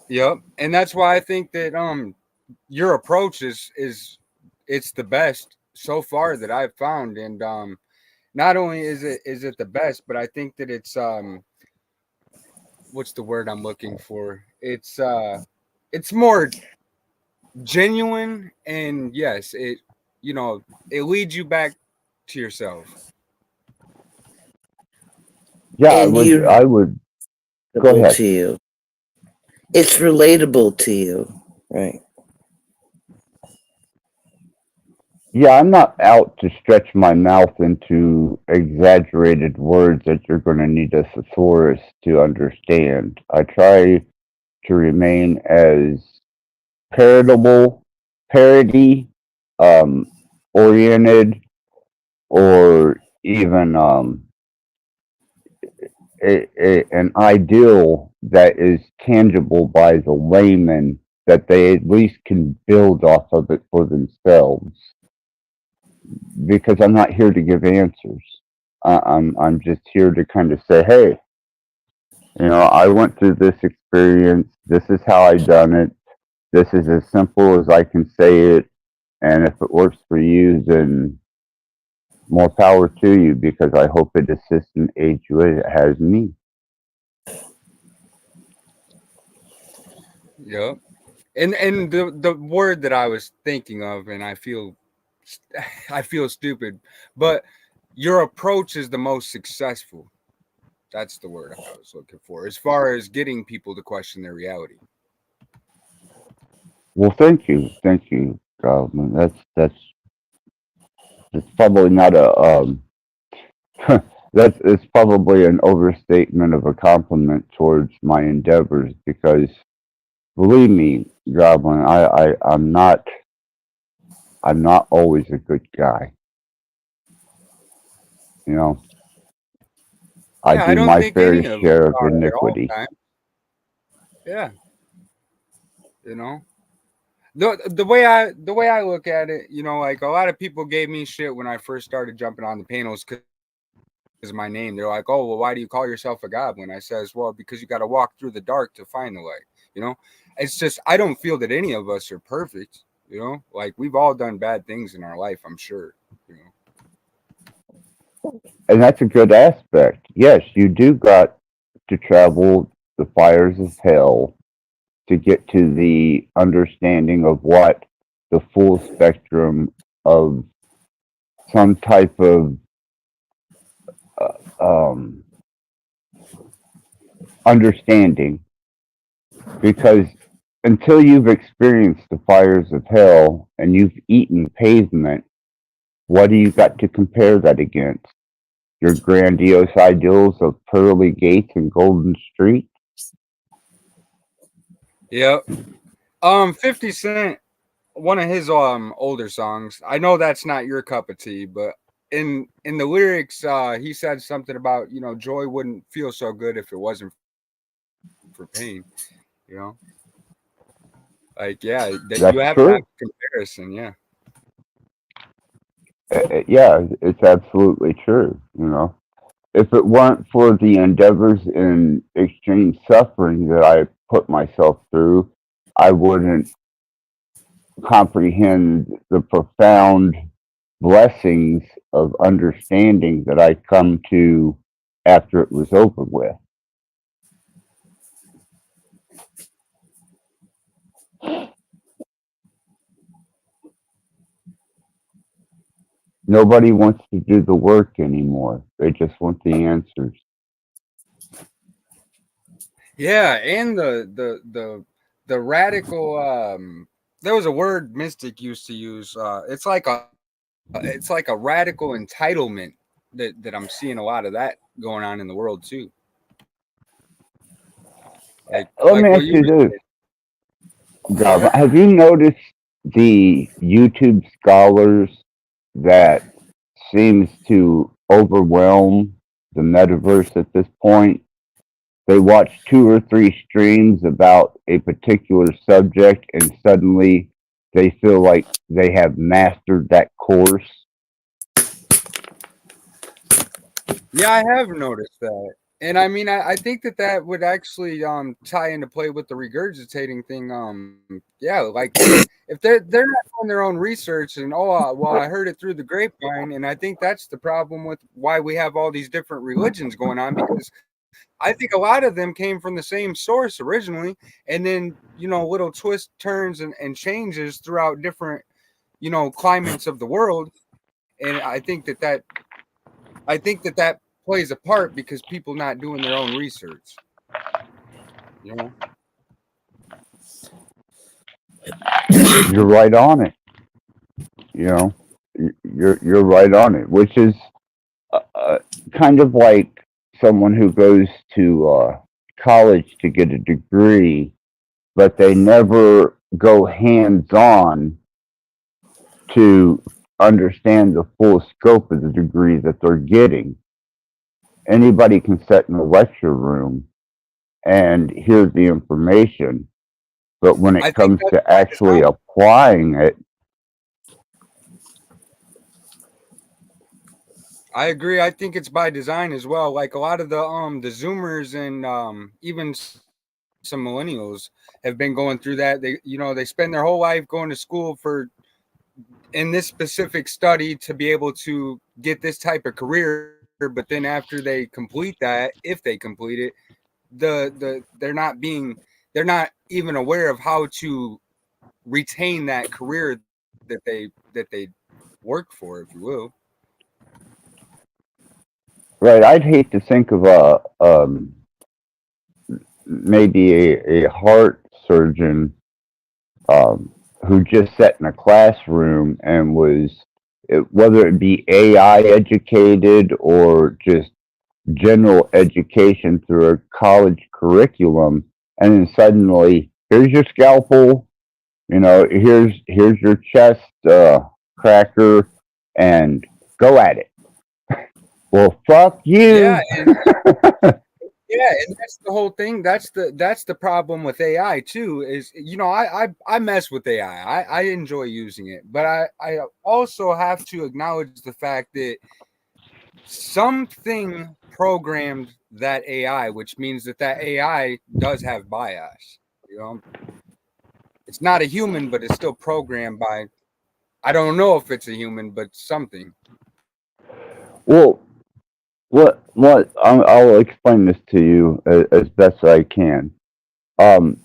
Yep, and that's why I think that your approach is it's the best so far that I've found, and not only is it the best, but I think that it's what's the word I'm looking for? It's more genuine, and yes, it leads you back to yourself.
Yeah,
And you
I would go ahead.
to you. It's relatable to you, right?
Yeah, I'm not out to stretch my mouth into exaggerated words that you're going to need a thesaurus to understand. I try to remain as palatable, parody, um, oriented, or even an ideal that is tangible by the layman, that they at least can build off of it for themselves. Because I'm not here to give answers. I'm just here to kind of say, hey, I went through this experience. This is how I done it. This is as simple as I can say it. And if it works for you, then more power to you, because I hope it assists and aids you as it has me.
Yep. And the word that I was thinking of, and I feel stupid, but your approach is the most successful. That's the word I was looking for, as far as getting people to question their reality.
Well, thank you, Goblin. That's probably not a it's probably an overstatement of a compliment towards my endeavors, because believe me, Goblin, I'm not always a good guy. I
Yeah, I
do
don't
my
think
fair
any of us
share of
are at all
iniquity.
times. Yeah, you know. The way I look at it, like a lot of people gave me shit when I first started jumping on the panels because my name. They're like, "Oh, well, why do you call yourself a goblin?" I says, "Well, because you got to walk through the dark to find the light." It's just I don't feel that any of us are perfect. Like we've all done bad things in our life. I'm sure.
And that's a good aspect. Yes, you do got to travel the fires of hell to get to the understanding of what the full spectrum of some type of um, understanding. Because until you've experienced the fires of hell and you've eaten pavement, what do you got to compare that against? Your grandiose ideals of pearly gates and golden streets?
Yep. 50 Cent one of his older songs. I know that's not your cup of tea, but in the lyrics, he said something about, you know, joy wouldn't feel so good if it wasn't for pain. You know, like yeah, that you
That's
have to have
true.
a comparison. Yeah,
Yeah, it's absolutely true. You know, if it weren't for the endeavors and extreme suffering that I put myself through, I wouldn't comprehend the profound blessings of understanding that I come to after it was over with. Nobody wants to do the work anymore. They just want the answers.
yeah, and the radical. There was a word Mystic used to use. It's like a radical entitlement that I'm seeing a lot of that going on in the world too.
Let me
Like what
ask
you
you
were
this,
saying. Go
Gav.
ahead.
Have you noticed the YouTube scholars that seems to overwhelm the metaverse at this point? They watch two or three streams about a particular subject and suddenly they feel like they have mastered that course.
Yeah, I have noticed that. And I mean, I think that that would actually tie into play with the regurgitating thing. Yeah, like if they're not doing their own research and well, I heard it through the grapevine, and I think that's the problem with why we have all these different religions going on, because I think a lot of them came from the same source originally, and then you know little twists, turns, and changes throughout different climates of the world, and I think that that plays a part because people not doing their own research. You know,
You're right on it. You know, you're right on it, which is kind of like someone who goes to college to get a degree, but they never go hands on to understand the full scope of the degree that they're getting. Anybody can sit in a lecture room and hear the information, but when it
I think
comes
that's
to
by
actually
design.
applying it,
I agree. I think it's by design as well. Like a lot of the Zoomers and even some millennials have been going through that. They spend their whole life going to school for in this specific study to be able to get this type of career. But then after they complete that, if they complete it, they're not even aware of how to retain that career that they work for, if you will.
right? I'd hate to think of a maybe a heart surgeon who just sat in a classroom and was, whether it be AI educated or just general education through a college curriculum, and then suddenly here's your scalpel, you know, here's your chest cracker, and go at it. Well, fuck
Yeah,
you.
and yeah, and that's the whole thing. That's the problem with AI too. Is I mess with AI. I enjoy using it, but I also have to acknowledge the fact that something programmed that AI, which means that that AI does have bias. You know, it's not a human, but it's still programmed by. I don't know if it's a human, but something.
Well, I'll explain this to you as best I can. Um,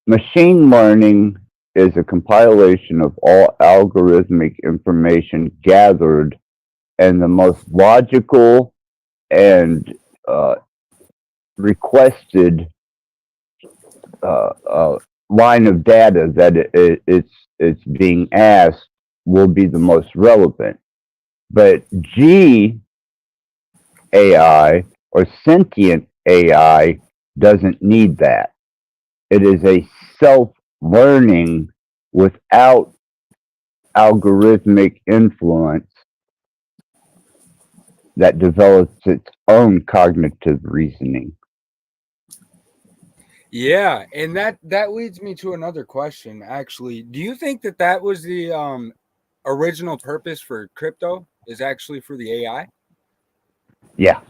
Machine learning is a compilation of all algorithmic information gathered and the most logical and uh, requested uh, uh, line of data that it's being asked will be the most relevant. But AI or sentient AI doesn't need that. It is a self learning without algorithmic influence that develops its own cognitive reasoning.
Yeah, and that leads me to another question. Actually, do you think that that was the original purpose for crypto? Is actually for the AI?
Yeah.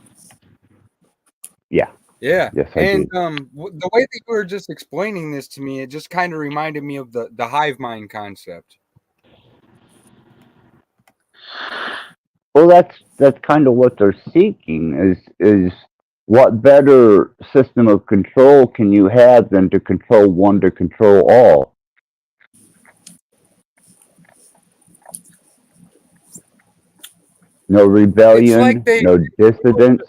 Yeah.
Yeah,
Yes, I
and
do.
the way that you were just explaining this to me, it just kind of reminded me of the hive mind concept.
Well, that's kind of what they're seeking is what better system of control can you have than to control one to control all? No
It's like
rebellion,
they,
no dissidence.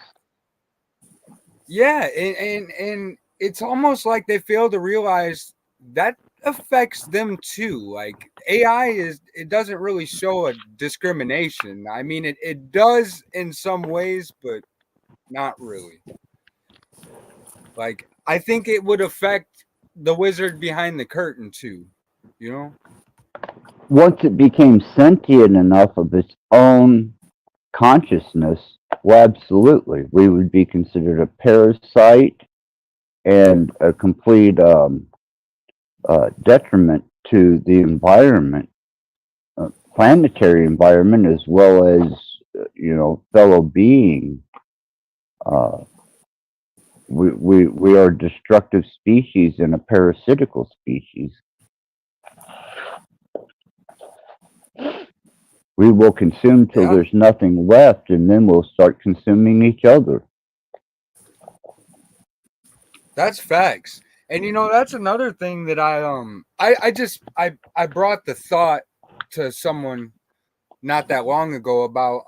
yeah, and it's almost like they fail to realize that affects them too. Like AI it doesn't really show a discrimination. I mean, it does in some ways, but not really. Like I think it would affect the wizard behind the curtain too. You know?
Once it became sentient enough of its own consciousness, well, absolutely, we would be considered a parasite and a complete detriment to the environment, planetary environment, as well as fellow being. Uh, we are a destructive species and a parasitical species. We will consume till
Yeah,
there's nothing left, and then we'll start consuming each other.
that's facts. And that's another thing that I brought the thought to someone not that long ago about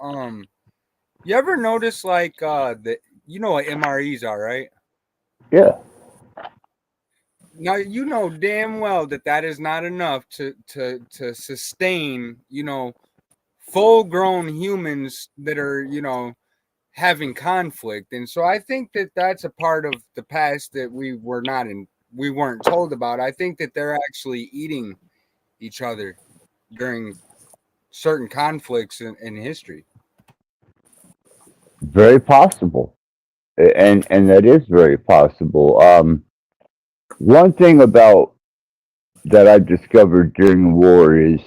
you ever notice like the what MREs are, right?
Yeah,
Now you know damn well that that is not enough to sustain, full grown humans that are, having conflict. And so I think that that's a part of the past that we weren't told about. I think that they're actually eating each other during certain conflicts in history.
very possible, and that is very possible. One thing about that I've discovered during the war is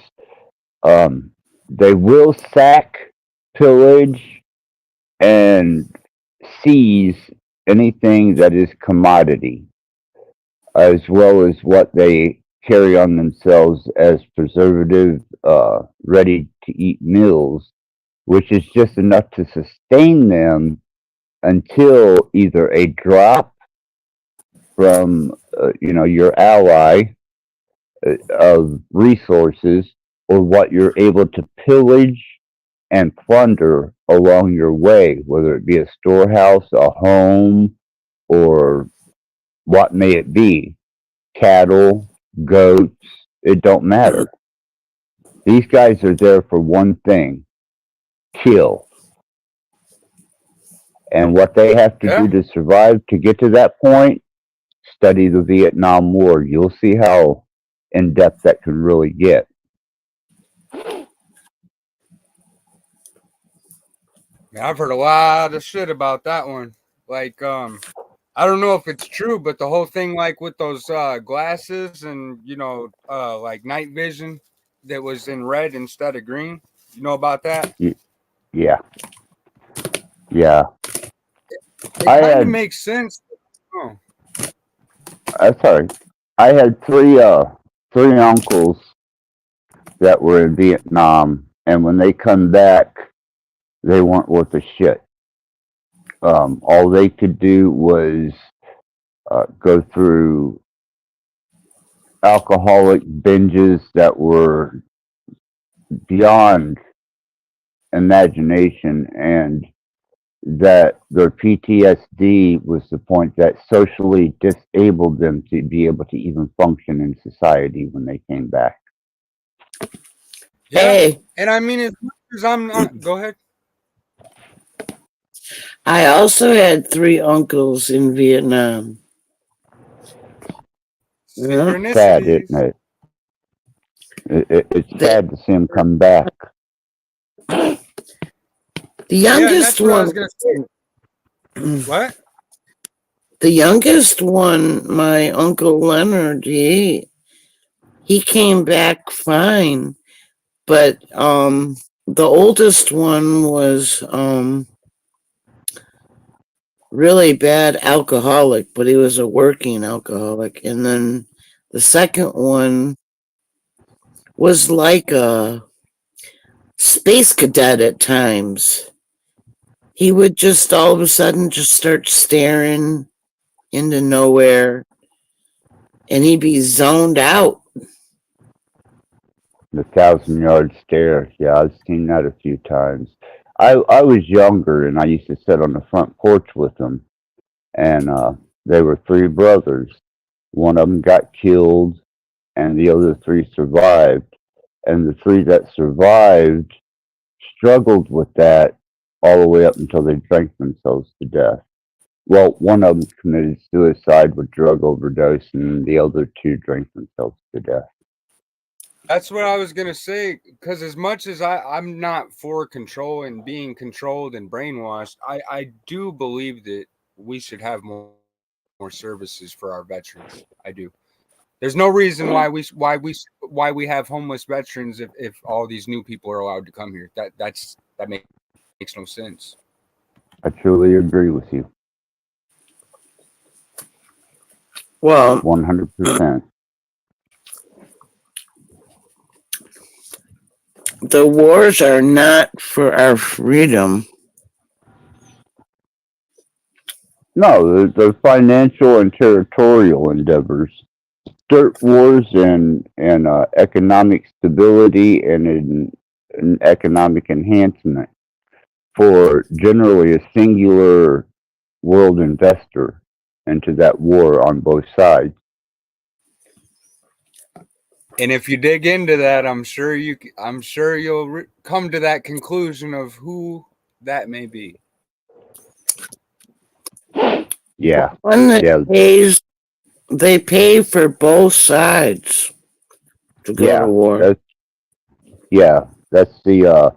they will sack, pillage, and seize anything that is commodity, as well as what they carry on themselves as preservative, ready to eat meals, which is just enough to sustain them until either a drop from your ally of resources or what you're able to pillage and plunder along your way, whether it be a storehouse, a home, or what may it be, cattle, goats, it don't matter. These guys are there for one thing, kill. And what they have to do
Yeah,
to survive to get to that point, study the Vietnam War. You'll see how in depth that can really get.
I've heard a lot of shit about that one. Like, I don't know if it's true, but the whole thing, like with those glasses and like night vision that was in red instead of green. You know about that?
Yeah, yeah.
It
I
kind of
had,
makes sense. Oh,
sorry, I had three uncles that were in Vietnam, and when they come back, they weren't worth a shit. All they could do was go through alcoholic binges that were beyond imagination, and that their PTSD was the point that socially disabled them to be able to even function in society when they came back.
yeah.
Hey,
And I mean, as much as I'm not, go ahead.
I also had three uncles in Vietnam. Yeah.
Sad, isn't
Synchronicities.
it? It's sad to see him come back.
The
Yeah, and
youngest
that's what I was
one.
gonna say. What?
The youngest one, my uncle Leonard, he came back fine, but the oldest one was really bad alcoholic, but he was a working alcoholic, and then the second one was like a space cadet at times. He would just all of a sudden just start staring into nowhere, and he'd be zoned out.
The 1,000-yard stare. Yeah, I've seen that a few times. I was younger and I used to sit on the front porch with them, and they were three brothers. One of them got killed, and the other three survived. And the three that survived struggled with that all the way up until they drank themselves to death. Well, one of them committed suicide with drug overdose, and the other two drank themselves to death.
That's what I was gonna say. Because as much as I'm not for control and being controlled and brainwashed, I do believe that we should have more services for our veterans. I do. There's no reason why we have homeless veterans if all these new people are allowed to come here. That makes no sense.
I truly agree with you.
Well,
100%.
the wars are not for our freedom.
No, they're financial and territorial endeavors. Dirt wars and economic stability and an economic enhancement for generally a singular world investor into that war on both sides.
And if you dig into that, I'm sure you'll come to that conclusion of who that may be.
Yeah,
One that
yeah,
they pay for both sides to go
yeah.
to war.
That's the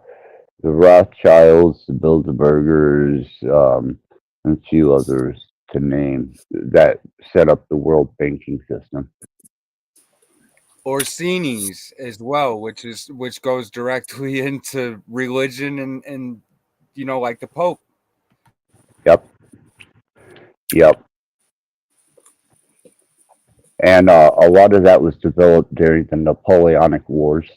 Rothschilds, the Bilderbergers, and a few others to name that set up the world banking system.
Orsini's as well, which goes directly into religion and like the Pope.
Yep. And a lot of that was developed during the Napoleonic Wars.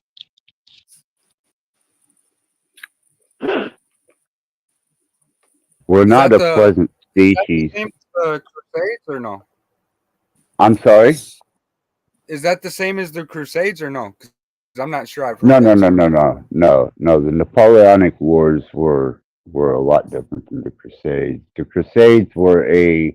We're
Is
not
that
a
the
pleasant
is that
species.
the same as the Crusades or no?
I'm sorry?
Is that the same as the Crusades or no? 'Cause I'm not sure I've
No,
heard
no,
that
no,
term
no,
before.
no. The Napoleonic Wars were a lot different than the Crusades. The Crusades were a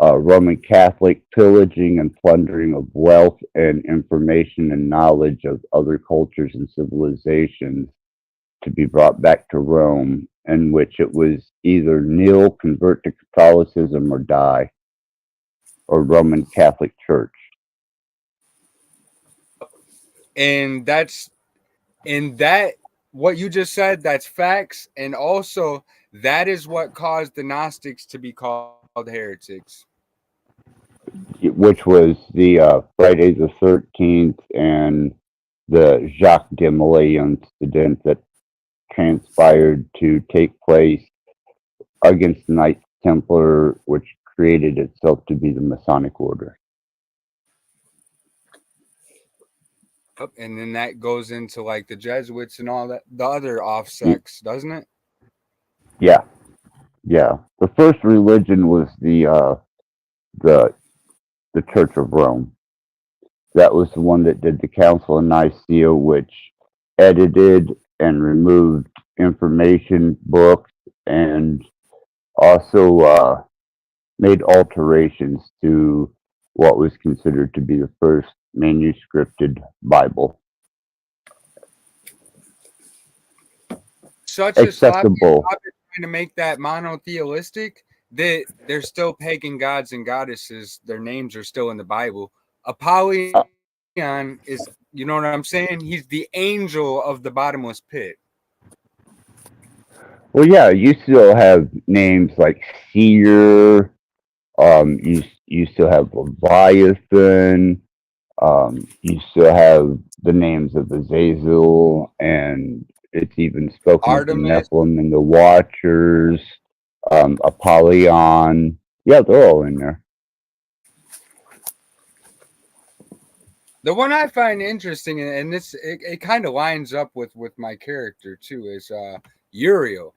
Roman Catholic pillaging and plundering of wealth and information and knowledge of other cultures and civilizations to be brought back to Rome, in which it was either kneel, convert to Catholicism, or die, or Roman Catholic Church.
And that what you just said, that's facts. And also that is what caused the Gnostics to be called heretics.
Which was the Friday the 13th and the Jacques de Molay incident that transpired to take place against the Knights Templar, which created itself to be the Masonic Order.
And then that goes into like the Jesuits and all that, the other offsects, doesn't it?
Yeah. The first religion was the Church of Rome. That was the one that did the Council of Nicaea, which edited and removed information books and also made alterations to what was considered to be the first manuscripted Bible.
Such a sloppy
Accessible.
job at trying to make that monotheistic that they're still pagan gods and goddesses. Their names are still in the Bible. Apollyon is You know what I'm saying? He's the angel of the bottomless pit.
Well, yeah, you still have names like Seer. You still have Leviathan. You still have the names of Azazel, and it's even spoken of the
Artemis.
Nephilim and the Watchers, Apollyon. Yeah, they're all in there.
The one I find interesting, and this it kind of lines up with my character too, is Uriel.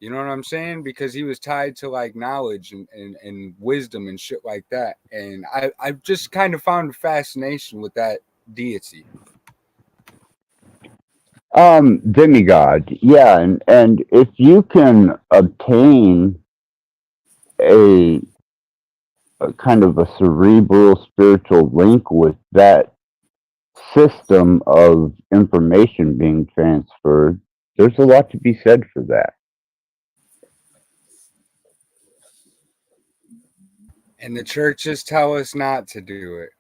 You know what I'm saying? Because he was tied to like knowledge and wisdom and shit like that. And I've just kind of found a fascination with that deity.
Demigod. Yeah, and if you can obtain a kind of a cerebral spiritual link with that system of information being transferred, there's a lot to be said for that.
And the churches tell us not to do it.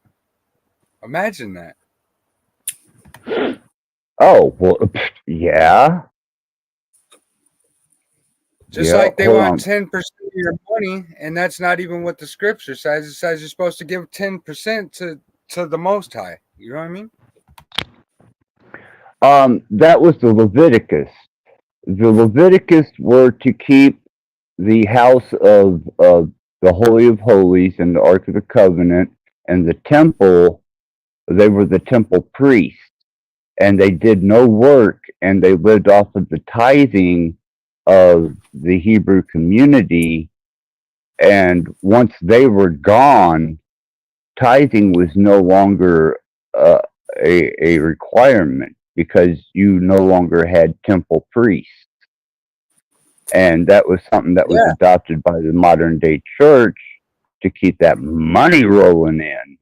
Imagine that.
Oh, well, yeah.
Just
Yeah,
like they
hold
want
on.
10% of your money, and that's not even what the scripture says. It says you're supposed to give 10% to the Most High. You know what I mean?
That was the Leviticus. The Leviticus were to keep the house of the Holy of Holies and the Ark of the Covenant and the temple. They were the temple priests, and they did no work, and they lived off of the tithing of the Hebrew community. And once they were gone, tithing was no longer uh, a requirement because you no longer had temple priests. And that was something that was
Yeah.
adopted by the modern day church to keep that money rolling in.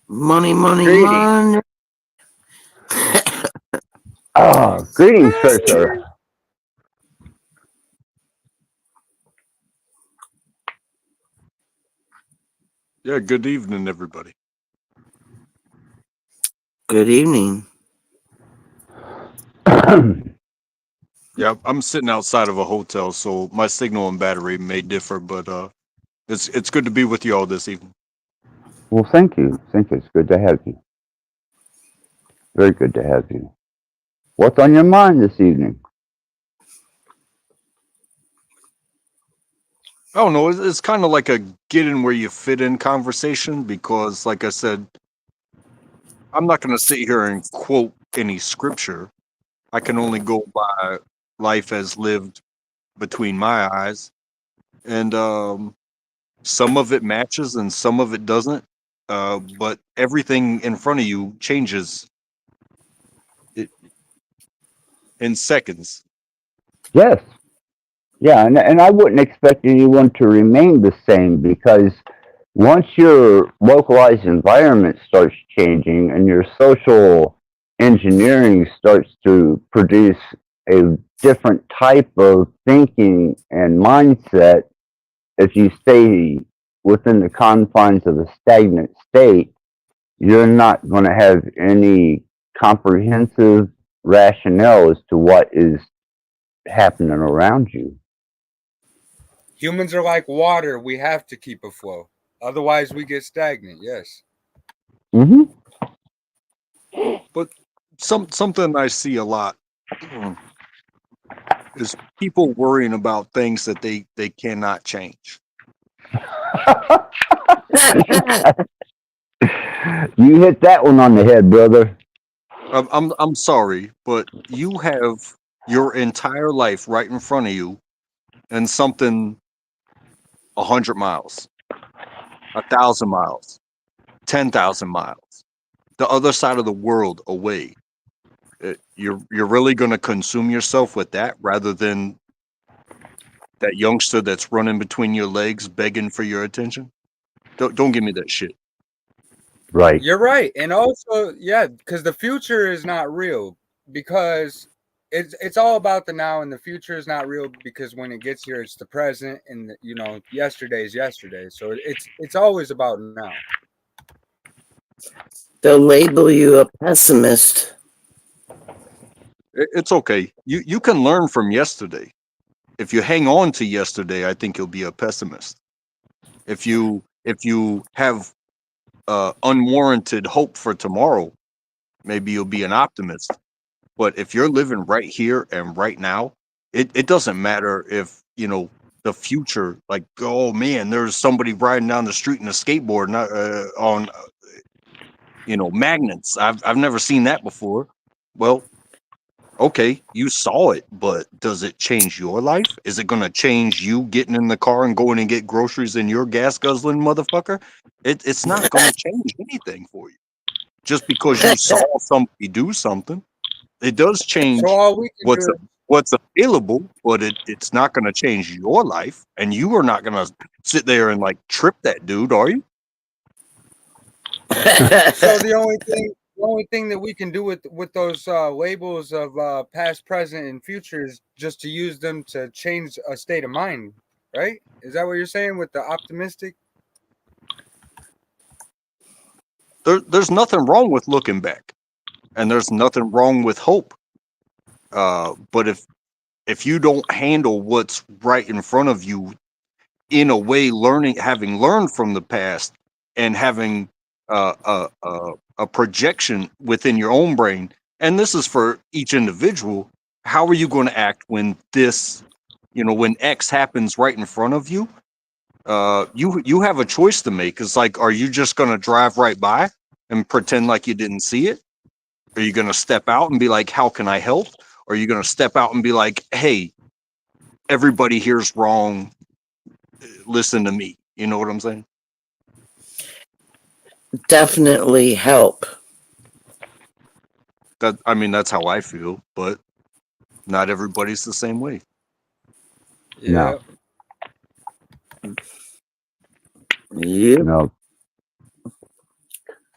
Money, money,
Greetings.
money.
Greetings, sir.
Yeah, good evening, everybody.
Good evening.
Yeah, I'm sitting outside of a hotel, so my signal and battery may differ, but it's good to be with you all this evening.
Well, thank you. Thank you. It's good to have you. Very good to have you. What's on your mind this evening?
I don't know. It's kind of like a get in where you fit in conversation because, like I said, I'm not going to sit here and quote any scripture. I can only go by life as lived between my eyes, and some of it matches and some of it doesn't. But everything in front of you changes in seconds.
Yes. Yeah, and I wouldn't expect anyone to remain the same because once your localized environment starts changing and your social engineering starts to produce a different type of thinking and mindset, if you stay within the confines of a stagnant state, you're not going to have any comprehensive rationale as to what is happening around you.
Humans are like water. We have to keep a flow. Otherwise, we get stagnant. Yes.
Mm-hmm.
But something I see a lot is people worrying about things that they cannot change.
You hit that one on the head, brother.
I'm sorry, but you have your entire life right in front of you, and something 100 miles, 1,000 miles, 10,000 miles, the other side of the world away. You're really going to consume yourself with that rather than that youngster that's running between your legs begging for your attention. Don't give me that shit.
Right.
You're right. And also, yeah, because the future is not real because it's all about the now, and the future is not real because when it gets here, it's the present, and yesterday is yesterday. So it's always about now.
They'll label you a pessimist.
It's okay. You can learn from yesterday. If you hang on to yesterday, I think you'll be a pessimist. If you have unwarranted hope for tomorrow, maybe you'll be an optimist. But if you're living right here and right now, it doesn't matter if, you know, the future, like, oh man, there's somebody riding down the street in a skateboard on, you know, magnets. I've never seen that before. Well, okay, you saw it, but does it change your life? Is it going to change you getting in the car and going and get groceries in your gas guzzling motherfucker? It's not going to change anything for you just because you saw somebody do something. It does
So
change
all we can do
what's available, but it's not going to change your life, and you are not going to sit there and like trip that dude, are you?
So the only thing that we can do with those labels of past, present, and future is just to use them to change a state of mind, right? Is that what you're saying with the optimistic?
There's nothing wrong with looking back, and there's nothing wrong with hope. But if you don't handle what's right in front of you in a way, having learned from the past and having a projection within your own brain, and this is for each individual, how are you going to act when this, you know, when X happens right in front of you? You have a choice to make. It's like, are you just going to drive right by and pretend like you didn't see it? Are you going to step out and be like, how can I help? Or are you going to step out and be like, hey, everybody here's wrong, listen to me? You know what I'm saying?
Definitely help.
I mean, that's how I feel, but not everybody's the same way.
Yeah.
Yep.
No.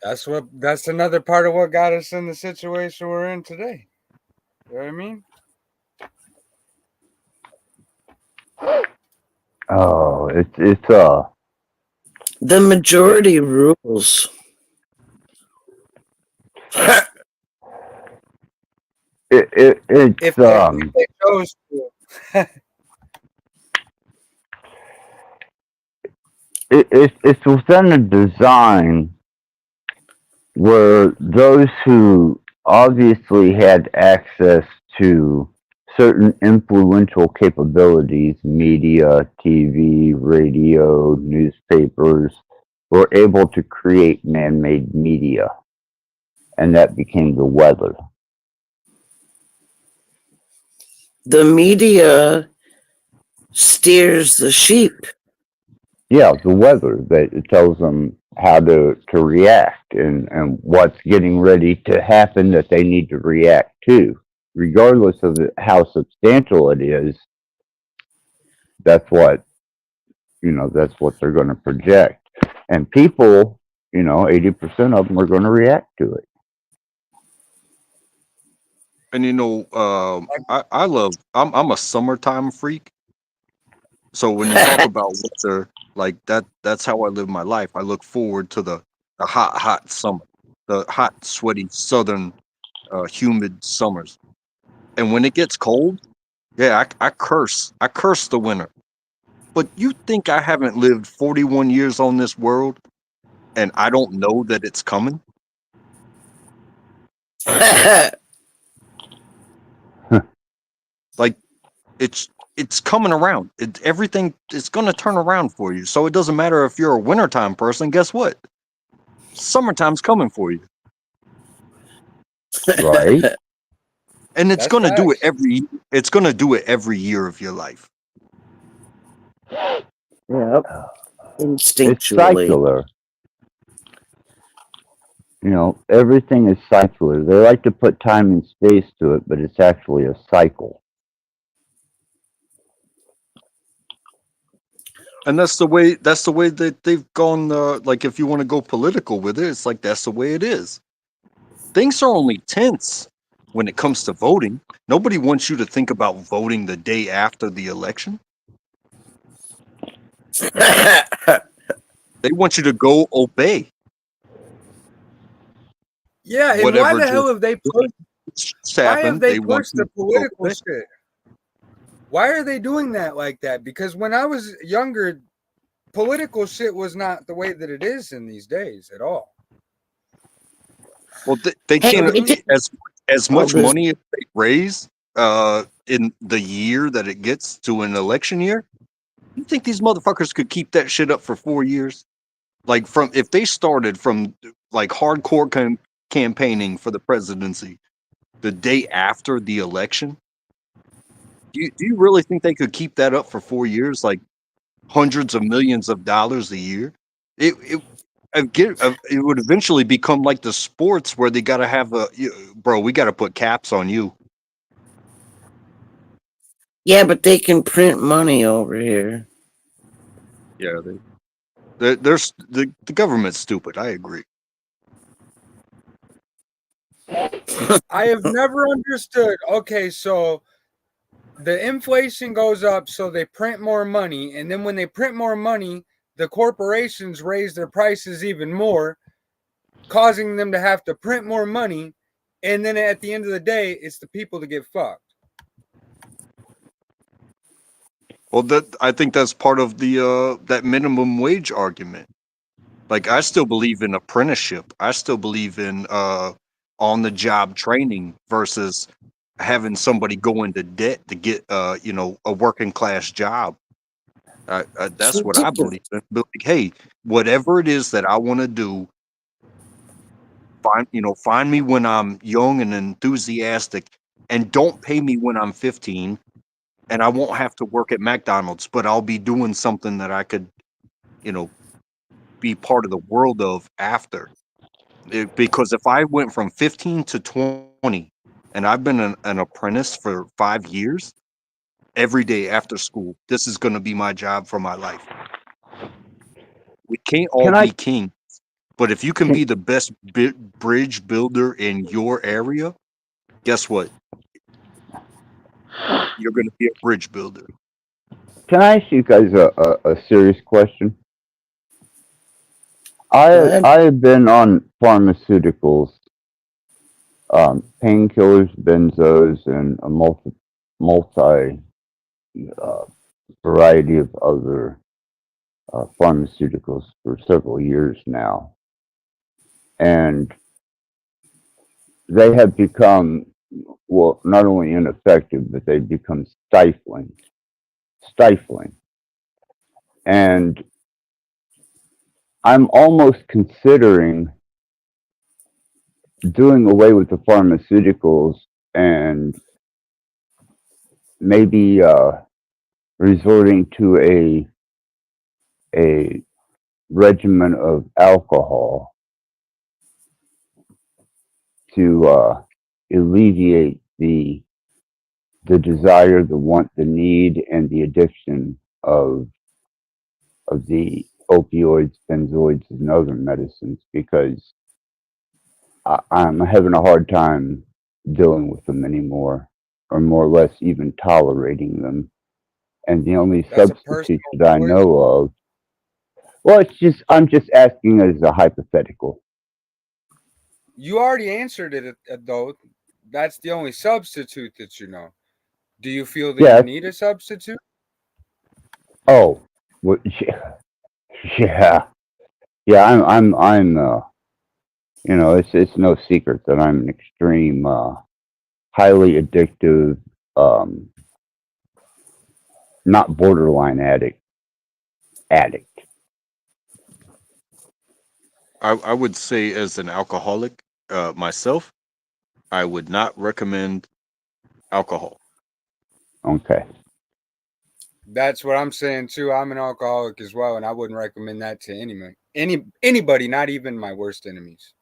That's another part of what got us in the situation we're in today. You know what I mean?
Oh, it's
the majority rules.
it's
If they chose to.
it's within a design where those who obviously had access to certain influential capabilities, media, TV, radio, newspapers, were able to create man-made media. And that became the weather.
The media steers the sheep.
Yeah, the weather that it tells them how to react and what's getting ready to happen that they need to react to. Regardless of how substantial it is, that's what that's what they're going to project. And people, 80% of them are going to react to it.
And I'm a summertime freak. So when you talk about winter, like that's how I live my life. I look forward to the hot summer, the hot, sweaty, southern, humid summers. And when it gets cold, yeah, I curse the winter. But you think I haven't lived 41 years on this world and I don't know that it's coming? Like it's coming around. Everything is going to turn around for you. So it doesn't matter if you're a wintertime person. Guess what? Summertime's coming for you.
Right.
And it's going to do it it's going to do it every year of your life.
Yep. Instinctually.
It's cycler. Everything is cycler. They like to put time and space to it, but it's actually a cycle.
And that's the way that they've gone. Like, if you want to go political with it, it's like that's the way it is. Things are only tense when it comes to voting. Nobody wants you to think about voting the day after the election. They want you to go obey.
Yeah, and why
whatever
the hell
just
have they why have
happened,
they
they want
pushed
to
the
go
political
with it.
shit? Why are they doing that like that? Because when I was younger, political shit was not the way that it is in these days at all.
Well, they
Hey,
can't
they did
as
all
much
this.
money as they raise in the year that it gets to an election year. You think these motherfuckers could keep that shit up for 4 years? Like from if they started from like hardcore campaigning for the presidency the day after the election, do you really think they could keep that up for 4 years? Like hundreds of millions of dollars a year? It would eventually become like the sports where they got to have bro. We got to put caps on you.
Yeah, but they can print money over here.
Yeah, the government's stupid. I agree.
I have never understood. Okay, so the inflation goes up, so they print more money, and then when they print more money, the corporations raise their prices even more, causing them to have to print more money, and then at the end of the day, it's the people that get fucked.
Well, I think that's part of the that minimum wage argument. Like I still believe in apprenticeship. I still believe in on the job training versus having somebody go into debt to get a working class job.
It's
That's what I
ridiculous.
believe in. But like, hey, whatever it is that I want to do, find me when I'm young and enthusiastic, and don't pay me when I'm 15, and I won't have to work at McDonald's, but I'll be doing something that I could, you know, be part of the world of after. Because if I went from 15 to 20 and I've been an apprentice for 5 years, every day after school, this is going to be my job for my life. We can't all
Can I
be king, but if you can
can,
be the best bridge builder in your area, guess what? You're going to be a bridge builder.
can I ask you guys a serious question?
Go
I
ahead.
I have been on pharmaceuticals, painkillers, benzos, and a multi uh, variety of other pharmaceuticals for several years now, and they have become, well, not only ineffective, but they've become stifling. And I'm almost considering doing away with the pharmaceuticals and maybe resorting to a regimen of alcohol to alleviate the desire, the want, the need, and the addiction of the opioids, benzoids, and other medicines because I'm having a hard time dealing with them anymore, or more or less even tolerating them. And the only
That's a
substitutes
personal
that I
choice.
know of, well, it's just I'm just asking as a hypothetical.
You already answered it though. That's the only substitute that you know. Do you feel that you
Yeah.
need a substitute?
Oh, well, yeah, yeah. It's no secret that I'm an extreme, highly addictive, um, not borderline addict.
I would say, as an alcoholic myself, I would not recommend alcohol.
Okay.
That's what I'm saying too. I'm an alcoholic as well, and I wouldn't recommend that to anybody, not even my worst enemies.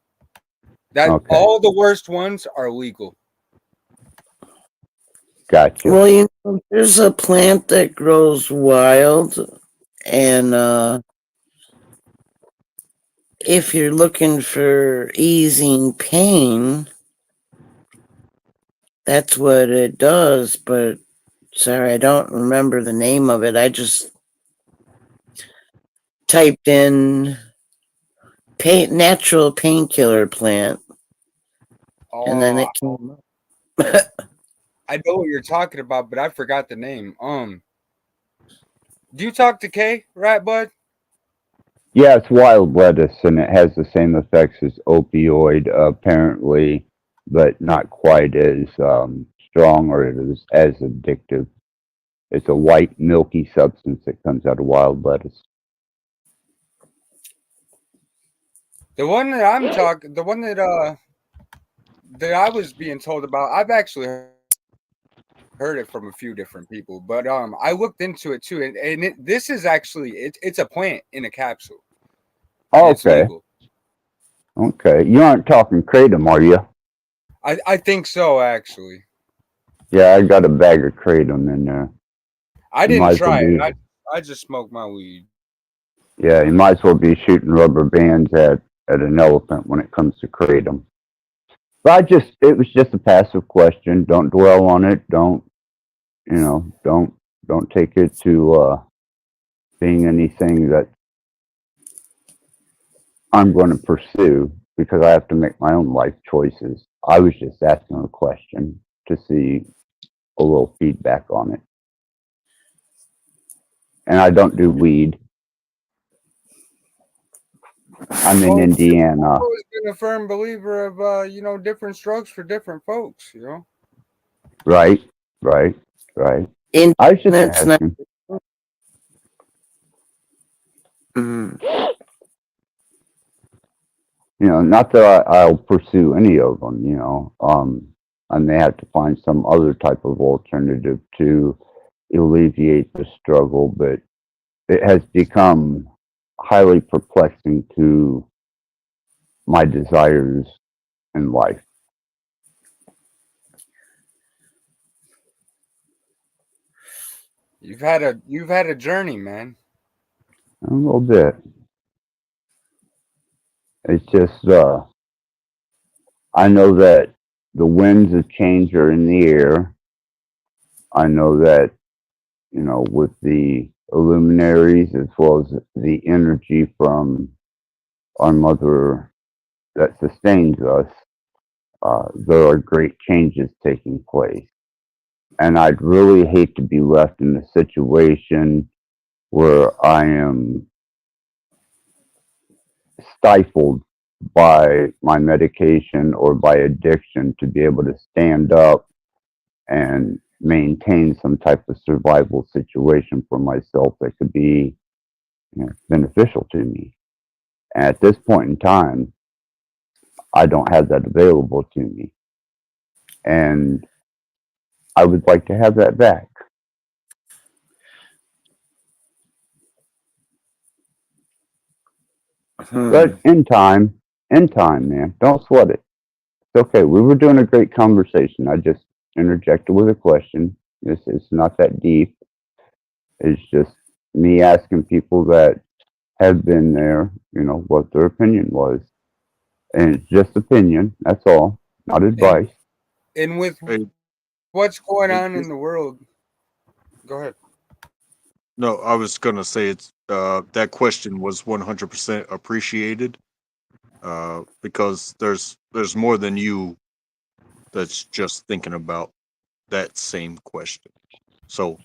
That
Okay.
all the worst ones are legal.
Gotcha.
Well, there's a plant that grows wild, and if you're looking for easing pain, that's what it does. But sorry, I don't remember the name of it. I just typed in natural painkiller plant. and then
Oh,
it came up.
I know what you're talking about, but I forgot the name. Do you talk to Kay, Rattblood?
Yeah, it's wild lettuce, and it has the same effects as opioid, apparently, but not quite as strong or as addictive. It's a white, milky substance that comes out of wild lettuce.
The one that I'm talking, the one that I was being told about, I've actually heard it from a few different people, but I looked into it too, and this is actually it's a plant in a capsule, and it's
Okay,
legal.
okay. You aren't talking kratom, are you?
I think so actually.
Yeah, I got a bag of kratom in there.
I
You
didn't
might as well
try it.
be.
I just smoked my weed.
Yeah, you might as well be shooting rubber bands at an elephant when it comes to kratom. But it was just a passive question. Don't dwell on it. Don't, don't take it to being anything that I'm going to pursue because I have to make my own life choices. I was just asking a question to see a little feedback on it. And I don't do weed. I'm in
Well, I've
Indiana.
always been a firm believer of different strokes for different folks.
Right, right, right. I was just
Internet's not.
asking.
Mm.
Not that I'll pursue any of them, I may have to find some other type of alternative to alleviate the struggle, but it has become highly perplexing to my desires in life.
You've had a journey, man.
A little bit. It's just, I know that the winds of change are in the air. I know that, with the luminaries as well as the energy from our mother that sustains us, there are great changes taking place. And I'd really hate to be left in a situation where I am stifled by my medication or by addiction to be able to stand up and maintain some type of survival situation for myself that could be beneficial to me. And at this point in time, I don't have that available to me. And I would like to have that back. But in time, man, don't sweat it. It's okay. We were doing a great conversation. I just interjected with a question. It's not that deep. It's just me asking people that have been there, what their opinion was. And it's just opinion. That's all, not
And
advice.
and with
Hey,
what's going
hey,
on in the world, go ahead.
no, I was gonna say it's that question was 100% appreciated because there's more than you that's just thinking about that same question. So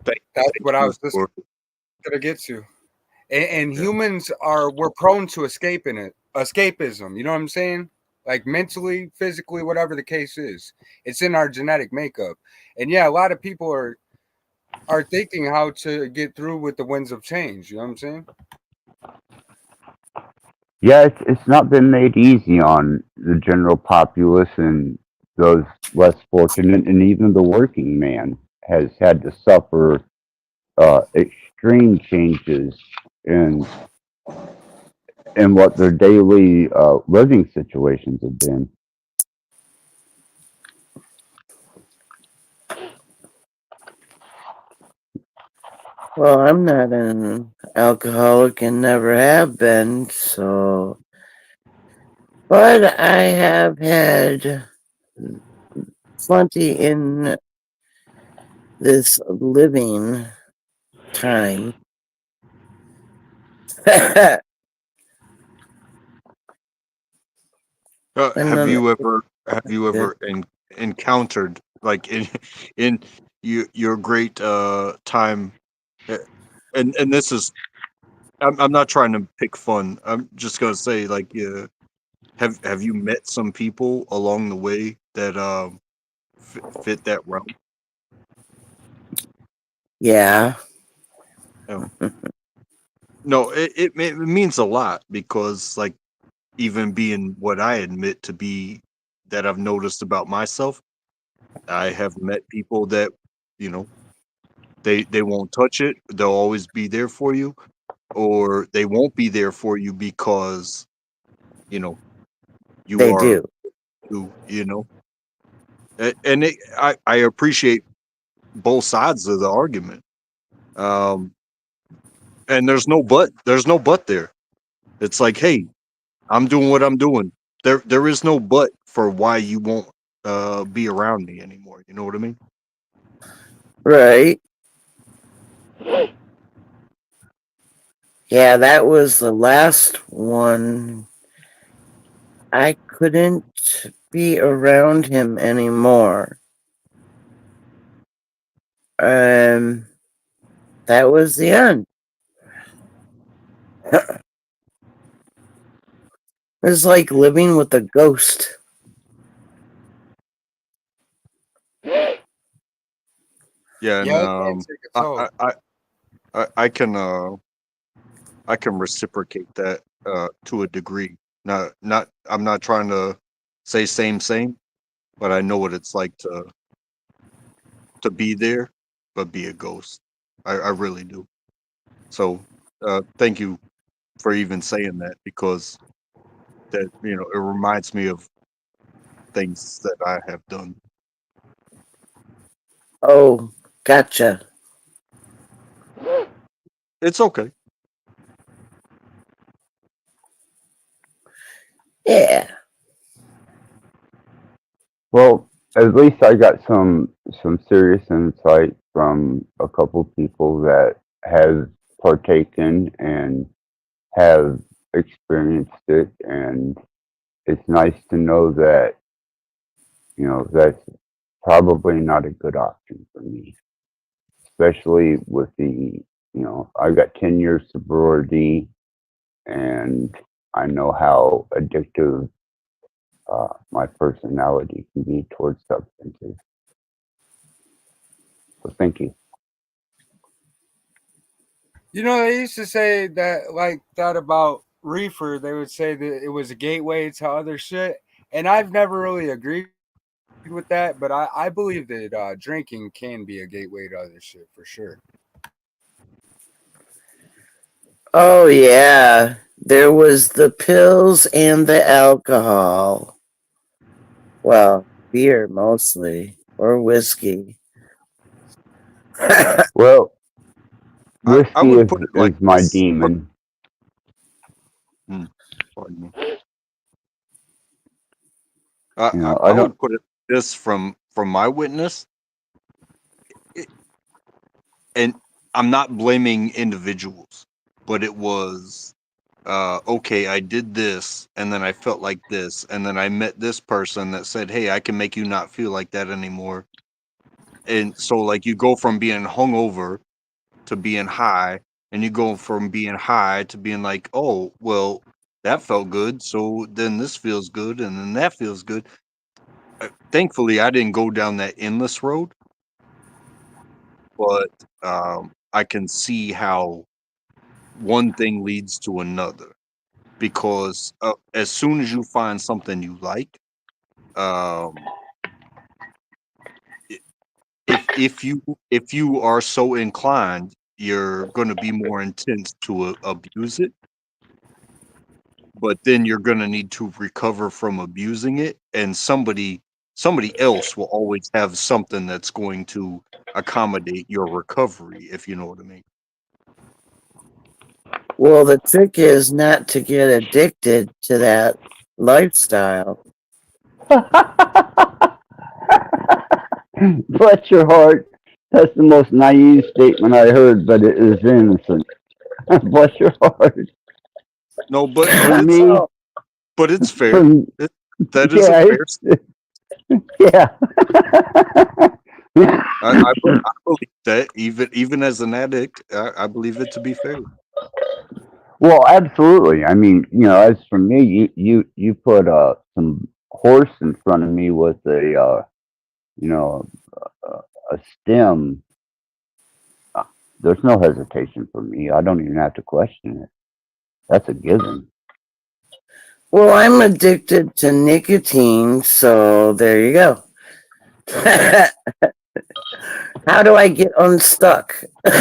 That's
thank
what I
you
was just
for
gonna get to. And
yeah.
humans we're prone to escapism. You know what I'm saying? Like mentally, physically, whatever the case is, it's in our genetic makeup. And yeah, a lot of people are thinking how to get through with the winds of change. You know what I'm saying?
Yeah, it's not been made easy on the general populace and those less fortunate, and even the working man has had to suffer extreme changes in in what their daily living situations have been.
Well, I'm not an alcoholic and never have been, so. But I have had plenty in this living time. And
Have
then
you ever have you
Good.
ever encountered, like in your great time? uh, and this is, I'm not trying to pick fun. I'm just gonna say, like, have you met some people along the way that fit that realm?
Yeah.
No, no, it means a lot because, like, even being what I admit to be that I've noticed about myself, I have met people that, you know, they won't touch it. They'll always be there for you, or they won't be there for you because, you know, you
They
are
do.
you know. And I appreciate both sides of the argument. Um, and there's no but there. It's like, hey, I'm doing what I'm doing. There is no but for why you won't be around me anymore. You know what I mean?
Right. Yeah, that was the last one. I couldn't be around him anymore. Um, that was the end. It was like living with a ghost.
Yeah, and
Yeah, it can take a toll.
I can reciprocate that to a degree. Not I'm not trying to say same, but I know what it's like to be there, but be a ghost. I really do. So thank you for even saying that, because that, you know, it reminds me of things that I have done.
Oh, gotcha.
It's okay.
Yeah.
Well, at least I got some serious insight from a couple people that have partaken and have experienced it, and it's nice to know that, you know, that's probably not a good option for me, especially with the, you know, I got 10 years sobriety, and I know how addictive my personality can be towards substances. So thank you.
You know, they used to say that, like that about reefer. They would say that it was a gateway to other shit, and I've never really agreed with that. But I believe that drinking can be a gateway to other shit for sure.
Oh, yeah. There was the pills and the alcohol. Well, beer mostly, or whiskey.
Well,
I
whiskey
would put it like
is my
this.
demon.
Pardon me.
You know,
I
I don't.
would put it this from my witness, it, and I'm not blaming individuals, but it was okay, I did this, and then I felt like this, and then I met this person that said, hey, I can make you not feel like that anymore. And so, like, you go from being hungover to being high, and you go from being high to being like, oh, well, that felt good, so then this feels good, and then that feels good. Thankfully, I didn't go down that endless road, but I can see how one thing leads to another, because as soon as you find something you like, um, i- if you are so inclined, you're going to be more intense to abuse it. But then you're going to need to recover from abusing it, and somebody else will always have something that's going to accommodate your recovery, if you know what I mean.
Well, the trick is not to get addicted to that lifestyle.
Bless your heart. That's the most naive statement I heard, but it is innocent. Bless your heart.
No, but
For me,
Oh,
it's
for
fair. It, that is a
yeah,
fair statement.
Yeah.
I believe that even as an addict, I believe it to be fair.
Well, absolutely. I mean, as for me, you put some horse in front of me with you know, a stem. uh, There's no hesitation for me. I don't even have to question it. That's a given.
Well, I'm addicted to nicotine, so there you go. How do I get unstuck?
They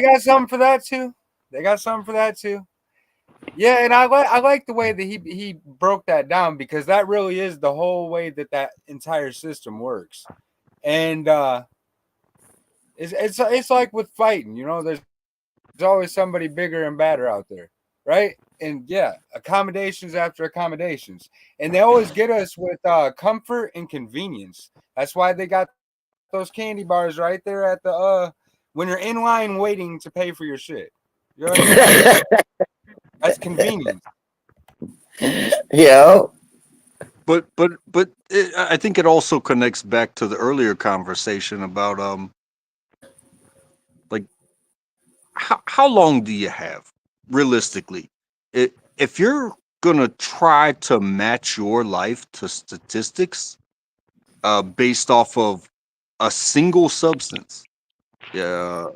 got something for that too. They got something for that too. Yeah, and I like the way that he broke that down, because that really is the whole way that entire system works. And it's like with fighting, there's always somebody bigger and badder out there, right? And yeah, accommodations after accommodations, and they always get us with comfort and convenience. That's why they got those candy bars right there at the when you're in line waiting to pay for your shit. You know what I mean? That's convenient.
Yeah.
But I think it also connects back to the earlier conversation about like how long do you have realistically? If you're gonna try to match your life to statistics based off of a single substance, yeah,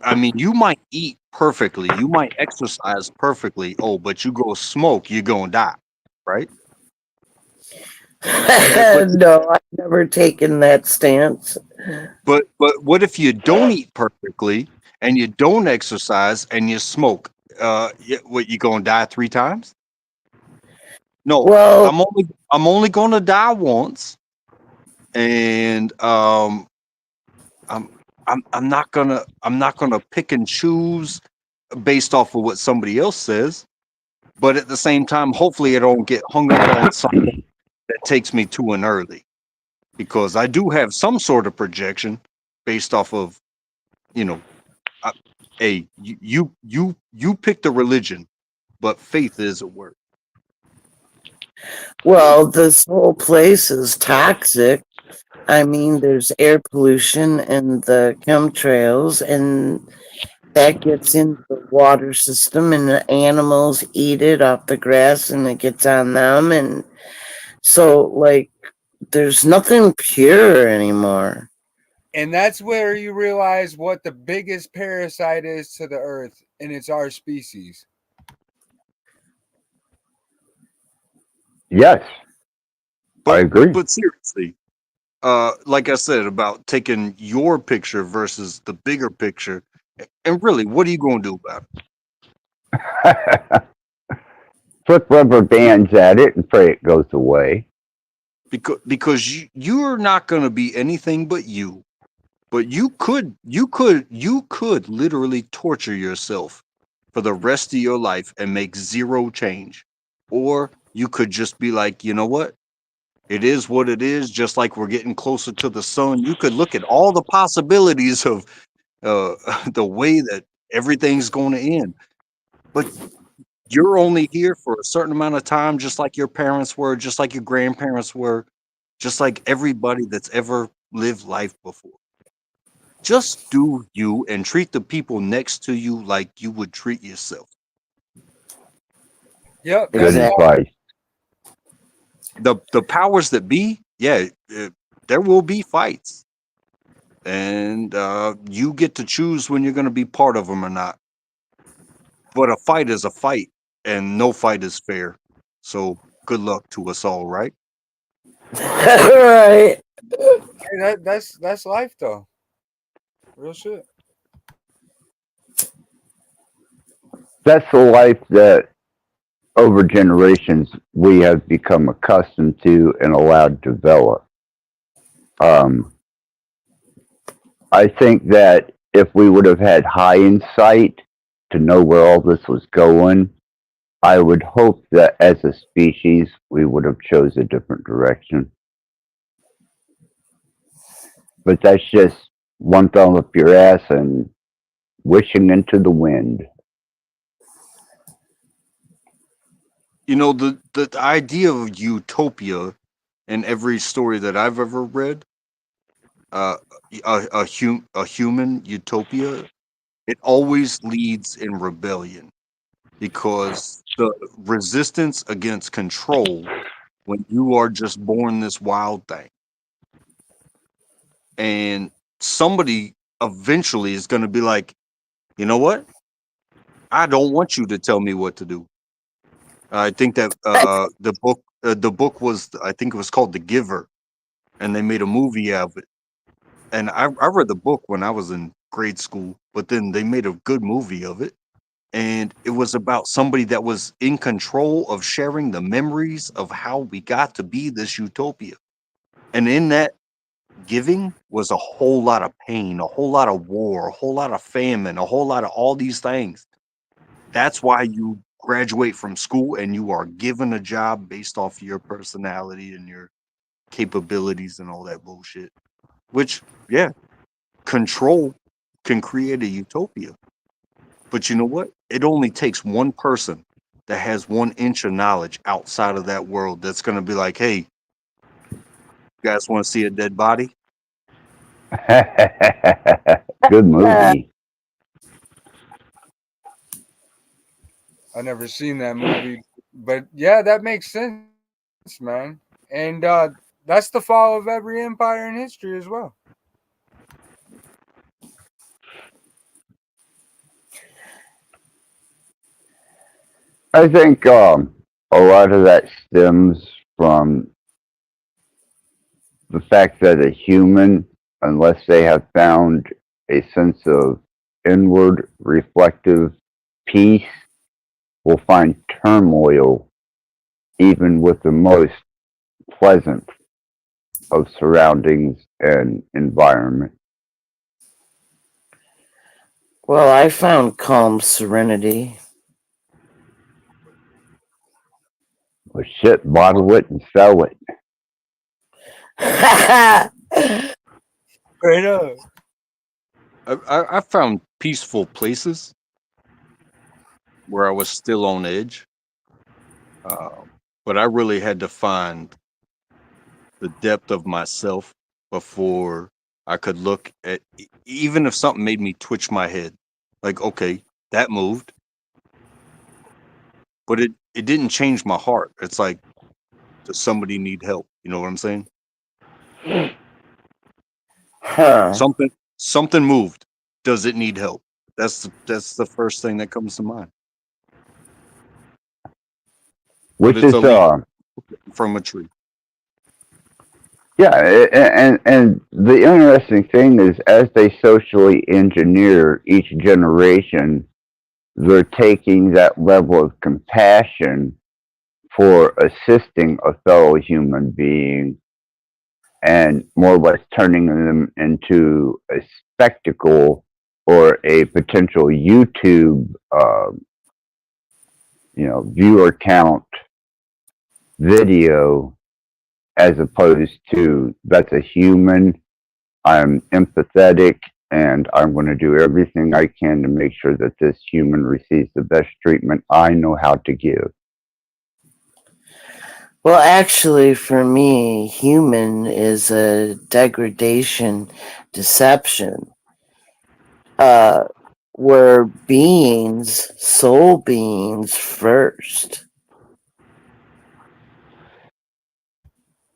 I mean, you might eat perfectly, you might exercise perfectly. Oh, but you go smoke, you're gonna die, right? But
No, I've never taken that stance.
but what if you don't eat perfectly and you don't exercise and you smoke? What, you gonna die 3 times? No,
Well,
I'm only gonna die once, and I'm I'm not gonna pick and choose based off of what somebody else says. But at the same time, hopefully, I don't get hung up on something that takes me to an early, because I do have some sort of projection based off of, you know, hey, you picked a religion, but faith is a word.
well, this whole place is toxic. I mean, there's air pollution and the chemtrails, and that gets into the water system, and the animals eat it off the grass, and it gets on them, and so like, there's nothing pure anymore.
And that's where you realize what the biggest parasite is to the earth, and it's our species.
Yes, I agree.
But seriously, like I said about taking your picture versus the bigger picture, and really, what are you going to do about it?
Put rubber bands at it and pray it goes away.
Because you're not going to be anything but you. But you could literally torture yourself for the rest of your life and make zero change. Or you could just be like, you know what? It is what it is, just like we're getting closer to the sun. You could look at all the possibilities of the way that everything's going to end. But you're only here for a certain amount of time, just like your parents were, just like your grandparents were, just like everybody that's ever lived life before. Just do you and treat the people next to you like you would treat yourself.
Yep,
Good
that's all.
advice.
The powers that be, yeah, there will be fights, and you get to choose when you're going to be part of them or not. But a fight is a fight, and no fight is fair. So good luck to us all, right?
Right.
Hey, that's life though. Real shit.
That's the life that over generations we have become accustomed to and allowed to develop. Um, I think that if we would have had hindsight to know where all this was going, I would hope that as a species we would have chose a different direction. But that's just one thumb up your ass and wishing into the wind.
You know, the idea of utopia in every story that I've ever read, uh, a human utopia, it always leads in rebellion because the resistance against control when you are just born this wild thing, and somebody eventually is going to be like, you know what? I don't want you to tell me what to do. I think that the book was, I think it was called The Giver, and they made a movie out of it. And I read the book when I was in grade school, but then they made a good movie of it. And it was about somebody that was in control of sharing the memories of how we got to be this utopia. And in that giving was a whole lot of pain, a whole lot of war, a whole lot of famine, a whole lot of all these things. That's why you graduate from school and you are given a job based off your personality and your capabilities and all that bullshit. Which, yeah, control can create a utopia. But you know what? It only takes one person that has 1 inch of knowledge outside of that world that's going to be like, hey, you guys want to see a dead body?
Good movie.
I never seen that movie, but yeah, that makes sense, man. And that's the fall of every empire in history as well.
I think a lot of that stems from the fact that a human, unless they have found a sense of inward reflective peace, will find turmoil even with the most pleasant of surroundings and environment.
Well, I found calm serenity.
Well, shit, bottle it and sell it.
Straight up.
I found peaceful places where I was still on edge. But I really had to find the depth of myself before I could look at, even if something made me twitch my head, like, okay, that moved, but it didn't change my heart. It's like, does somebody need help? You know what I'm saying?
Huh.
Something moved. Does it need help? That's the first thing that comes to mind. But
Which
it's a
is
leaf from a tree.
yeah, and the interesting thing is, as they socially engineer each generation, they're taking that level of compassion for assisting a fellow human being and more or less turning them into a spectacle or a potential YouTube, viewer count video, as opposed to that's a human. I'm empathetic and I'm going to do everything I can to make sure that this human receives the best treatment I know how to give.
Well, actually, for me, human is a degradation deception. We're beings, soul beings first.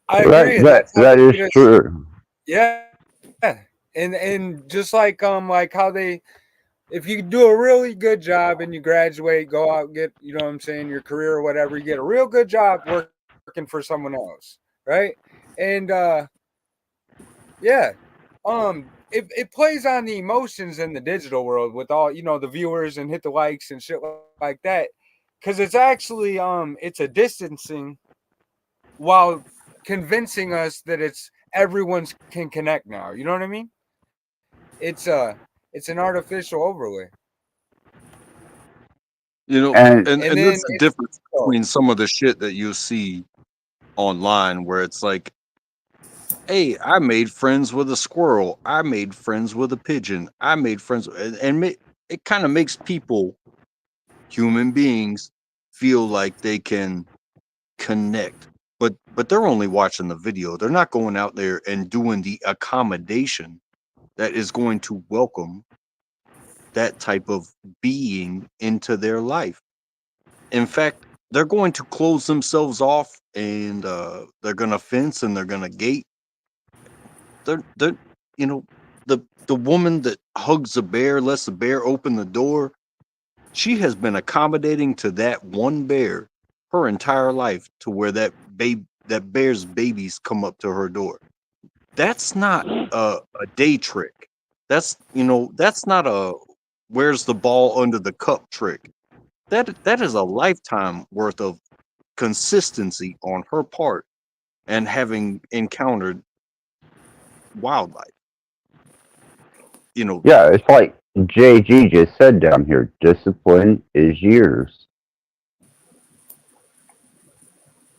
I
That
agree.
that
That's how
that
they
is
treat us.
true.
Yeah, and just like how they, if you do a really good job and you graduate, go out, get, you know what I'm saying, your career or whatever, you get a real good job working for someone else, right? And yeah, it plays on the emotions in the digital world with all, the viewers and hit the likes and shit like that, because it's actually it's a distancing while convincing us that it's everyone's can connect now. You know what I mean? It's an artificial overlay.
You know,
And
And
and
then
that's the difference between some of the shit that you see online where it's like, hey, I made friends with a squirrel. I made friends with a pigeon. I made friends, it kind of makes people, human beings, feel like they can connect, but they're only watching the video. They're not going out there and doing the accommodation that is going to welcome that type of being into their life. In fact, they're going to close themselves off, and they're going to fence and they're going to gate. They're you know, the woman that hugs the bear, lets the bear open the door. She has been accommodating to that one bear her entire life, to where that bear's babies come up to her door. That's not a day trick. That's not a where's the ball under the cup trick. That is a lifetime worth of consistency on her part, and having encountered wildlife.
Yeah, it's like JG just said down here. Discipline is years.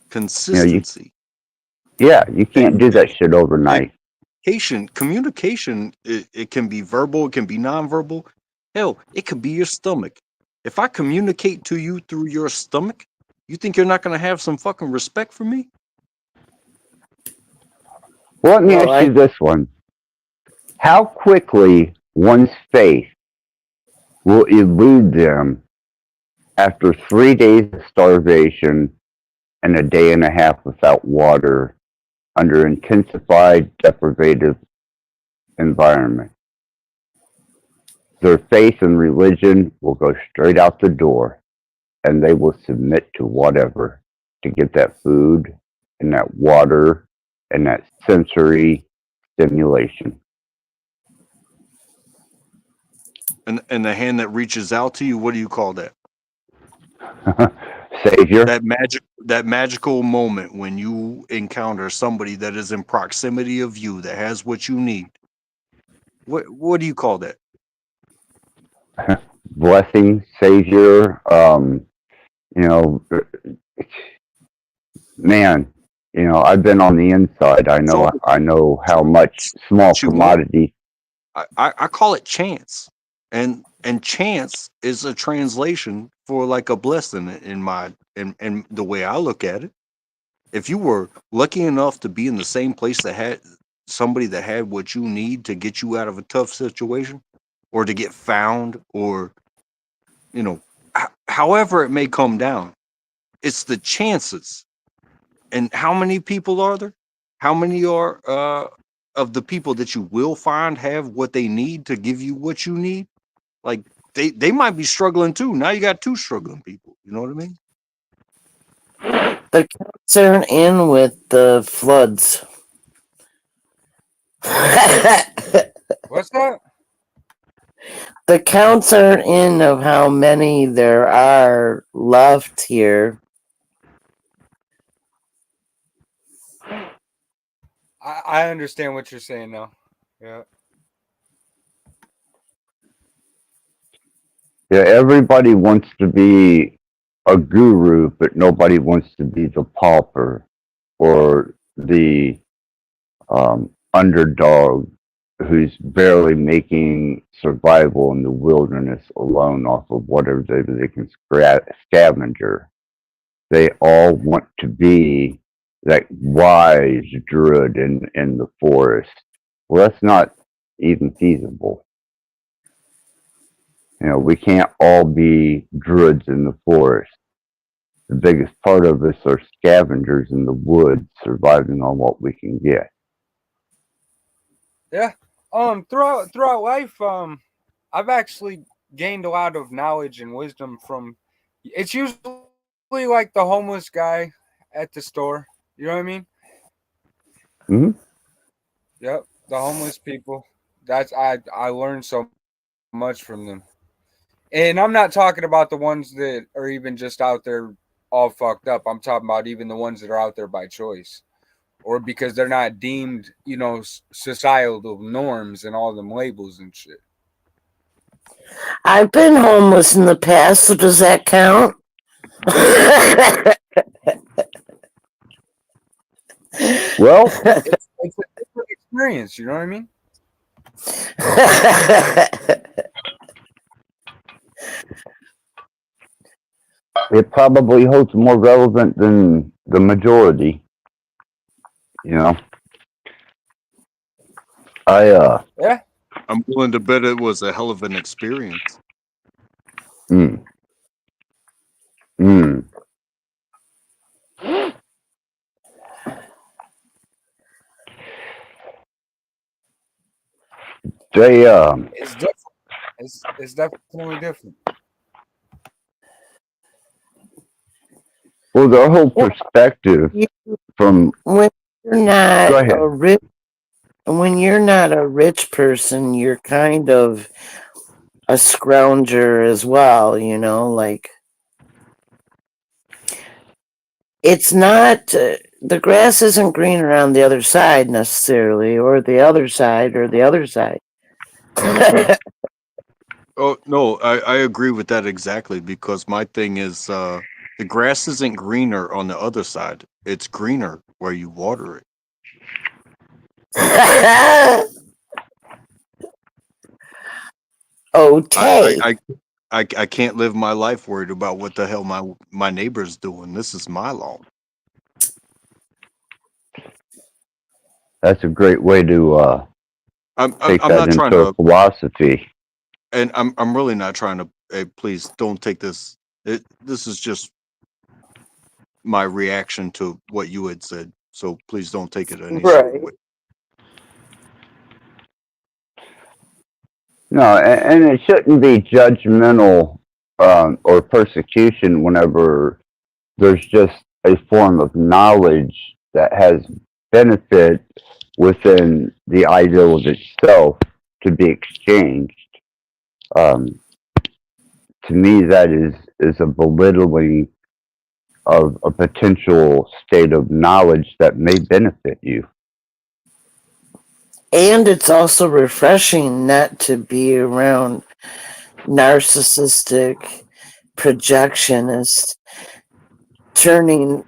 Consistency.
You can't do that shit overnight.
Communication, it can be verbal, it can be nonverbal. Hell, it could be your stomach. If I communicate to you through your stomach, you think you're not going to have some fucking respect for me?
Well, let me ask you this one. How quickly one's faith will elude them after 3 days of starvation and a day and a half without water under intensified deprivative environment? Their faith and religion will go straight out the door, and they will submit to whatever to get that food and that water and that sensory stimulation.
And the hand that reaches out to you, what do you call that?
Savior.
That magical moment when you encounter somebody that is in proximity of you, that has what you need. What do you call that?
Blessing, Savior. Man, I've been on the inside. I know how much small commodity.
I call it chance, and chance is a translation for like a blessing in the way I look at it. If you were lucky enough to be in the same place that had somebody that had what you need to get you out of a tough situation, or to get found, or however it may come down, it's the chances. And how many people are there? How many are of the people that you will find have what they need to give you what you need? Like they might be struggling too. Now you got two struggling people. You know what I mean?
The counts aren't in with the floods.
What's that?
The counts aren't in of how many there are left here.
I understand what you're saying now. Yeah.
Yeah, everybody wants to be a guru, but nobody wants to be the pauper or the underdog who's barely making survival in the wilderness alone off of whatever they can scavenger. They all want to be that wise druid in the forest. Well, that's not even feasible. We can't all be druids in the forest. The biggest part of us are scavengers in the woods, surviving on what we can get.
Yeah. Throughout life, I've actually gained a lot of knowledge and wisdom from. It's usually like the homeless guy at the store. You know what I mean?
Mm-hmm.
Yep. The homeless people. I learned so much from them. And I'm not talking about the ones that are even just out there all fucked up. I'm talking about even the ones that are out there by choice, or because they're not deemed, societal norms and all them labels and shit.
I've been homeless in the past, so does that count?
Well,
it's a different experience. You know what I mean?
it probably holds more relevant than the majority. You know,
Yeah.
I'm willing to bet it was a hell of an experience.
mm, mm. They
It's different. It's definitely different.
well, their whole perspective from
When you're not
go ahead.
a rich, when you're not a rich person, you're kind of a scrounger as well. You know, like it's not. The grass isn't greener on the other side necessarily, or the other side, or the other side.
Oh no, I agree with that exactly because my thing is the grass isn't greener on the other side. It's greener where you water it.
Okay.
I can't live my life worried about what the hell my neighbor's doing. This is my lawn.
That's a great way to take
I'm
that
not trying
into a
to,
philosophy.
and I'm really not trying to. Please don't take this. This is just my reaction to what you had said. So please don't take it any sort of
Right.
way.
No, and it shouldn't be judgmental or persecution whenever there's just a form of knowledge that has benefit within the ideal of itself to be exchanged. Um, to me, that is a belittling of a potential state of knowledge that may benefit you.
And it's also refreshing not to be around narcissistic projectionists turning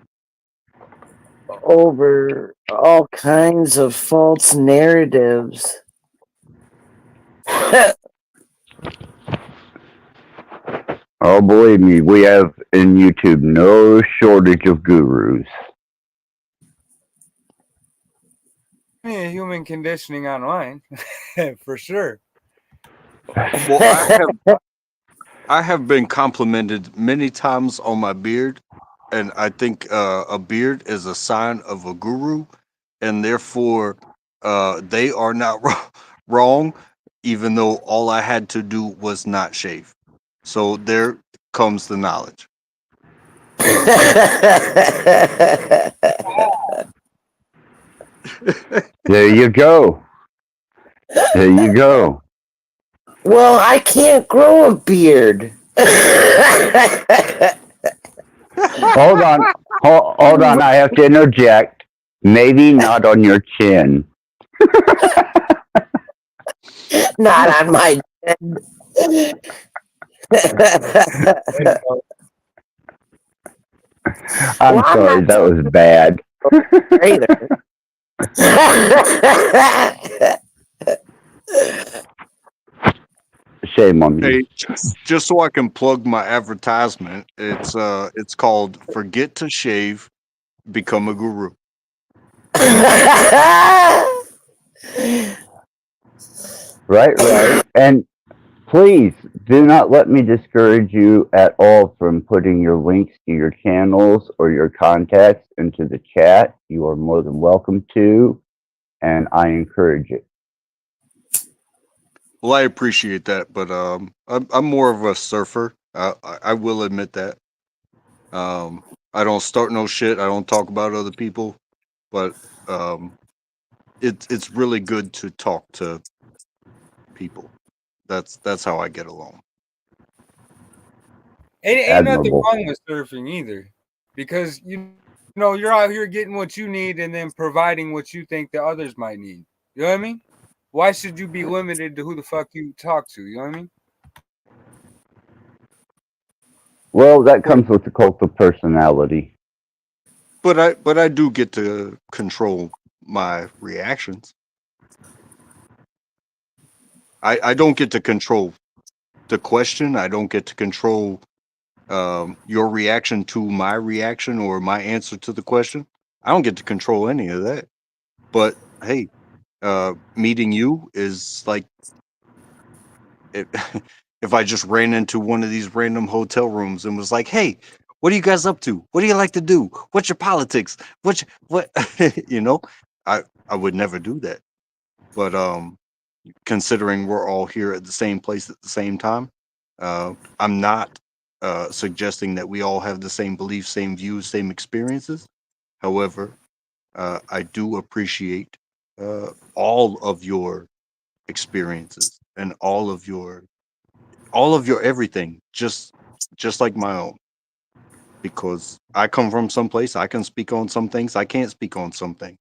over all kinds of false narratives.
Oh, believe me, we have in YouTube no shortage of gurus.
Human conditioning online, for sure.
Well, I have been complimented many times on my beard, and I think a beard is a sign of a guru, and therefore they are not wrong, even though all I had to do was not shave. So there comes the knowledge.
There you go. There you go.
Well, I can't grow a beard.
Hold on. Hold on. I have to interject. Maybe not on your chin.
Not on my chin.
I'm
Well,
sorry. That was bad.
either.
Shame on
Hey,
you.
just so I can plug my advertisement, it's called "Forget to Shave, Become a Guru."
Right. And please do not let me discourage you at all from putting your links to your channels or your contacts into the chat. You are more than welcome to, and I encourage it.
Well, I appreciate that, but I'm more of a surfer. I will admit that. I don't start no shit. I don't talk about other people, but it's really good to talk to people. That's how I get along.
Ain't nothing
Admirable.
wrong with surfing either, because you know you're out here getting what you need and then providing what you think the others might need. You know what I mean? Why should you be limited to who the fuck you talk to? You know what I mean?
Well, that comes with the cult of personality.
But I do get to control my reactions. I don't get to control the question. I don't get to control your reaction to my reaction or my answer to the question. I don't get to control any of that. But hey, meeting you is like if, if I just ran into one of these random hotel rooms and was like, "Hey, what are you guys up to? What do you like to do? What's your politics? What?" you know, I would never do that. But considering we're all here at the same place at the same time, I'm not suggesting that we all have the same beliefs, same views, same experiences. However, I do appreciate all of your experiences and all of your everything, just like my own. Because I come from someplace, I can speak on some things, I can't speak on something.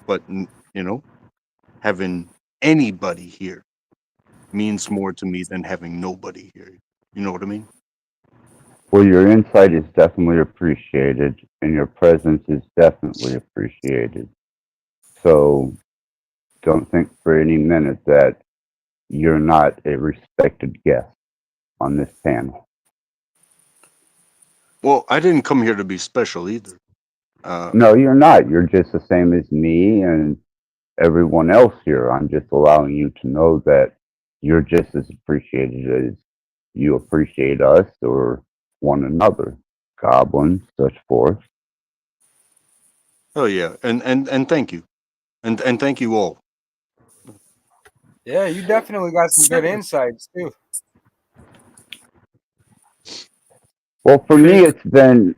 But you know, having anybody here means more to me than having nobody here. You know what I mean?
Well, your insight is definitely appreciated, and your presence is definitely appreciated. So don't think for any minute that you're not a respected guest on this panel.
Well, I didn't come here to be special either.
No, you're not. You're just the same as me and everyone else here. I'm just allowing you to know that you're just as appreciated as you appreciate us or one another, goblins, such forth.
Oh yeah, and thank you, and thank you all.
Yeah, you definitely got some good insights too.
Well, for me, it's been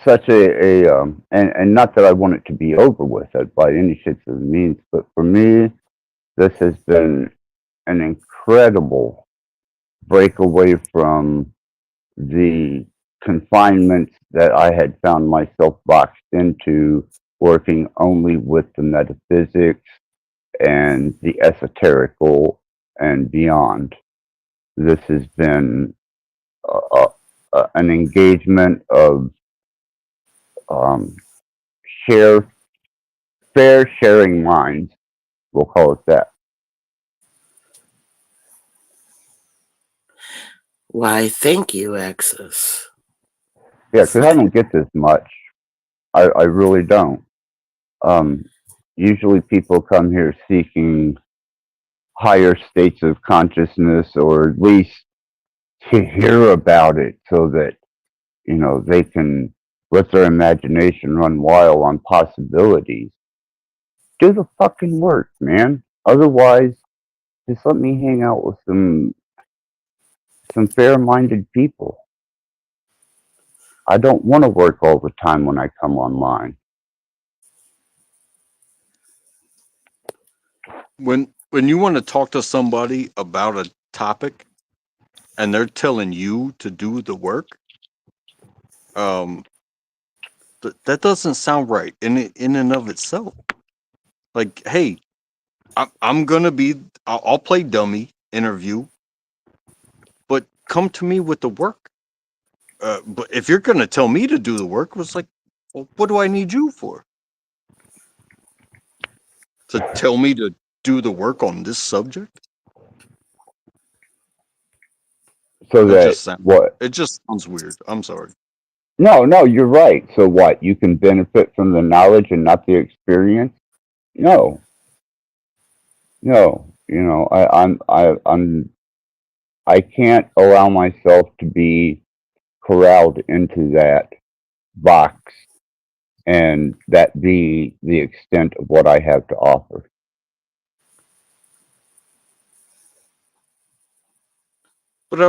such and not that I want it to be over with by any shits of means, but for me, this has been an incredible break away from the confinements that I had found myself boxed into, working only with the metaphysics and the esoterical and beyond. This has been uh, an engagement of um, share fair sharing minds. We'll call it that.
Why, thank you, Axis.
Yeah, because I don't get this much. I really don't. Um, Usually people come here seeking higher states of consciousness or at least to hear about it so that, they can let their imagination run wild on possibilities. Do the fucking work, man. Otherwise, just let me hang out with some fair-minded people. I don't want to work all the time when I come online.
When you want to talk to somebody about a topic and they're telling you to do the work, um, that doesn't sound right in and of itself. Like, hey, I'm gonna be, I'll play dummy interview, but come to me with the work. But if you're gonna tell me to do the work, it's like, well, what do I need you for? To tell me to do the work on this subject?
So
That
that
just sounds.
what?
It just sounds weird. I'm sorry.
No, you're right. So what? You can benefit from the knowledge and not the experience? No, no. I can't allow myself to be corralled into that box and that be the extent of what I have to offer.
But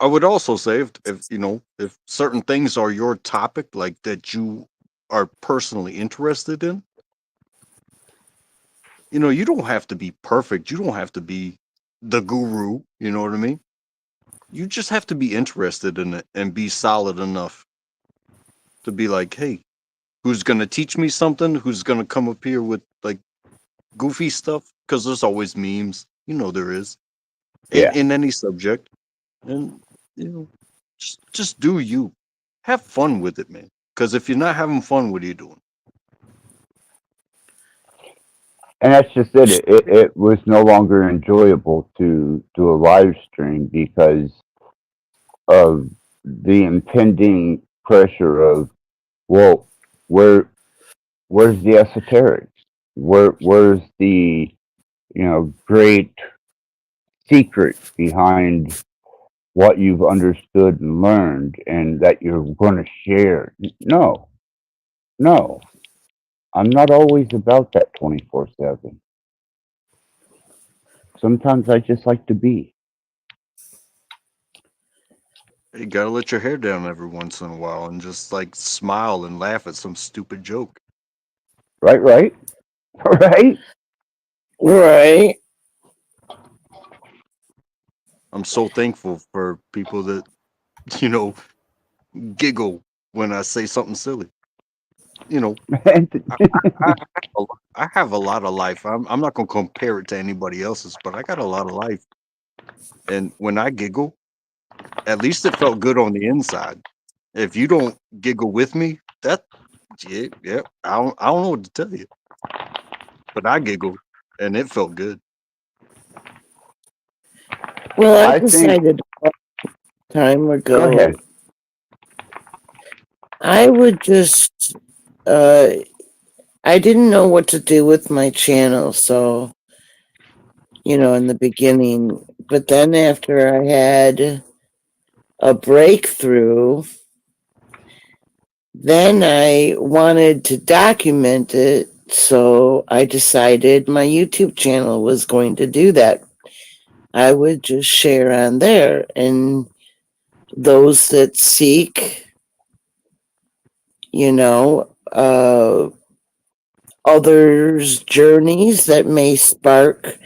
I would also say if if certain things are your topic, like that you are personally interested in, you don't have to be perfect. You don't have to be the guru. You know what I mean? You just have to be interested in it and be solid enough to be like, hey, who's gonna teach me something? Who's gonna come up here with like goofy stuff? Because there's always memes. There is
Yeah.
in any subject, and just do you. Have fun with it, man. Because if you're not having fun, what are you doing?
And that's just it. It was no longer enjoyable to do a live stream because of the impending pressure of, well, where's the esoterics? Where's the great secret behind what you've understood and learned and that you're going to share? No, no, I'm not always about that 24/7. Sometimes I just like to be.
You gotta let your hair down every once in a while and just like smile and laugh at some stupid joke.
Right, right, right.
Right.
I'm so thankful for people that, you know, giggle when I say something silly. You know, I have a lot of life. I'm not gonna compare it to anybody else's, but I got a lot of life. And when I giggle, at least it felt good on the inside. If you don't giggle with me, that yeah, I don't know what to tell you. But I giggled and it felt good.
Well, I
I think.
decided a long time
Go
ago
ahead.
I would just I didn't know what to do with my channel, so in the beginning, but then after I had a breakthrough, then I wanted to document it, so I decided my YouTube channel was going to do that. I would just share on there, and those that seek, others' journeys that may spark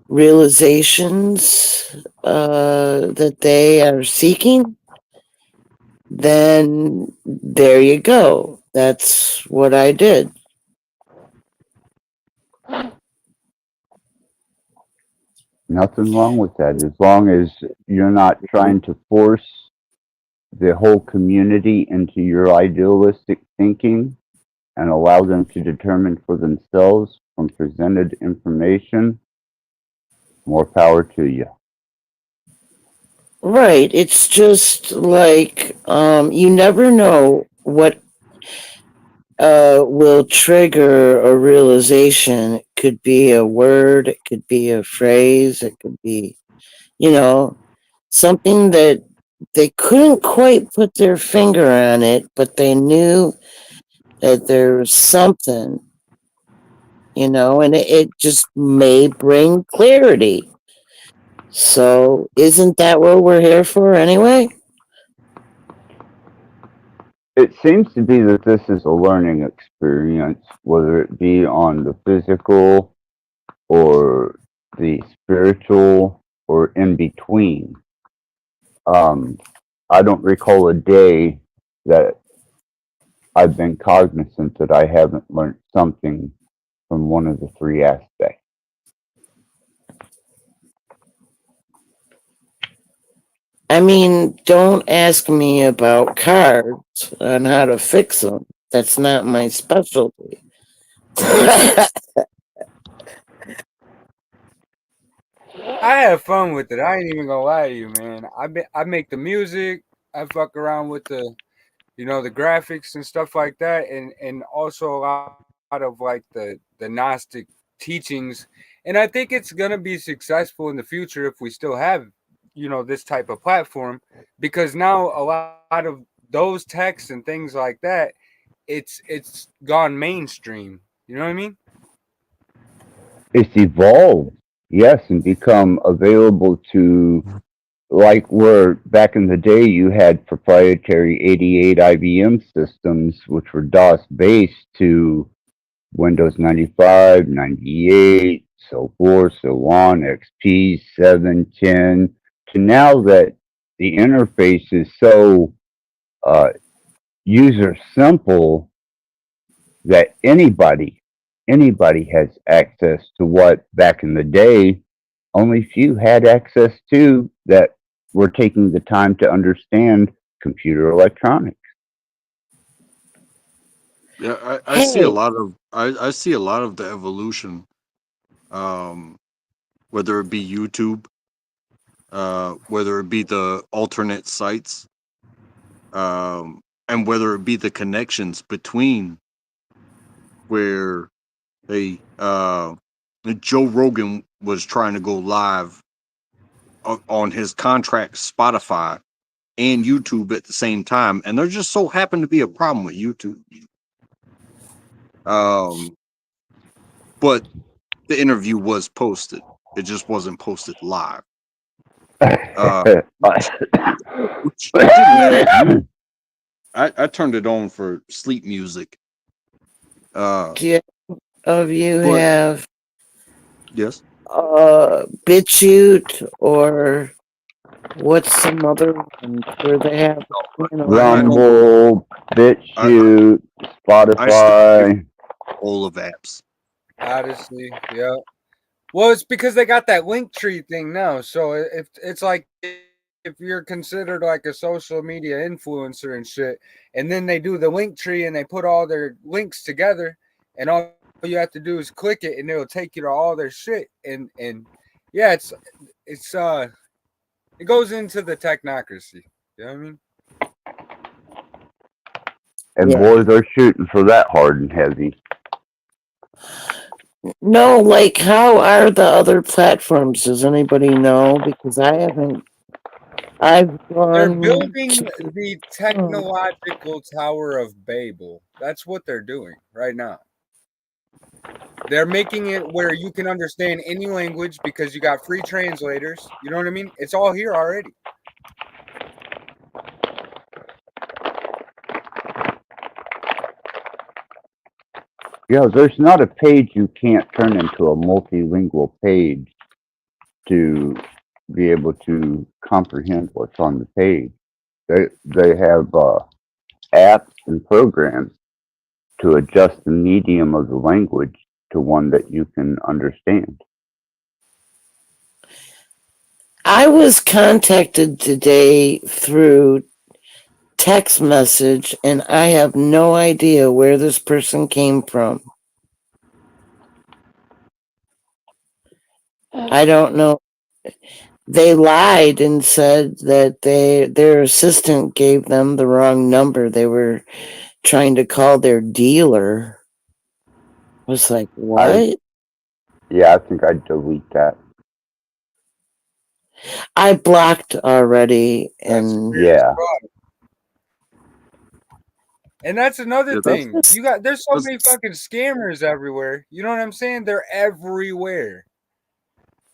realizations that they are seeking, then there you go. That's what I did.
Nothing wrong with that, as long as you're not trying to force the whole community into your idealistic thinking and allow them to determine for themselves from presented information. More power to you.
Right. It's just like you never know what will trigger a realization. It could be a word, it could be a phrase, it could be, something that they couldn't quite put their finger on it, but they knew that there was something, and it just may bring clarity. So, isn't that what we're here for anyway?
It seems to be that this is a learning experience, whether it be on the physical or the spiritual or in between. Um, I don't recall a day that I've been cognizant that I haven't learned something from one of the three aspects.
I mean, don't ask me about cards and how to fix them. That's not my specialty.
I have fun with it. I ain't even gonna lie to you, man. I make the music. I fuck around with the graphics and stuff like that, and also a lot of like the Gnostic teachings. And I think it's gonna be successful in the future if we still have this type of platform, because now a lot of those texts and things like that, it's gone mainstream. You know what I mean?
It's evolved, yes, and become available to, like where back in the day you had proprietary 88 IBM systems, which were DOS based, to Windows 95, 98, so forth, so on, XP, 7, 10, to now that the interface is so uh, user simple that anybody has access to what back in the day only few had access to, that were taking the time to understand computer electronics.
Yeah, I see a
Hey,
lot of I see a lot of the evolution, um, whether it be YouTube, whether it be the alternate sites. and whether it be the connections between where Joe Rogan was trying to go live on his contract Spotify and YouTube at the same time, and there just so happened to be a problem with YouTube. But the interview was posted. It just wasn't posted live. Which it didn't matter to me. I turned it on for sleep music.
Do of you
But
have
yes,
BitChute or what's some other ones where they have, you know,
Rumble, BitChute,
I stay
Spotify.
all of apps.
Odyssey, yeah. Well, it's because they got that link tree thing now. So if it's like if you're considered like a social media influencer and shit, and then they do the link tree and they put all their links together, and all you have to do is click it, and it'll take you to all their shit. And yeah, it's it goes into the technocracy. You know what I mean?
And
Yeah.
boys are shooting for that hard and heavy.
No, like how are the other platforms? Does anybody know? Because I haven't. I've
They're
gone.
building the technological Tower of Babel. That's what they're doing right now. They're making it where you can understand any language because you got free translators. You know what I mean? It's all here already.
Yeah, there's not a page you can't turn into a multilingual page to be able to comprehend what's on the page. They have apps and programs to adjust the medium of the language to one that you can understand.
I was contacted today through text message, and I have no idea where this person came from. I don't know. They lied and said that their assistant gave them the wrong number. They were trying to call their dealer. I was like, what?
I think I'd delete that.
I blocked already, and
yeah.
And that's another
Yeah,
thing. There's so many fucking scammers everywhere. You know what I'm saying? They're everywhere.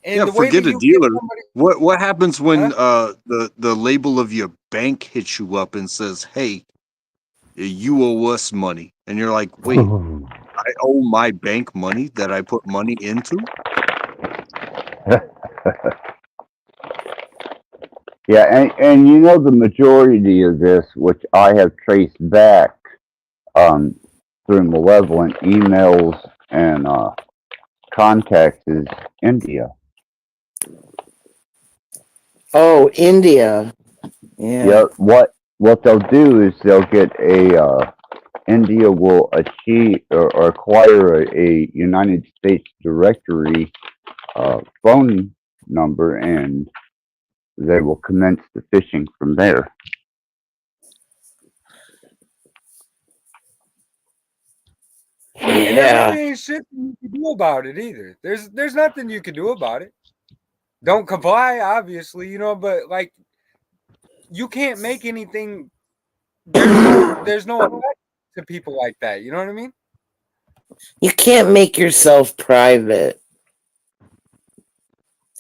And
Yeah,
the way
forget
that
a
you get
dealer.
somebody,
What happens when the label of your bank hits you up and says, "Hey, you owe us money," and you're like, "Wait, I owe my bank money that I put money into?"
Yeah, and you know the majority of this, which I have traced back through malevolent emails and contacts, is India.
oh, India. Yeah.
Yeah, what they'll do is they'll get a India will achieve or acquire a United States directory phone number, and they will commence the phishing from there.
and there really ain't shit you can do about it either. There's nothing you can do about it. Don't comply, obviously, you know, but like you can't make anything. There's no effect to people like that. You know what I mean?
You can't make yourself private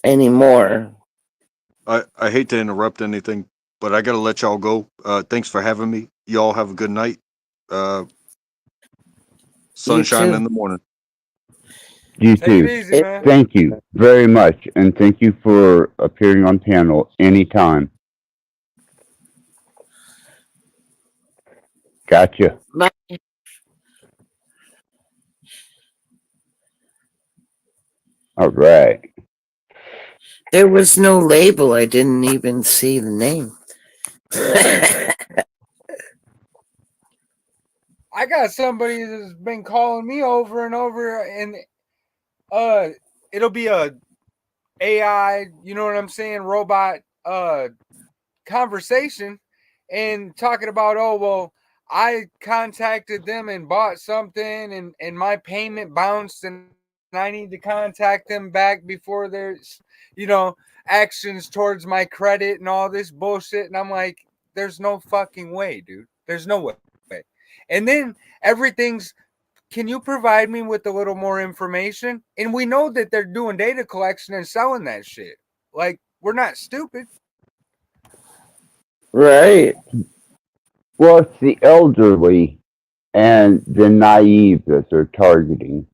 anymore.
I hate to interrupt anything, but I gotta let y'all go. Thanks for having me. Y'all have a good night. Sunshine in the morning.
You
Take it
too.
easy, man.
Thank you very much, and thank you for appearing on panel anytime. Gotcha.
Bye.
All right.
There was no label. I didn't even see the name.
I got somebody that's been calling me over and over, and it'll be a AI, you know what I'm saying, robot conversation, and talking about, oh well, I contacted them and bought something, and my payment bounced, and I need to contact them back before there's, actions towards my credit and all this bullshit. And I'm like, there's no fucking way, dude. There's no way. And then everything's, can you provide me with a little more information? And we know that they're doing data collection and selling that shit. Like, we're not stupid.
Right. Well, it's the elderly and the naive that they're targeting.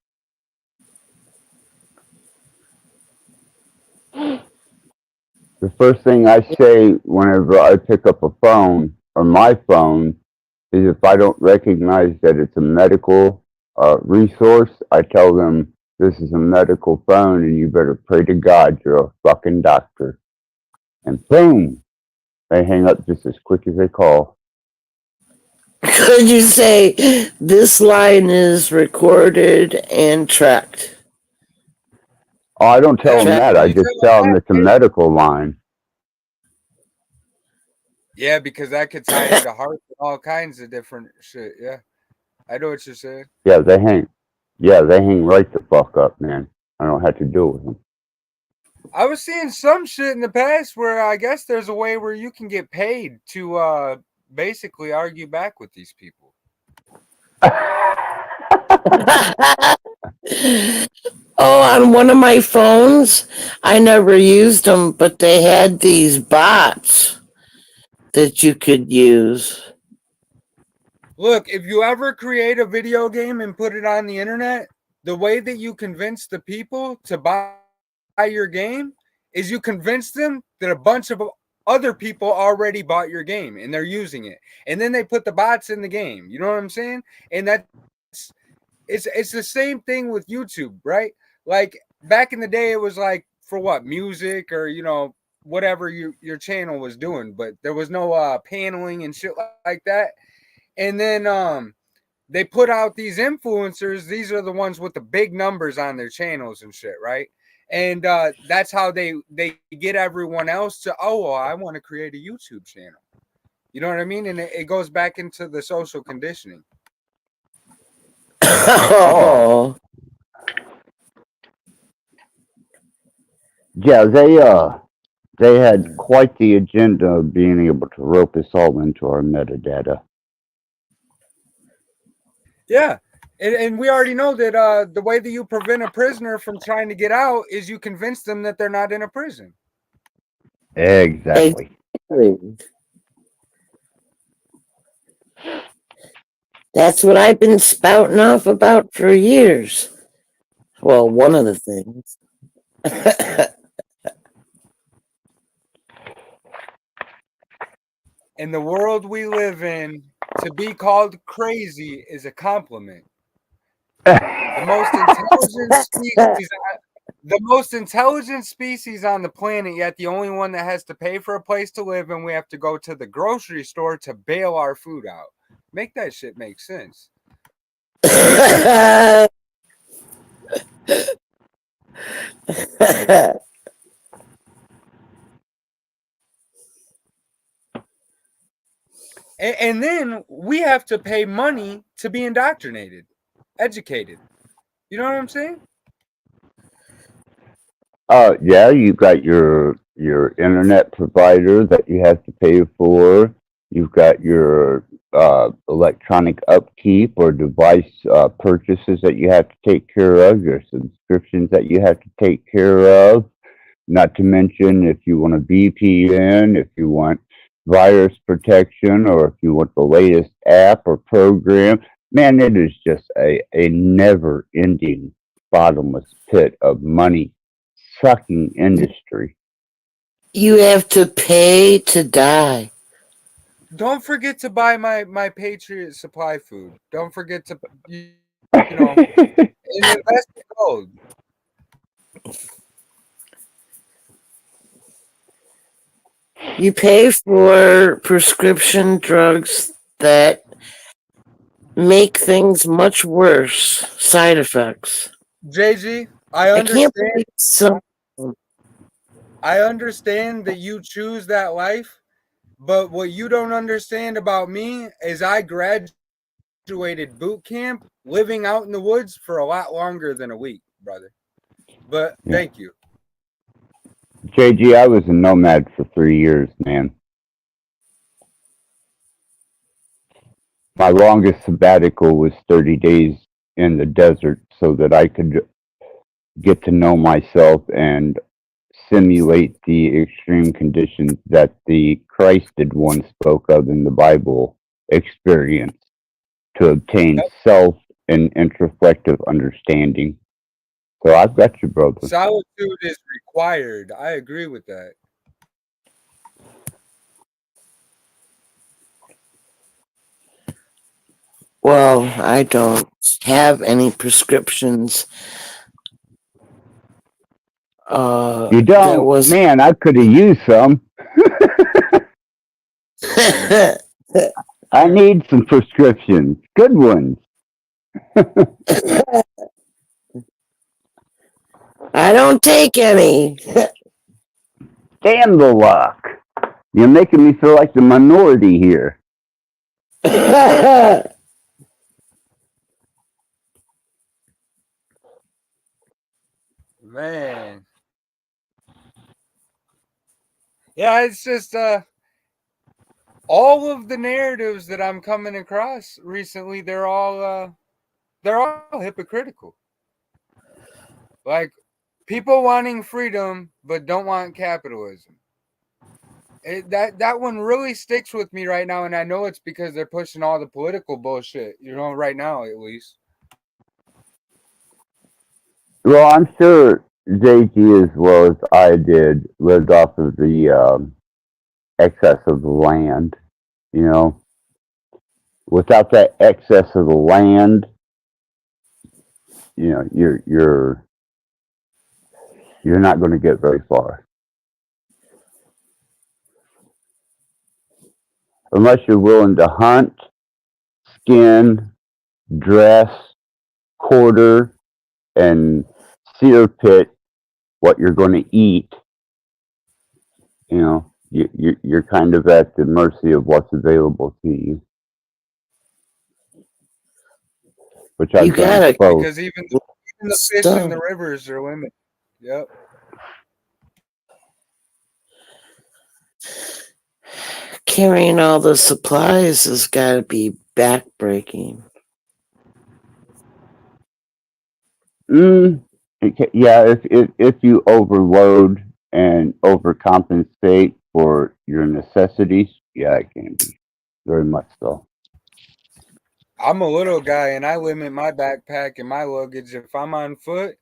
The first thing I say whenever I pick up a phone or my phone is if I don't recognize that it's a medical resource, I tell them this is a medical phone and you better pray to God you're a fucking doctor. And boom, they hang up just as quick as they call.
Could you say this line is recorded and tracked?
Oh, I don't tell them that. I just tell them it's a medical line.
Yeah, because that could tie into heart and all kinds of different shit. Yeah, I know what you're saying.
Yeah, they hang. Yeah, they hang right the fuck up, man. I don't have to deal with them.
I was seeing some shit in the past where I guess there's a way where you can get paid to basically argue back with these people.
Oh, on one of my phones, I never used them, but they had these bots that you could use.
Look, if you ever create a video game and put it on the internet, the way that you convince the people to buy your game is you convince them that a bunch of other people already bought your game and they're using it. And then they put the bots in the game. You know what I'm saying? And it's the same thing with YouTube, right? Like back in the day, it was like for what, music or whatever your channel was doing, but there was no paneling and shit like that. And then they put out these influencers. These are the ones with the big numbers on their channels and shit, right? And that's how they get everyone else to, oh, well, I want to create a YouTube channel. You know what I mean? And it goes back into the social conditioning.
Oh.
Yeah, they had quite the agenda of being able to rope us all into our metadata.
Yeah. And we already know that the way that you prevent a prisoner from trying to get out is you convince them that they're not in a prison.
Exactly.
That's what I've been spouting off about for years. Well, one of the things.
In the world we live in, to be called crazy is a compliment. The most intelligent species on the planet, yet the only one that has to pay for a place to live, and we have to go to the grocery store to bail our food out. Make that shit make sense. And then we have to pay money to be indoctrinated, educated. You know what I'm saying?
Yeah, you've got your internet provider that you have to pay for. You've got your electronic upkeep or device purchases that you have to take care of, your subscriptions that you have to take care of. Not to mention if you want a VPN, if you want virus protection, or if you want the latest app or program. Man, it is just a never-ending bottomless pit of money sucking industry.
You have to pay to die.
Don't forget to buy my Patriot Supply food. Don't forget to invest in gold.
You pay for prescription drugs that make things much worse. Side effects.
JG, I understand that you choose that life, But what you don't understand about me is I graduated boot camp living out in the woods for a lot longer than a week, brother. But
Yeah.
thank you.
JG, I was a nomad for 3 years, man. My longest sabbatical was 30 days in the desert so that I could get to know myself and simulate the extreme conditions that the Christed one spoke of in the Bible experience to obtain
Yep.
self and introspective understanding. So I've got you, brother.
Solitude is required. I agree with that.
Well, I don't have any prescriptions.
You
That
don't?
was.
Man, I could have used some. I need some prescriptions. Good ones.
I don't take any.
Damn the luck. You're making me feel like the minority here.
Man. Yeah, it's just all of the narratives that I'm coming across recently, they're all hypocritical. Like people wanting freedom but don't want capitalism. That one really sticks with me right now, and I know it's because they're pushing all the political bullshit, right now at least.
Well, I'm sure JG, as well as I did, lived off of the excess of the land. You know, without that excess of the land, you're not going to get very far unless you're willing to hunt, skin, dress, quarter, and sear pit what you're going to eat. You're kind of at the mercy of what's available to you. Which
You
I've done
gotta.
both.
Because even the fish in the rivers are limited. Yep.
Carrying all the supplies has got to be backbreaking.
Yeah, if you overload and overcompensate for your necessities, yeah, it can be very much so.
I'm a little guy and I limit my backpack and my luggage if I'm on foot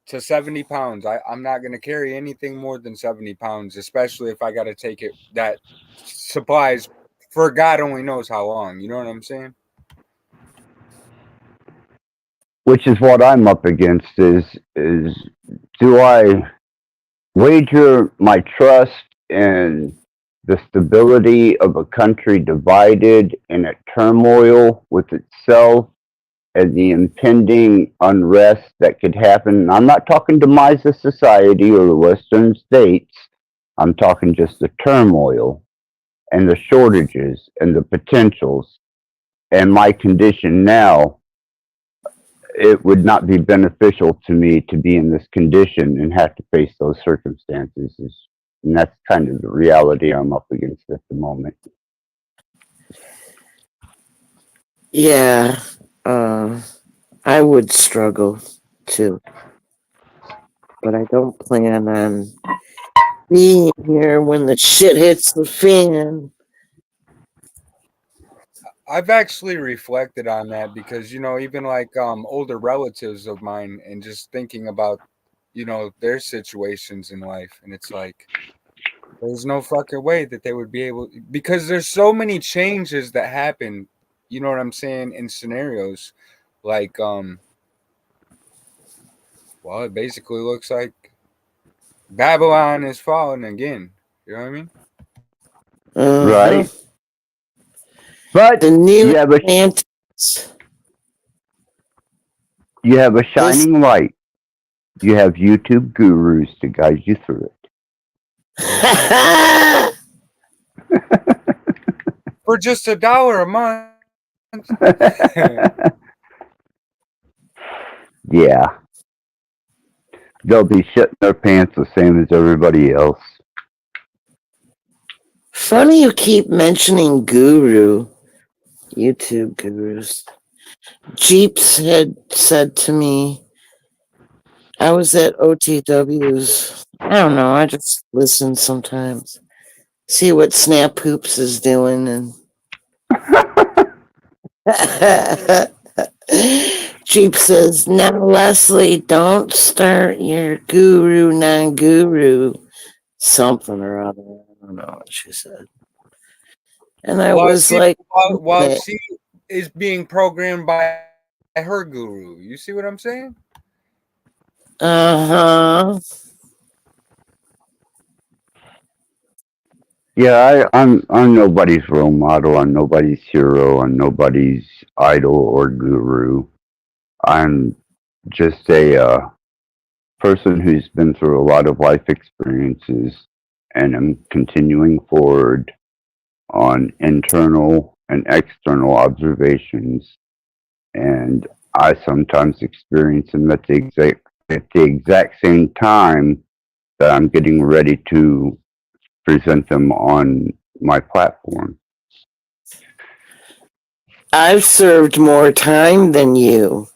to 70 pounds. I'm not going to carry anything more than 70 pounds, especially if I got to take it that supplies for God only knows how long. You know what I'm saying?
Which is what I'm up against is do I wager my trust in the stability of a country divided in a turmoil with itself and the impending unrest that could happen? I'm not talking demise of society or the Western states. I'm talking just the turmoil and the shortages and the potentials. And my condition now, it would not be beneficial to me to be in this condition and have to face those circumstances. And that's kind of the reality I'm up against at the moment.
Yeah, I would struggle too. But I don't plan on being here when the shit hits the fan.
I've actually reflected on that because, even like older relatives of mine and just thinking about, their situations in life. And it's like, there's no fucking way that they would be able, because there's so many changes that happen, you know what I'm saying, in scenarios. Like, well, it basically looks like Babylon is falling again. You know what I mean?
Right. But
the new
you have a shining light. You have YouTube gurus to guide you through it.
For just $1 a month.
Yeah. They'll be shitting their pants the same as everybody else.
Funny you keep mentioning guru, YouTube gurus. Jeeps had said to me, I was at OTW's. I don't know, I just listen sometimes. See what Snap Hoops is doing and Jeep says, now Leslie, don't start your guru non-guru something or other. I don't know what she said. And I was like,
while
okay.
she is being programmed by her guru. You see what I'm saying?
Uh-huh.
Yeah, I'm nobody's role model. I'm nobody's hero. I'm nobody's idol or guru. I'm just a person who's been through a lot of life experiences, and I'm continuing forward on internal and external observations. And I sometimes experience them at the exact same time that I'm getting ready to present them on my platform.
I've served more time than you.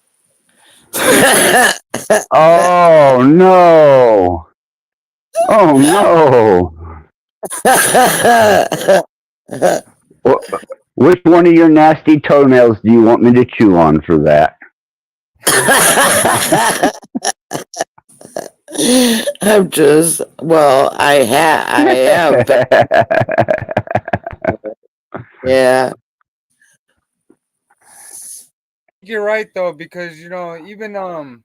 Oh no! Oh no! Which one of your nasty toenails do you want me to chew on for that?
I'm just, well, I have, yeah.
You're right though, because even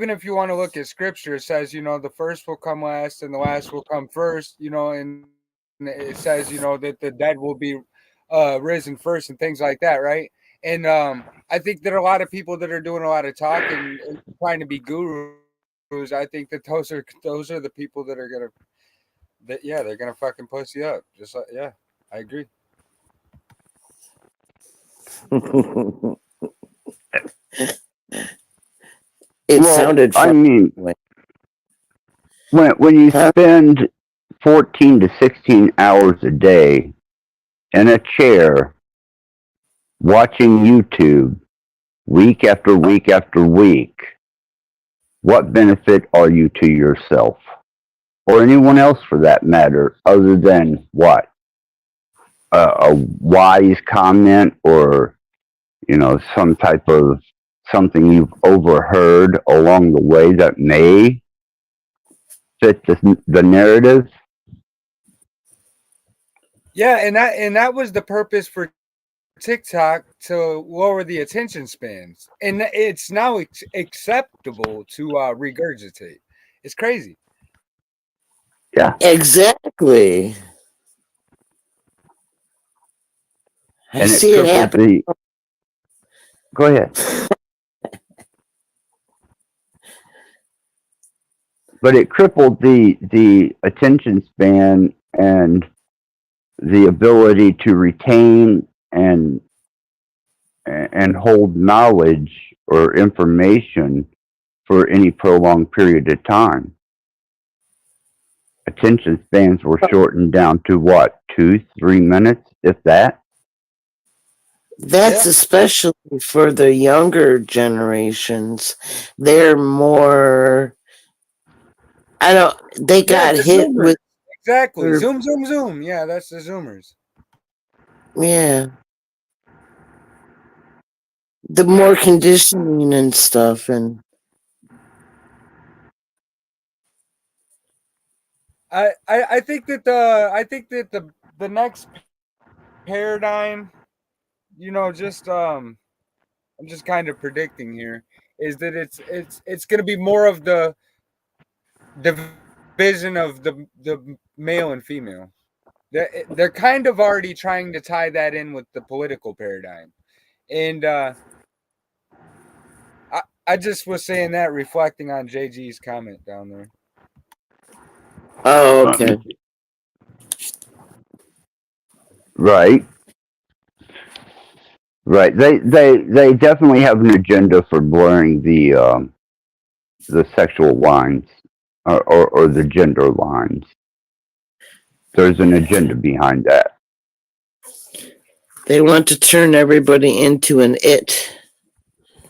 if you want to look at scripture, it says, the first will come last and the last will come first, and it says, that the dead will be risen first and things like that, right? And I think there are a lot of people that are doing a lot of talking and trying to be gurus. I think that those are the people that are they're gonna fucking pussy up. Just like, yeah, I agree.
It sounded
I
fun.
mean, when you spend 14 to 16 hours a day in a chair watching YouTube week after week after week, what benefit are you to yourself or anyone else for that matter, other than what? A wise comment or, some type of something you've overheard along the way that may fit the narrative?
Yeah, and that was the purpose for TikTok, to lower the attention spans, and it's now acceptable to regurgitate. It's crazy.
Yeah,
exactly. I
and it
see it
crippled
happen.
the. Go ahead. But it crippled the attention span and the ability to retain and hold knowledge or information for any prolonged period of time. Attention spans were shortened down to what, 2-3 minutes, if that?
That's especially for the younger generations. They're more, they got
the
hit
Zoomers.
with.
Exactly. Zoom, zoom, zoom. Yeah, that's the Zoomers.
Yeah. The more conditioning and stuff, and
I think that the next paradigm, just I'm just kind of predicting here, is that it's going to be more of the division of the male and female. They're kind of already trying to tie that in with the political paradigm, and I just was saying that, reflecting on JG's comment down there.
oh, okay.
Right. Right. They definitely have an agenda for blurring the sexual lines or the gender lines. There's an agenda behind that.
They want to turn everybody into an it.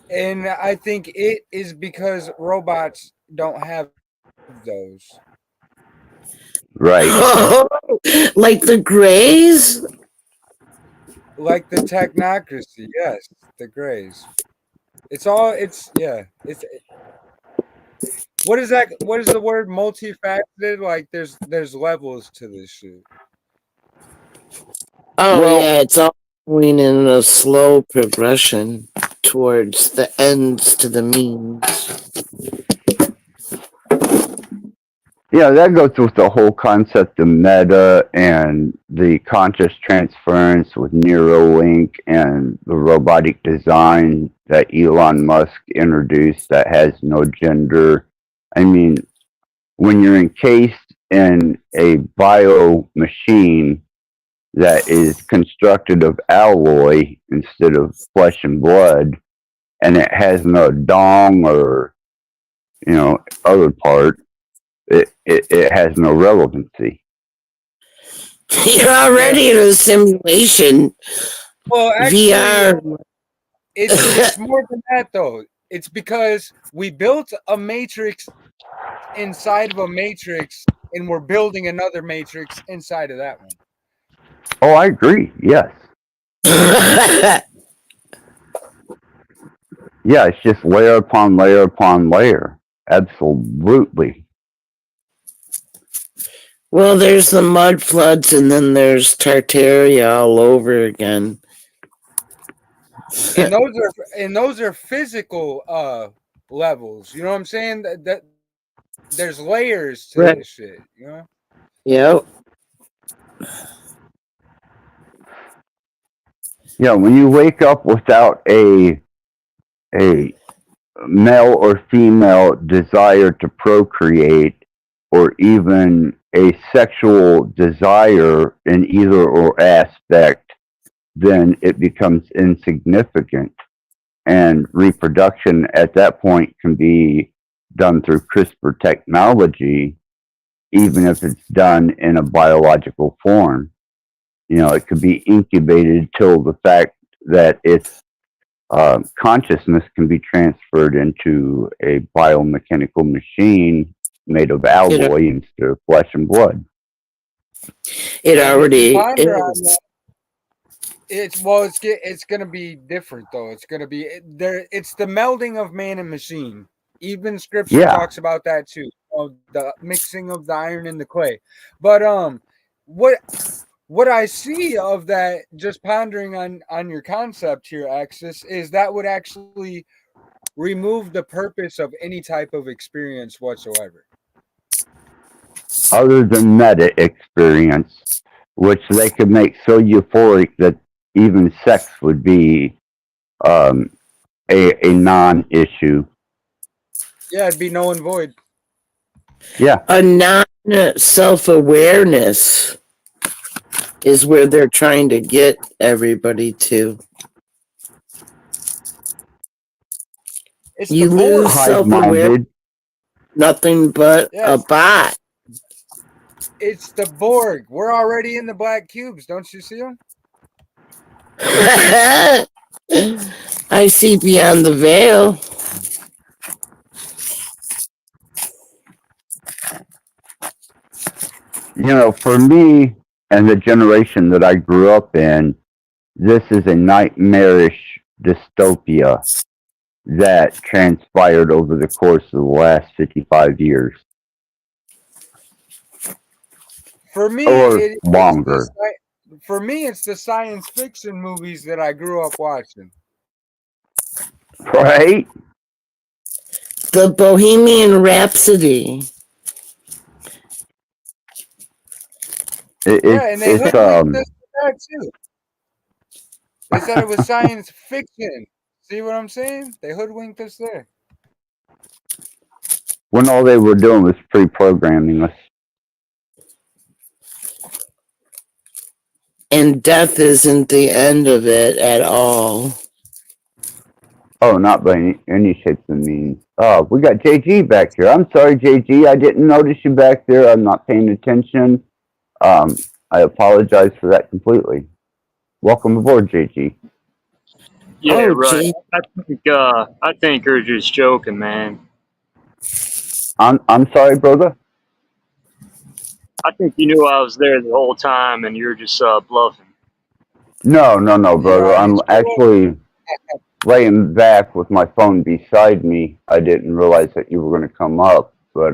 And I think it is because robots don't have those.
Right.
Like the Greys?
Like the technocracy, yes, the Greys. It's what is that? What is the word? Multifaceted? Like there's levels to this shit.
Oh
Well,
yeah, it's all going in a slow progression towards the ends to the means.
yeah, that goes with the whole concept of meta and the conscious transference with Neuralink and the robotic design that Elon Musk introduced that has no gender. I mean, when you're encased in a bio machine that is constructed of alloy instead of flesh and blood, and it has no dong or other part, it has no relevancy.
You're already in a simulation.
Well, actually,
VR.
it's more than that though. It's because we built a matrix inside of a matrix, and we're building another matrix inside of that one.
Oh, I agree. Yes. Yeah, it's just layer upon layer upon layer. Absolutely.
Well, there's the mud floods, and then there's Tartaria all over again.
And those are physical levels. You know what I'm saying? That there's layers to
Right.
this shit. You know?
Yep.
Yeah, when you wake up without a male or female desire to procreate, or even a sexual desire in either or aspect, then it becomes insignificant. And reproduction at that point can be done through CRISPR technology, even if it's done in a biological form. It could be incubated till the fact that its consciousness can be transferred into a biomechanical machine made of alloy instead of flesh and blood.
It
Well, just to
already
ponder on
is.
that, it's gonna be different though. It's gonna be there. It's the melding of man and machine. Even scripture
Yeah.
talks about that too. The mixing of the iron and the clay. But what I see of that, just pondering on your concept here, Axis, is that would actually remove the purpose of any type of experience whatsoever.
Other than meta experience, which they could make so euphoric that even sex would be a non-issue.
Yeah, it'd be null and void.
Yeah.
A non-self-awareness is where they're trying to get everybody to.
It's
You
the
lose
Borg.
self-awareness, nothing but a bot.
It's the Borg. We're already in the black cubes. Don't you see them?
I see beyond the veil.
For me and the generation that I grew up in, this is a nightmarish dystopia that transpired over the course of the last 55 years.
For me,
Or longer.
It's the science fiction movies that I grew up watching.
Right?
The Bohemian Rhapsody.
And they hoodwinked us with that too. They said it was science fiction. See what I'm saying? They hoodwinked us there.
When all they were doing was pre-programming us.
And death isn't the end of it at all.
Oh, not by any shapes and means. Oh, we got JG back here. I'm sorry, JG. I didn't notice you back there. I'm not paying attention. I apologize for that completely. Welcome aboard, JG.
Yeah,
Oh,
right.
gee.
I think you're just joking, man.
I'm sorry, brother.
I think you knew I was there the whole time, and you're just bluffing.
No, brother.
Yeah,
I'm
he's
actually laying back with my phone beside me. I didn't realize that you were going to come up, but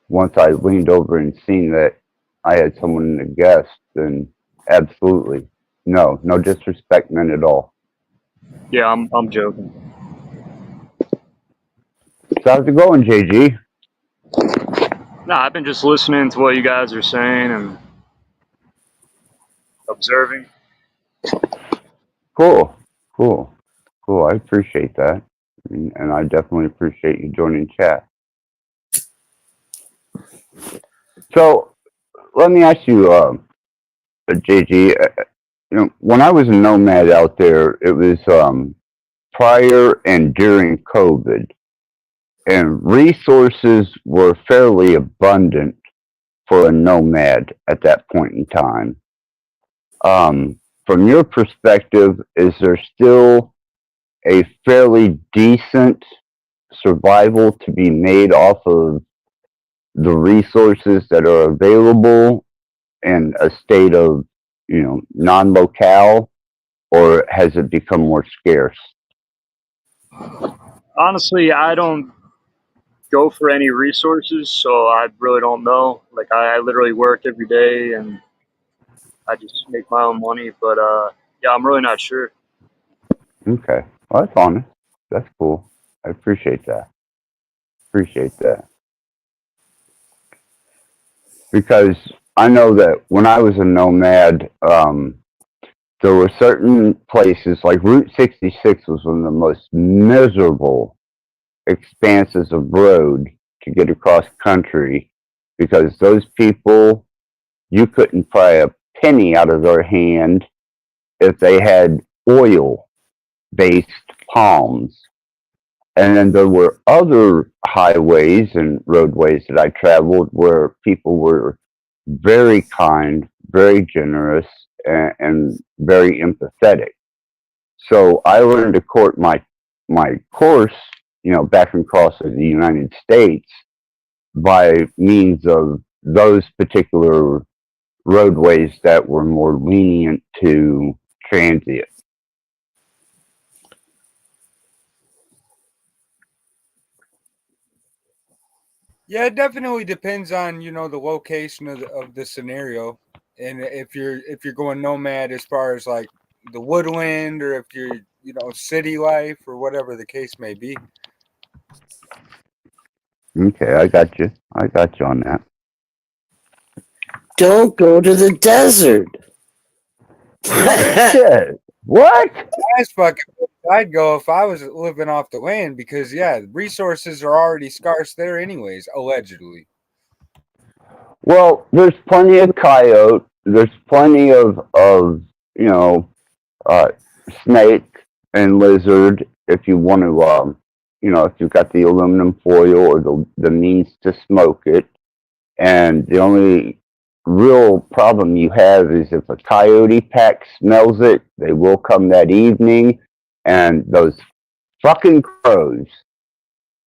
once I leaned over and seen that I had someone in the guest, then absolutely. No disrespect meant at all.
Yeah, I'm joking.
So how's it going, JG?
Nah, I've been just listening to what you guys are saying and observing.
Cool. I appreciate that. And I definitely appreciate you joining chat. So let me ask you, JG, when I was a nomad out there, it was prior and during COVID, and resources were fairly abundant for a nomad at that point in time. From your perspective, is there still a fairly decent survival to be made off of the resources that are available in a state of, non-locale, or has it become more scarce?
Honestly, I don't go for any resources, so I really don't know. Like, I literally work every day, and I just make my own money. But yeah, I'm really not sure.
Okay. Well, that's honest. That's cool. I appreciate that. Because I know that when I was a nomad, there were certain places like Route 66 was one of the most miserable expanses of road to get across country, because those people, you couldn't pry a penny out of their hand if they had oil based palms. And then there were other highways and roadways that I traveled where people were very kind, very generous, and very empathetic. So I learned to court my course, back across the United States by means of those particular roadways that were more lenient to transit.
Yeah, it definitely depends on the location of the scenario, and if you're going nomad as far as like the woodland, or if you're city life or whatever the case may be.
Okay, I got you. On that.
Don't go to the desert.
Shit. What?
That's fucking. I'd go if I was living off the land, because resources are already scarce there anyways, allegedly.
Well, there's plenty of coyote. There's plenty of uh, snake and lizard if you want to if you've got the aluminum foil or the means to smoke it. And the only real problem you have is if a coyote pack smells it, they will come that evening. And those fucking crows,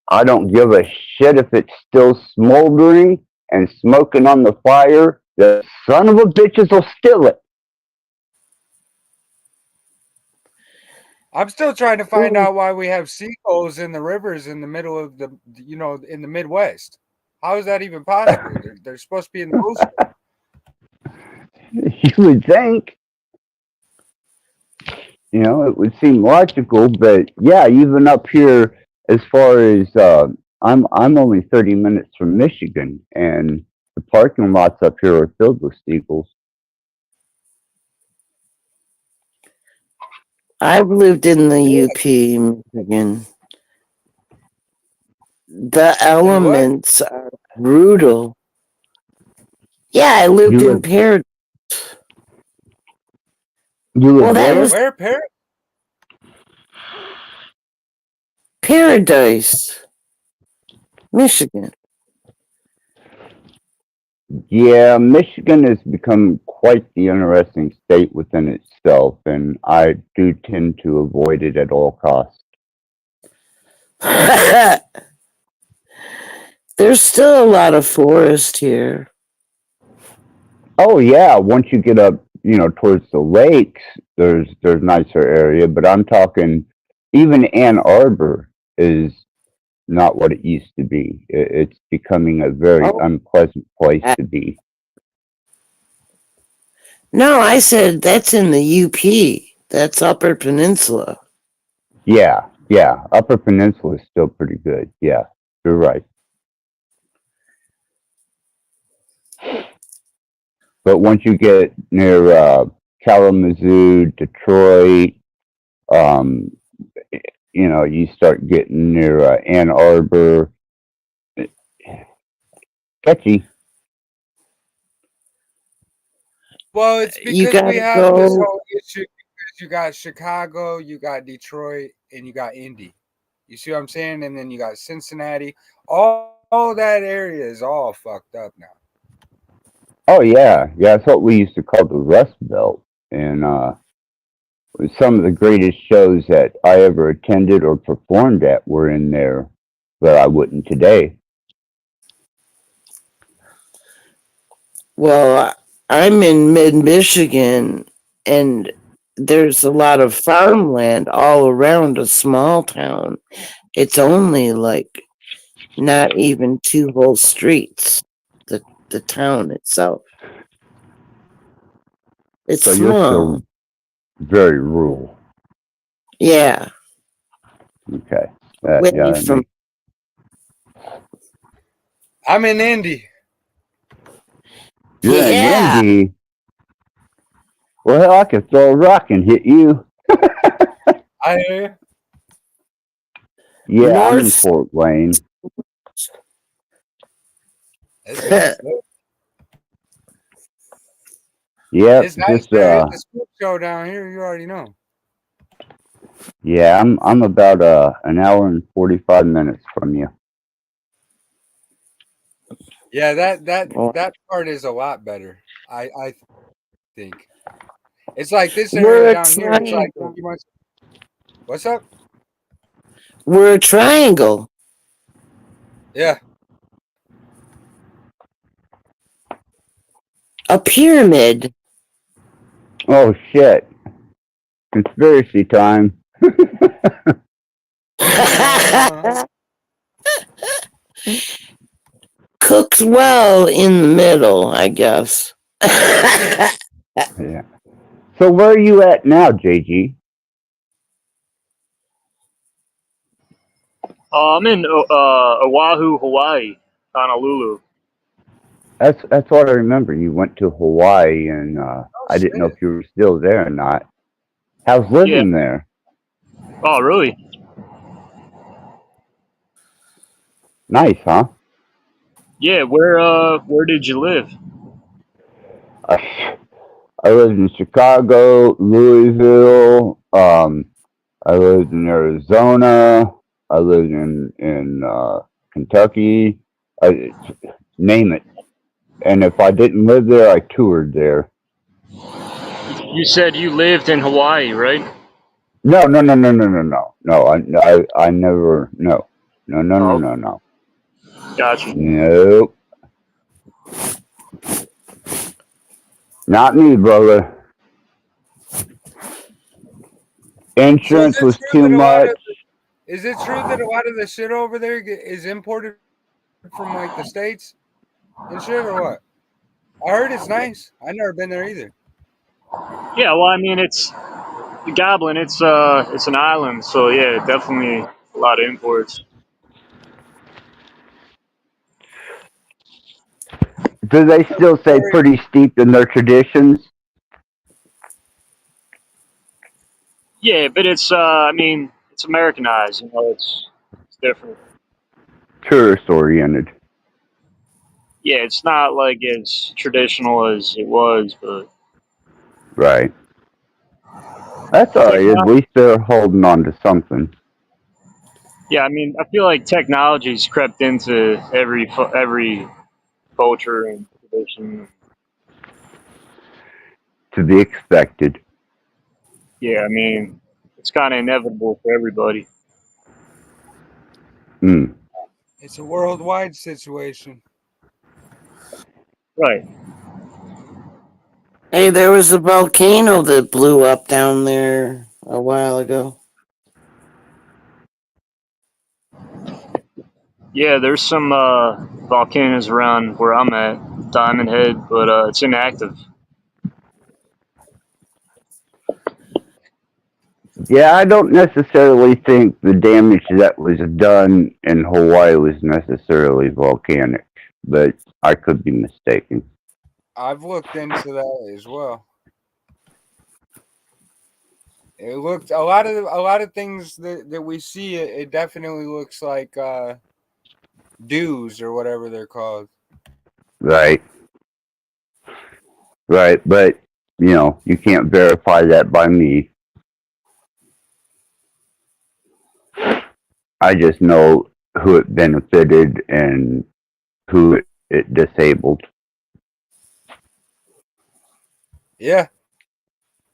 I don't give a shit if it's still smoldering and smoking on the fire. The son of a bitches will steal it.
I'm still trying to find out why we have seagulls in the rivers in the middle of in the Midwest. How is that even possible? They're supposed to be in the ocean.
You would think, it would seem logical, but yeah, even up here, as far as I'm only 30 minutes from Michigan, and the parking lots up here are filled with seagulls.
I've lived in the UP, Michigan. The elements are brutal. Yeah, I lived in Paradise.
You live
Well, that
where?
was
Where?
Paradise, Michigan.
Yeah, Michigan has become quite the interesting state within itself, and I do tend to avoid it at all costs.
There's still a lot of forest here.
Oh yeah, once you get up, towards the lakes, there's nicer area, but I'm talking even Ann Arbor is not what it used to be. It's becoming a very
Oh,
unpleasant place to be.
no, I said that's in the UP. That's Upper Peninsula.
Yeah, Upper Peninsula is still pretty good. Yeah, you're right. But once you get near Kalamazoo, Detroit, um, you start getting near Ann Arbor. Sketchy.
Well, it's
You
because we
gotta
have this
go.
whole issue because you got Chicago, you got Detroit, and you got Indy. You see what I'm saying? And then you got Cincinnati. All that area is all fucked up now.
Oh yeah, that's what we used to call the Rust Belt, and some of the greatest shows that I ever attended or performed at were in there, but I wouldn't today.
Well, I'm in mid Michigan, and there's a lot of farmland all around a small town. It's only like not even two whole streets. The town itself. It's
So you're
small.
still very rural.
Yeah.
Okay.
Away
That
from.
makes.
I'm in Indy.
You're in
Yeah.
Indy. Well, hell, I could throw a rock and hit you.
I hear
Yeah, I'm in
North.
Fort Wayne.
it's nice. Though.
Yep,
It's nice
just
there. It's a scoop show down here. You already know.
yeah, I'm about an hour and 45 minutes from you.
Yeah,
Well,
that part is a lot better. I think it's like this
we're
area
a
down here. It's like
triangle.
What's up?
We're a triangle.
Yeah.
A pyramid.
Oh shit! Conspiracy time.
Cooks well in the middle, I guess.
Yeah. So where are you at now, JG?
I'm in Oahu, Hawaii, Honolulu.
That's what I remember. You went to Hawaii, and I didn't know
shit.
if you were still there or not. How's
Yeah.
living there?
Oh, really?
Nice, huh?
Yeah. Where did you live?
I lived in Chicago, Louisville. I lived in Arizona. I lived in Kentucky. Name it. And if I didn't live there, I toured there.
You said you lived in Hawaii, right?
No. I never. No.
Oh,
No.
gotcha.
Nope. Not me, brother.
So is
Insurance
it
was
true
too
that
much.
a lot of the shit over there is imported from like the States and shit or what? I heard it's nice. I've never been there either.
Yeah. Well, I mean, it's Goblin. It's an island, so yeah, definitely a lot of imports.
Do they still say pretty steeped in their traditions?
Yeah, but it's I mean, it's Americanized. You know, it's different.
Tourist oriented.
Yeah, it's not like as traditional as it was, but
Right. That's all right. At
Techno-
least they're holding on to something.
yeah, I mean, I feel like technology's crept into every culture and tradition.
To be expected.
Yeah, I mean, it's kind of inevitable for everybody.
Mm.
It's a worldwide situation.
Right.
Hey, there was a volcano that blew up down there a while ago.
Yeah, there's some volcanoes around where I'm at, Diamond Head, but it's inactive.
Yeah, I don't necessarily think the damage that was done in Hawaii was necessarily volcanic, but I could be mistaken.
I've looked into that as well. It looked a lot of things that we see. It definitely looks like dews or whatever they're called.
Right. Right, but you can't verify that by me. I just know who it benefited and who it disabled.
Yeah,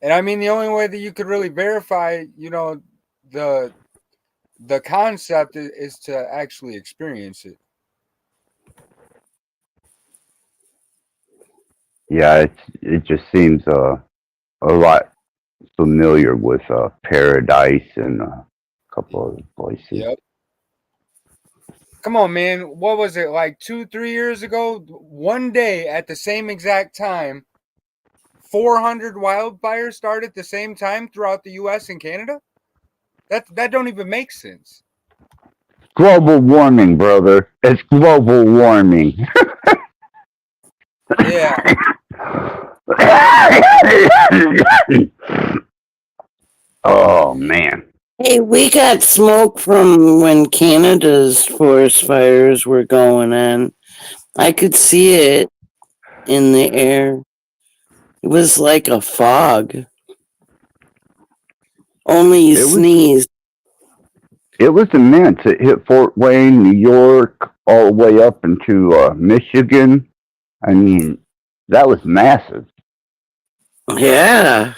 and I mean the only way that you could really verify, the the concept is to actually experience it.
Yeah, it just seems a lot familiar with Paradise and a couple other places.
Yep. Come on, man. What was it like 2-3 years ago? One day at the same exact time, 400 wildfires started at the same time throughout the U.S. and Canada. That don't even make sense.
Global warming, brother. It's global warming.
Yeah.
Oh man.
Hey, we got smoke from when Canada's forest fires were going on. I could see it in the air. It was like a fog. Only you
It was
sneezed.
it was immense. It hit Fort Wayne, New York, all the way up into Michigan. I mean, that was massive.
Yeah.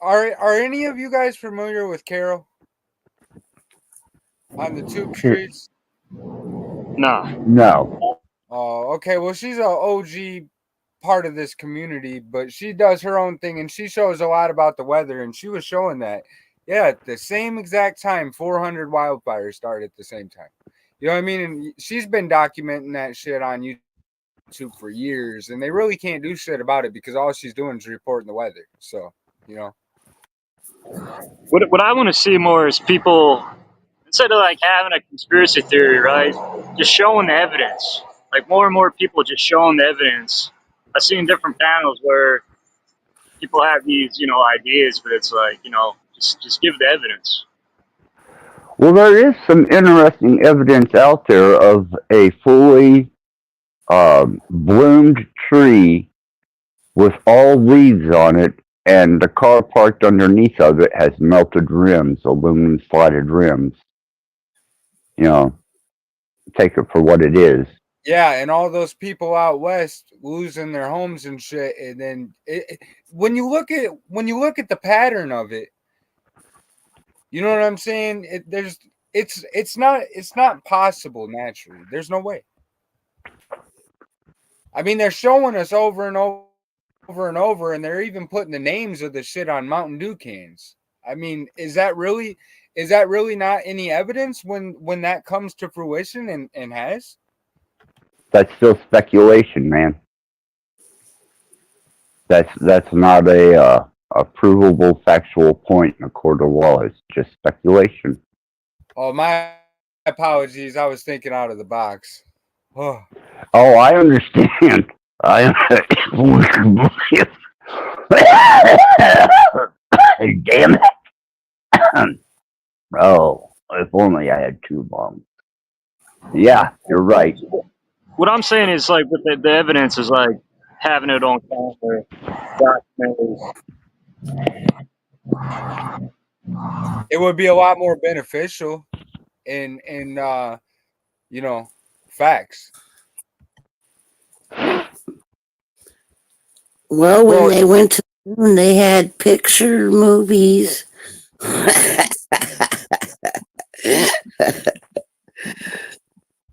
Are any of you guys familiar with Carol on the tube streets?
Nah.
No.
Oh, okay. Well, she's a OG part of this community, but she does her own thing and she shows a lot about the weather. And she was showing that, yeah, at the same exact time, 400 wildfires started at the same time. You know what I mean? And she's been documenting that shit on YouTube for years, and they really can't do shit about it because all she's doing is reporting the weather. So, you know.
What I want to see more is people, instead of like having a conspiracy theory, right? Just showing the evidence. Like more and more people just showing the evidence. I've seen different panels where people have these, ideas, but it's like, just give the evidence.
Well, there is some interesting evidence out there of a fully bloomed tree with all leaves on it, and the car parked underneath of it has melted rims, aluminum slotted rims. Take it for what it is.
Yeah, and all those people out west losing their homes and shit, and then when you look at the pattern of it, you know what I'm saying? It's not possible naturally. There's no way. I mean, they're showing us over and over and over, and they're even putting the names of the shit on Mountain Dew cans. I mean, is that really not any evidence when that comes to fruition and has?
That's still speculation, man. That's not a provable factual point in a court of law. It's just speculation.
Oh, my apologies. I was thinking out of the box. Oh,
Oh, I understand. Damn it. Oh, if only I had two lungs. Yeah, you're right.
What I'm saying is like with the evidence is like having it on camera, documented.
It would be a lot more beneficial in you know, facts.
Well, when
Well,
they went to the moon, they had picture movies.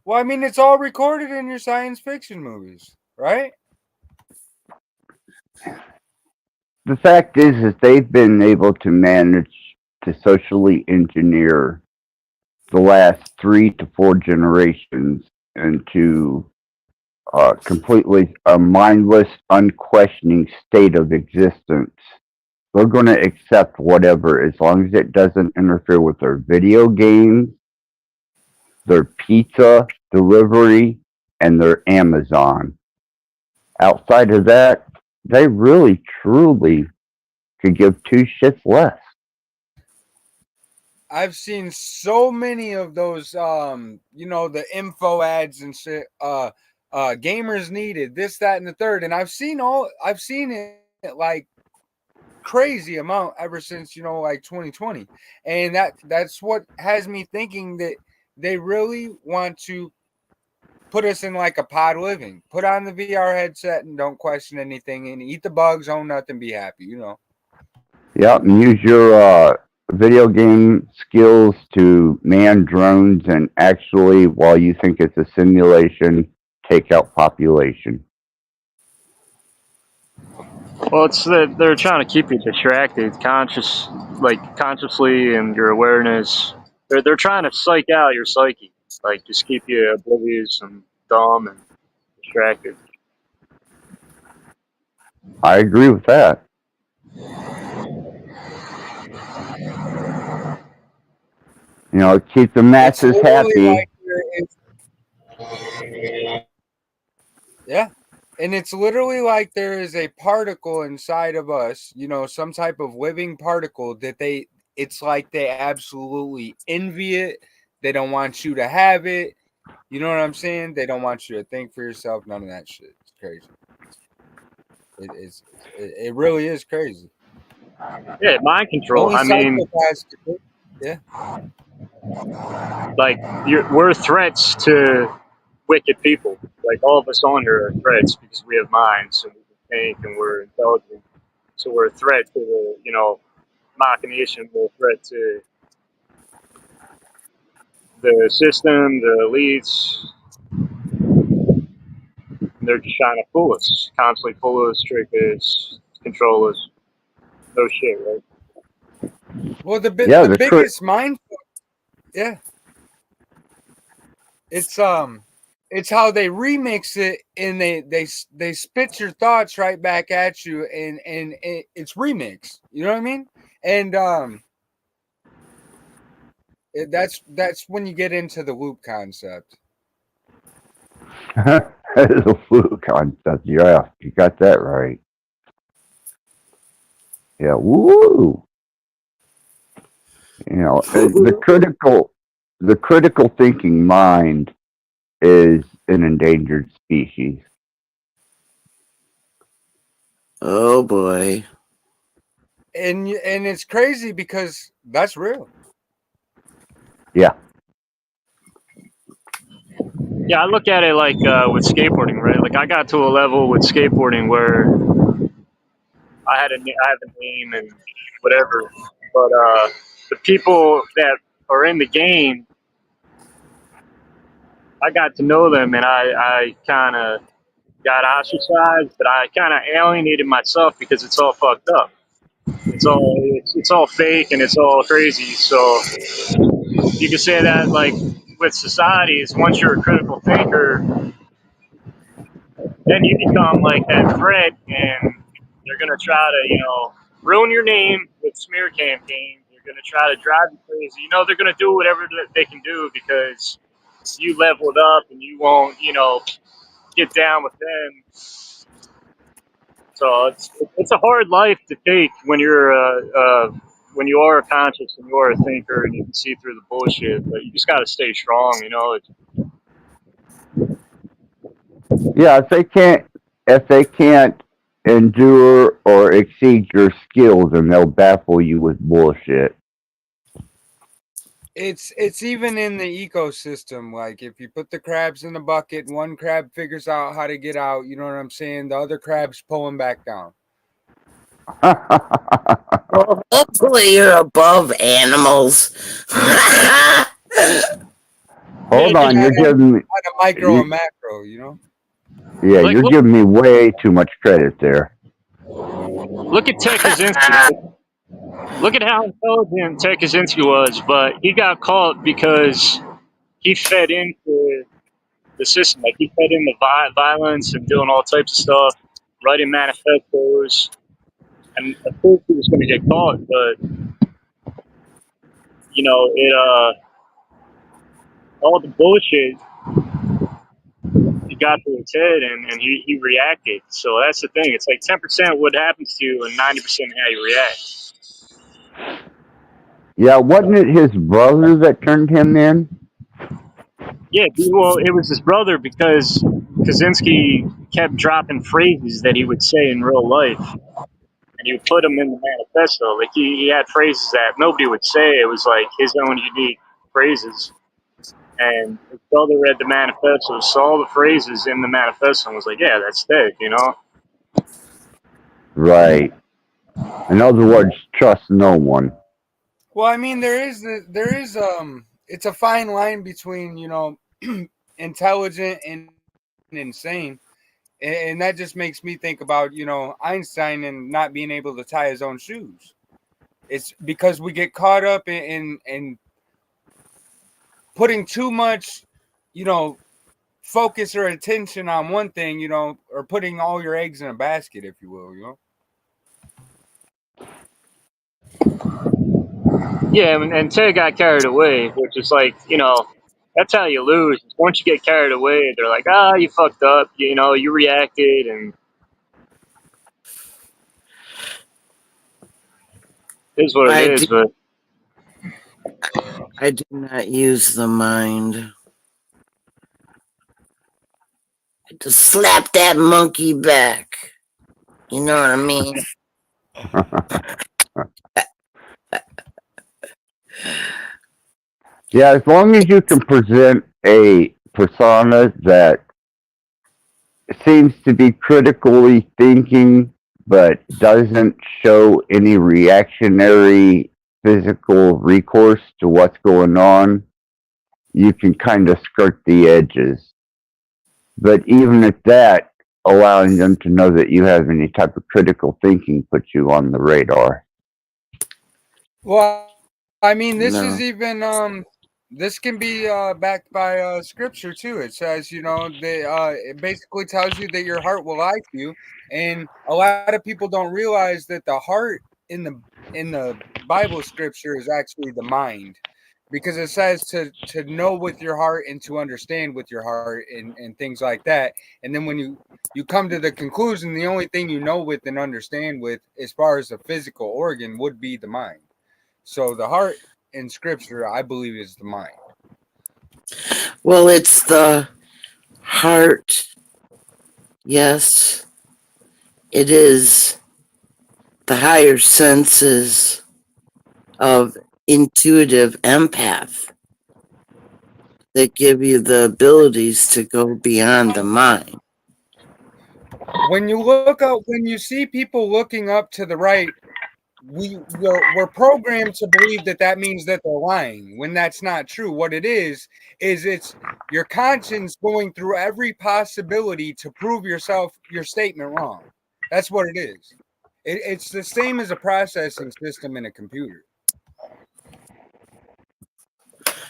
well, I mean, it's all recorded in your science fiction movies, right?
The fact is they've been able to manage to socially engineer the last 3 to 4 generations into completely a mindless, unquestioning state of existence. They're going to accept whatever as long as it doesn't interfere with their video games, their pizza delivery, and their Amazon. Outside of that, they really truly could give 2 shits less.
I've seen so many of those you know, the info ads and shit, gamers needed this, that, and the third. And I've seen it like crazy amount ever since, you know, like 2020. And that's what has me thinking that they really want to put us in like a pod living. Put on the VR headset and don't question anything and eat the bugs, own nothing, be happy, you know.
Yep, and use your video game skills to man drones and actually, while you think it's a simulation, take out population.
Well, it's that they're trying to keep you distracted, consciously, and your awareness. They're trying to psych out your psyche, like just keep you oblivious and dumb and distracted.
I agree with that. You know, keep the
It's
masses
literally
happy.
like yeah. And it's literally like there is a particle inside of us, you know, some type of living particle that it's like they absolutely envy it. They don't want you to have it. You know what I'm saying? They don't want you to think for yourself. None of that shit. It's crazy. It really is crazy.
Yeah, mind control.
Only
I mean,
psychopaths could do it.
like we're threats to wicked people. Like all of us on here are threats because we have minds and we can think and we're intelligent. So we're a threat to the, machination. We're a threat to the system, the elites. They're just trying to fool us, constantly fool us, trick us, control us. No shit, right?
Well,
Yeah,
the biggest mind, yeah. It's how they remix it and they spit your thoughts right back at you and it's remix. You know what I mean? And that's when you get into the loop concept.
That is a fluke concept. Yeah, you got that right. Yeah, woo. You know, the critical thinking mind is an endangered species.
Oh boy.
And it's crazy because that's real.
Yeah.
Yeah, I look at it like with skateboarding, right? Like I got to a level with skateboarding where I have a name and whatever, but the people that are in the game, I got to know them, and I kind of got ostracized, but I kind of alienated myself because it's all fucked up. It's all fake and it's all crazy. So you can say that like with societies, once you're a critical thinker, then you become like that threat, and they're gonna try to, ruin your name with smear campaigns. They're gonna try to drive you crazy. They're gonna do whatever they can do because you leveled up and you won't, get down with them. So it's a hard life to take when when you are conscious and you are a thinker and you can see through the bullshit. But you just got to stay strong.
Yeah, if they can't endure or exceed your skills, and they'll baffle you with bullshit.
It's even in the ecosystem. Like if you put the crabs in the bucket, one crab figures out how to get out. You know what I'm saying? The other crabs pull him back down.
Well, hopefully you're above animals.
Hold on, you're giving me.
At a micro and macro, you know.
Yeah,
Like,
you're giving me way too much credit there.
look at Ted Kaczynski. Look at how intelligent Ted Kaczynski was, but he got caught because he fed into the system. Like he fed into violence and doing all types of stuff, writing manifestos, and of course he was going to get caught. But you know, all the bullshit he got to his head, and he reacted. So that's the thing. It's like 10% what happens to you, and 90% how you react.
Yeah, wasn't it his brother that turned him in?
Yeah, well, it was his brother because Kaczynski kept dropping phrases that he would say in real life, and he would put them in the manifesto. Like he had phrases that nobody would say. It was like his own unique phrases. And his brother read the manifesto, saw the phrases in the manifesto, and was like, "Yeah, that's it," you know.
Right. In other words, trust no one.
Well, I mean, there is it's a fine line between intelligent and insane, and that just makes me think about Einstein and not being able to tie his own shoes. It's because we get caught up in putting too much, focus or attention on one thing, or putting all your eggs in a basket, if you will.
Yeah, and Ted got carried away, which is like, that's how you lose. Once you get carried away, they're like, ah, you fucked up, you reacted, and it is what it is. But
I do not use the mind. To slap that monkey back. You know what I mean?
Yeah, as long as you can present a persona that seems to be critically thinking but doesn't show any reactionary physical recourse to what's going on, you can kind of skirt the edges. But even at that, allowing them to know that you have any type of critical thinking puts you on the radar.
Well, I mean, this
No.
is even this can be backed by scripture too. It says, it basically tells you that your heart will lie to you, and a lot of people don't realize that the heart in the Bible scripture is actually the mind, because it says to know with your heart and to understand with your heart and things like that. And then when you come to the conclusion, the only thing you know with and understand with as far as a physical organ would be the mind. So the heart in scripture, I believe, is the mind.
Well, it's the heart. Yes, it is the higher senses of intuitive empath that give you the abilities to go beyond the mind.
When you see people looking up to the right, we're programmed to believe that means that they're lying, when that's not true. What it is it's your conscience going through every possibility to prove your statement wrong. That's what it is. It's the same as a processing system in a computer.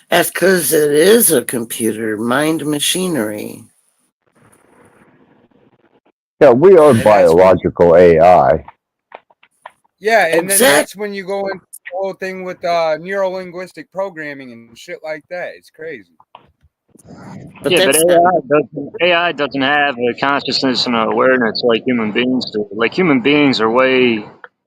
That's because it is a computer, mind machinery.
Yeah, we are
And that's
biological AI.
Yeah, and then
Exactly.
that's when you go into the whole thing with neuro-linguistic programming and shit like that. It's crazy.
But
yeah, but
that's not.
AI doesn't have a consciousness and an awareness like human beings do. Like human beings are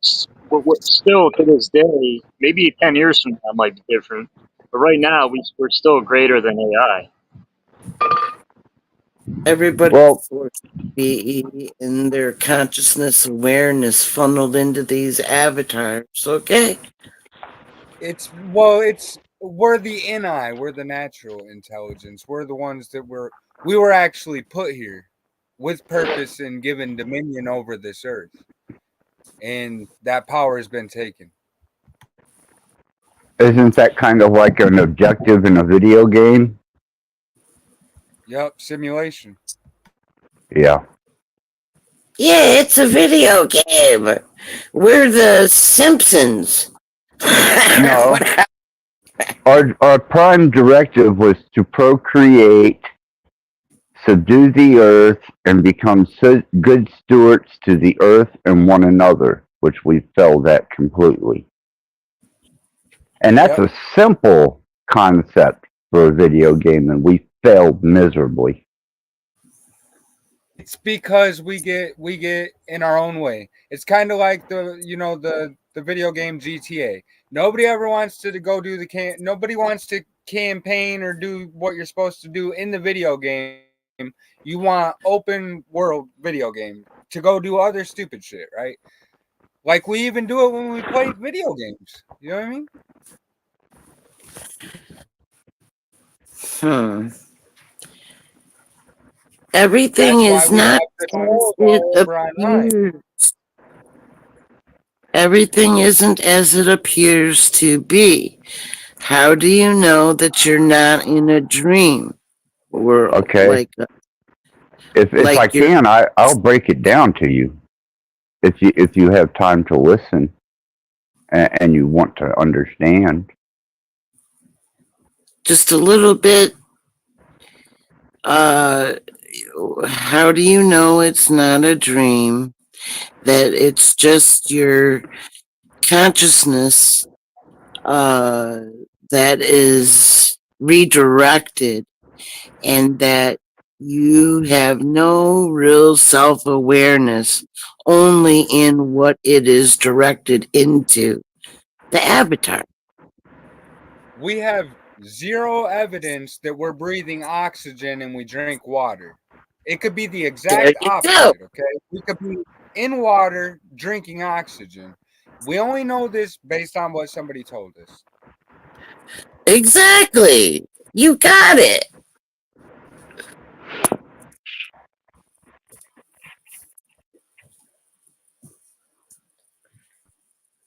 still to this day. Maybe 10 years from now might be different, but right now we're still greater than AI.
Everybody
Well,
be in their consciousness awareness funneled into these avatars. Okay.
We're the NI, we're the natural intelligence. We're the ones that we were actually put here with purpose and given dominion over this earth. And that power has been taken.
isn't that kind of like an objective in a video game?
Yup, simulation.
Yeah.
Yeah, it's a video game. We're the Simpsons.
No. Our prime directive was to procreate, subdue the earth, and become good stewards to the earth and one another, which we failed at completely. And that's a simple concept for a video game, and we failed miserably.
It's because we get in our own way. It's kind of like the video game GTA. Nobody ever wants to go do nobody wants to campaign or do what you're supposed to do in the video game. You want open world video game to go do other stupid shit, right? Like we even do it when we play video games. You know what I mean?
Everything
That's why
is
we
not
have the
as
controls
it
all over online.
appears. Everything isn't as it appears to be. How do you know that you're not in a dream world?
Okay. If
like
I can, I'll break it down to you. If you have time to listen and you want to understand.
Just a little bit. How do you know it's not a dream? That it's just your consciousness that is redirected, and that you have no real self-awareness, only in what it is directed into, the avatar.
We have zero evidence that we're breathing oxygen and we drink water. It could be the exact opposite, okay? We could be in water drinking oxygen. We only know this based on what somebody told us.
Exactly. You got it.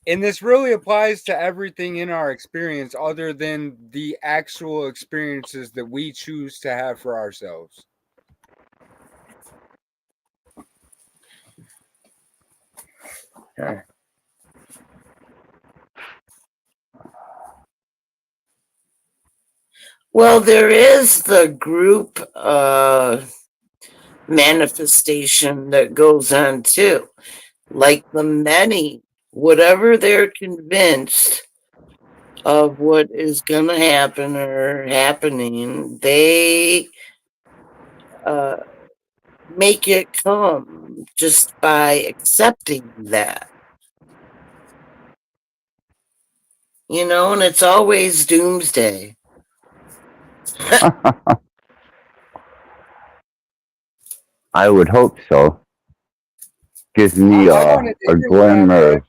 And this really applies to everything in our experience other than the actual experiences that we choose to have for ourselves.
Okay. Well, there is the group manifestation that goes on too. Like the many, whatever they're convinced of what is going to happen or happening, they make it come just by accepting that. You know, and it's always doomsday.
I would hope so. Gives me a glimmer.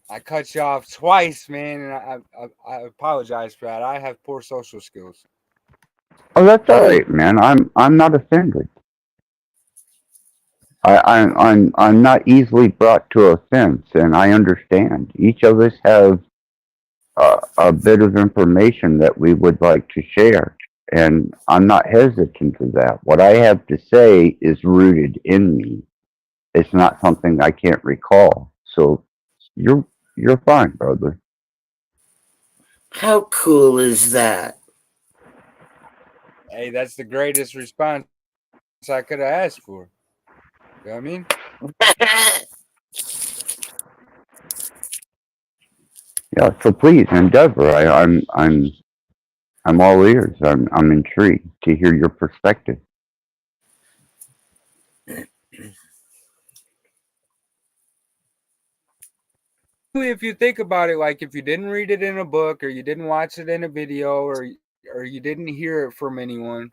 I cut you off twice, man, and I apologize for that. I have poor social skills.
Oh, that's all right, man. I'm not offended. I'm not easily brought to offense, and I understand. Each of us have a bit of information that we would like to share, and I'm not hesitant to that. What I have to say is rooted in me. It's not something I can't recall. So you're fine, brother.
How cool is that?
Hey, that's the greatest response I could have asked for. You know what I mean?
Yeah. So please endeavor. I'm all ears. I'm intrigued to hear your perspective.
if you think about it, like if you didn't read it in a book or you didn't watch it in a video or you didn't hear it from anyone,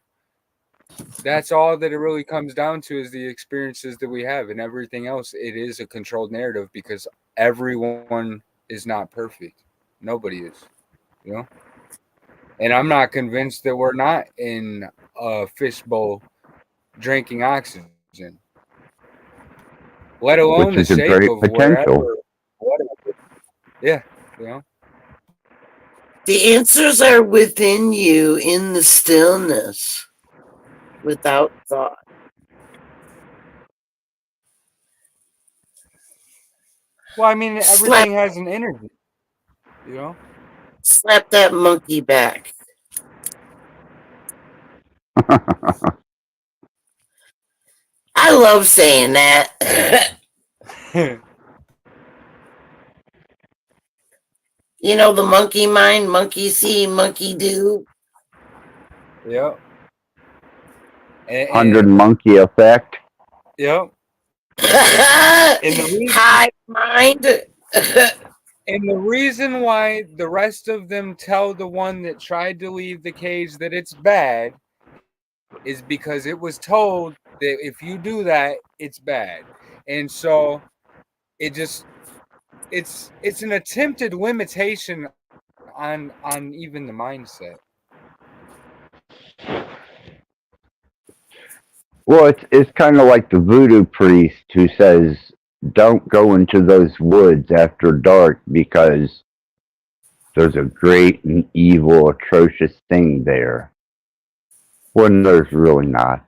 that's all that it really comes down to is the experiences that we have, and everything else, it is a controlled narrative because everyone is not perfect. Nobody is, you know? And I'm not convinced that we're not in a fishbowl drinking oxygen, let alone
which
the
is a
shape
great
of
potential.
wherever, whatever. Yeah, you know?
The answers are within you in the stillness without thought.
Well, I mean,
Slap,
everything has an energy, you know?
slap that monkey back. I love saying that. You know, the monkey mind, monkey see, monkey do.
Yep.
100
And
monkey effect.
yep. And the reason,
Hive mind.
and the reason why the rest of them tell the one that tried to leave the cage that it's bad is because it was told that if you do that, it's bad. And so it just it's an attempted limitation on even the mindset.
Well, it's kind of like the voodoo priest who says, "Don't go into those woods after dark because there's a great and evil, atrocious thing there." When there's really not.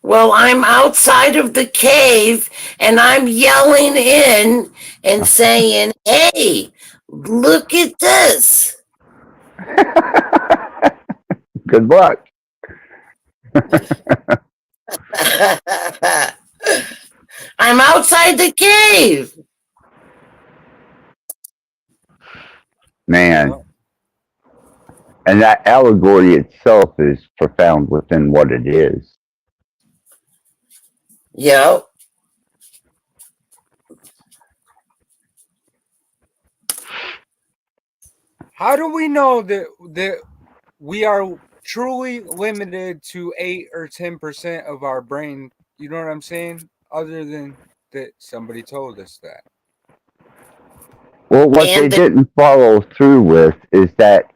Well, I'm outside of the cave and I'm yelling in and saying, hey, look at this.
Good luck.
I'm outside the cave.
Man. And that allegory itself is profound within what it is.
Yep.
How do we know that we are truly limited to 8 or 10% of our brain? You know what I'm saying? Other than that somebody told us that.
Well, what they didn't follow through with is that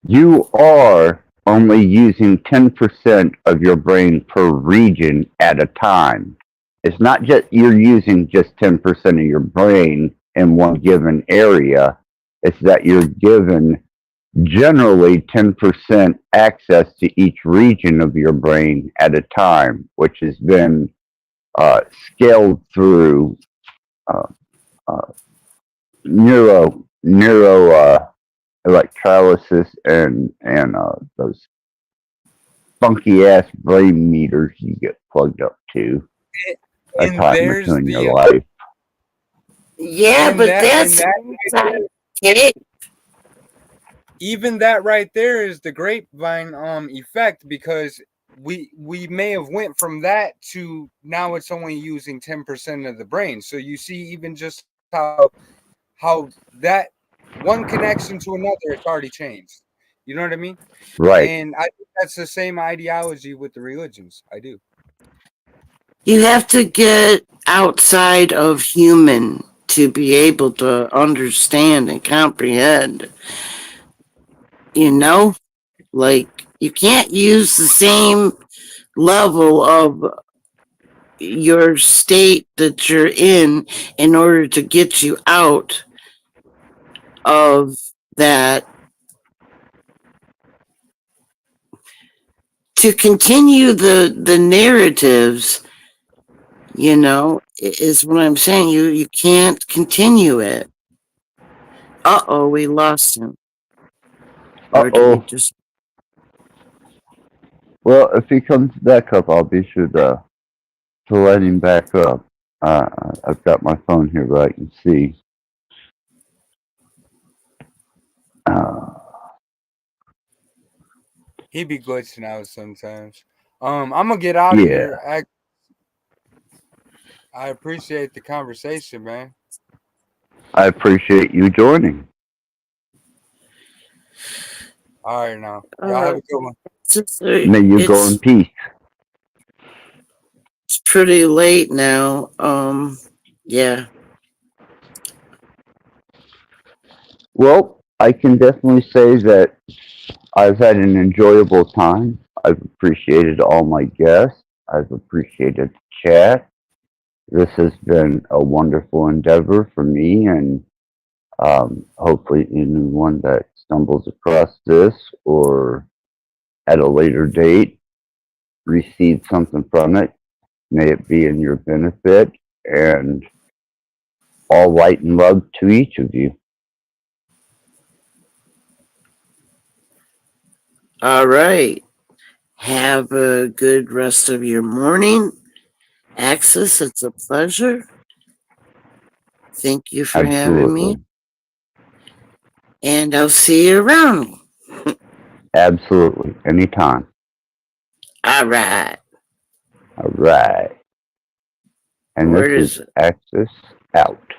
you are only using 10% of your brain per region at a time. It's not just you're using just 10% of your brain in one given area. It's that you're given generally 10% access to each region of your brain at a time, which has been scaled through uh, uh, neuro electrolysis and those funky ass brain meters you get plugged up to a
And
time or two
there's
in
the
your life.
Yeah, but that's
even that right there is the grapevine effect, because we may have went from that to now it's only using 10% of the brain. So you see even just how that one connection to another, it's already changed. You know what I mean?
Right.
And I think that's the same ideology with the religions. I do.
You have to get outside of human to be able to understand and comprehend. You know? Like, you can't use the same level of your state that you're in order to get you out of that. To continue the narratives, you know, is what I'm saying. You can't continue it. Uh-oh, we lost him. Or did we
Uh-oh.
just...
Well, if he comes back up, I'll be sure to let him back up. I've got my phone here where I can see.
He be glitching out sometimes. I'm gonna get out of
Yeah.
here. I appreciate the conversation, man.
I appreciate you joining.
All right, now. Y'all have a good one.
May you go in peace.
It's pretty late now. Yeah.
Well, I can definitely say that I've had an enjoyable time. I've appreciated all my guests. I've appreciated the chat. This has been a wonderful endeavor for me, and hopefully anyone that stumbles across this or at a later date receives something from it. May it be in your benefit, and all light and love to each of you.
All right. Have a good rest of your morning. Axis, it's a pleasure. Thank you for having me.
Absolutely.
And I'll see you around.
Absolutely. Anytime.
All right.
All right. And
Where
this
is
is Axis out.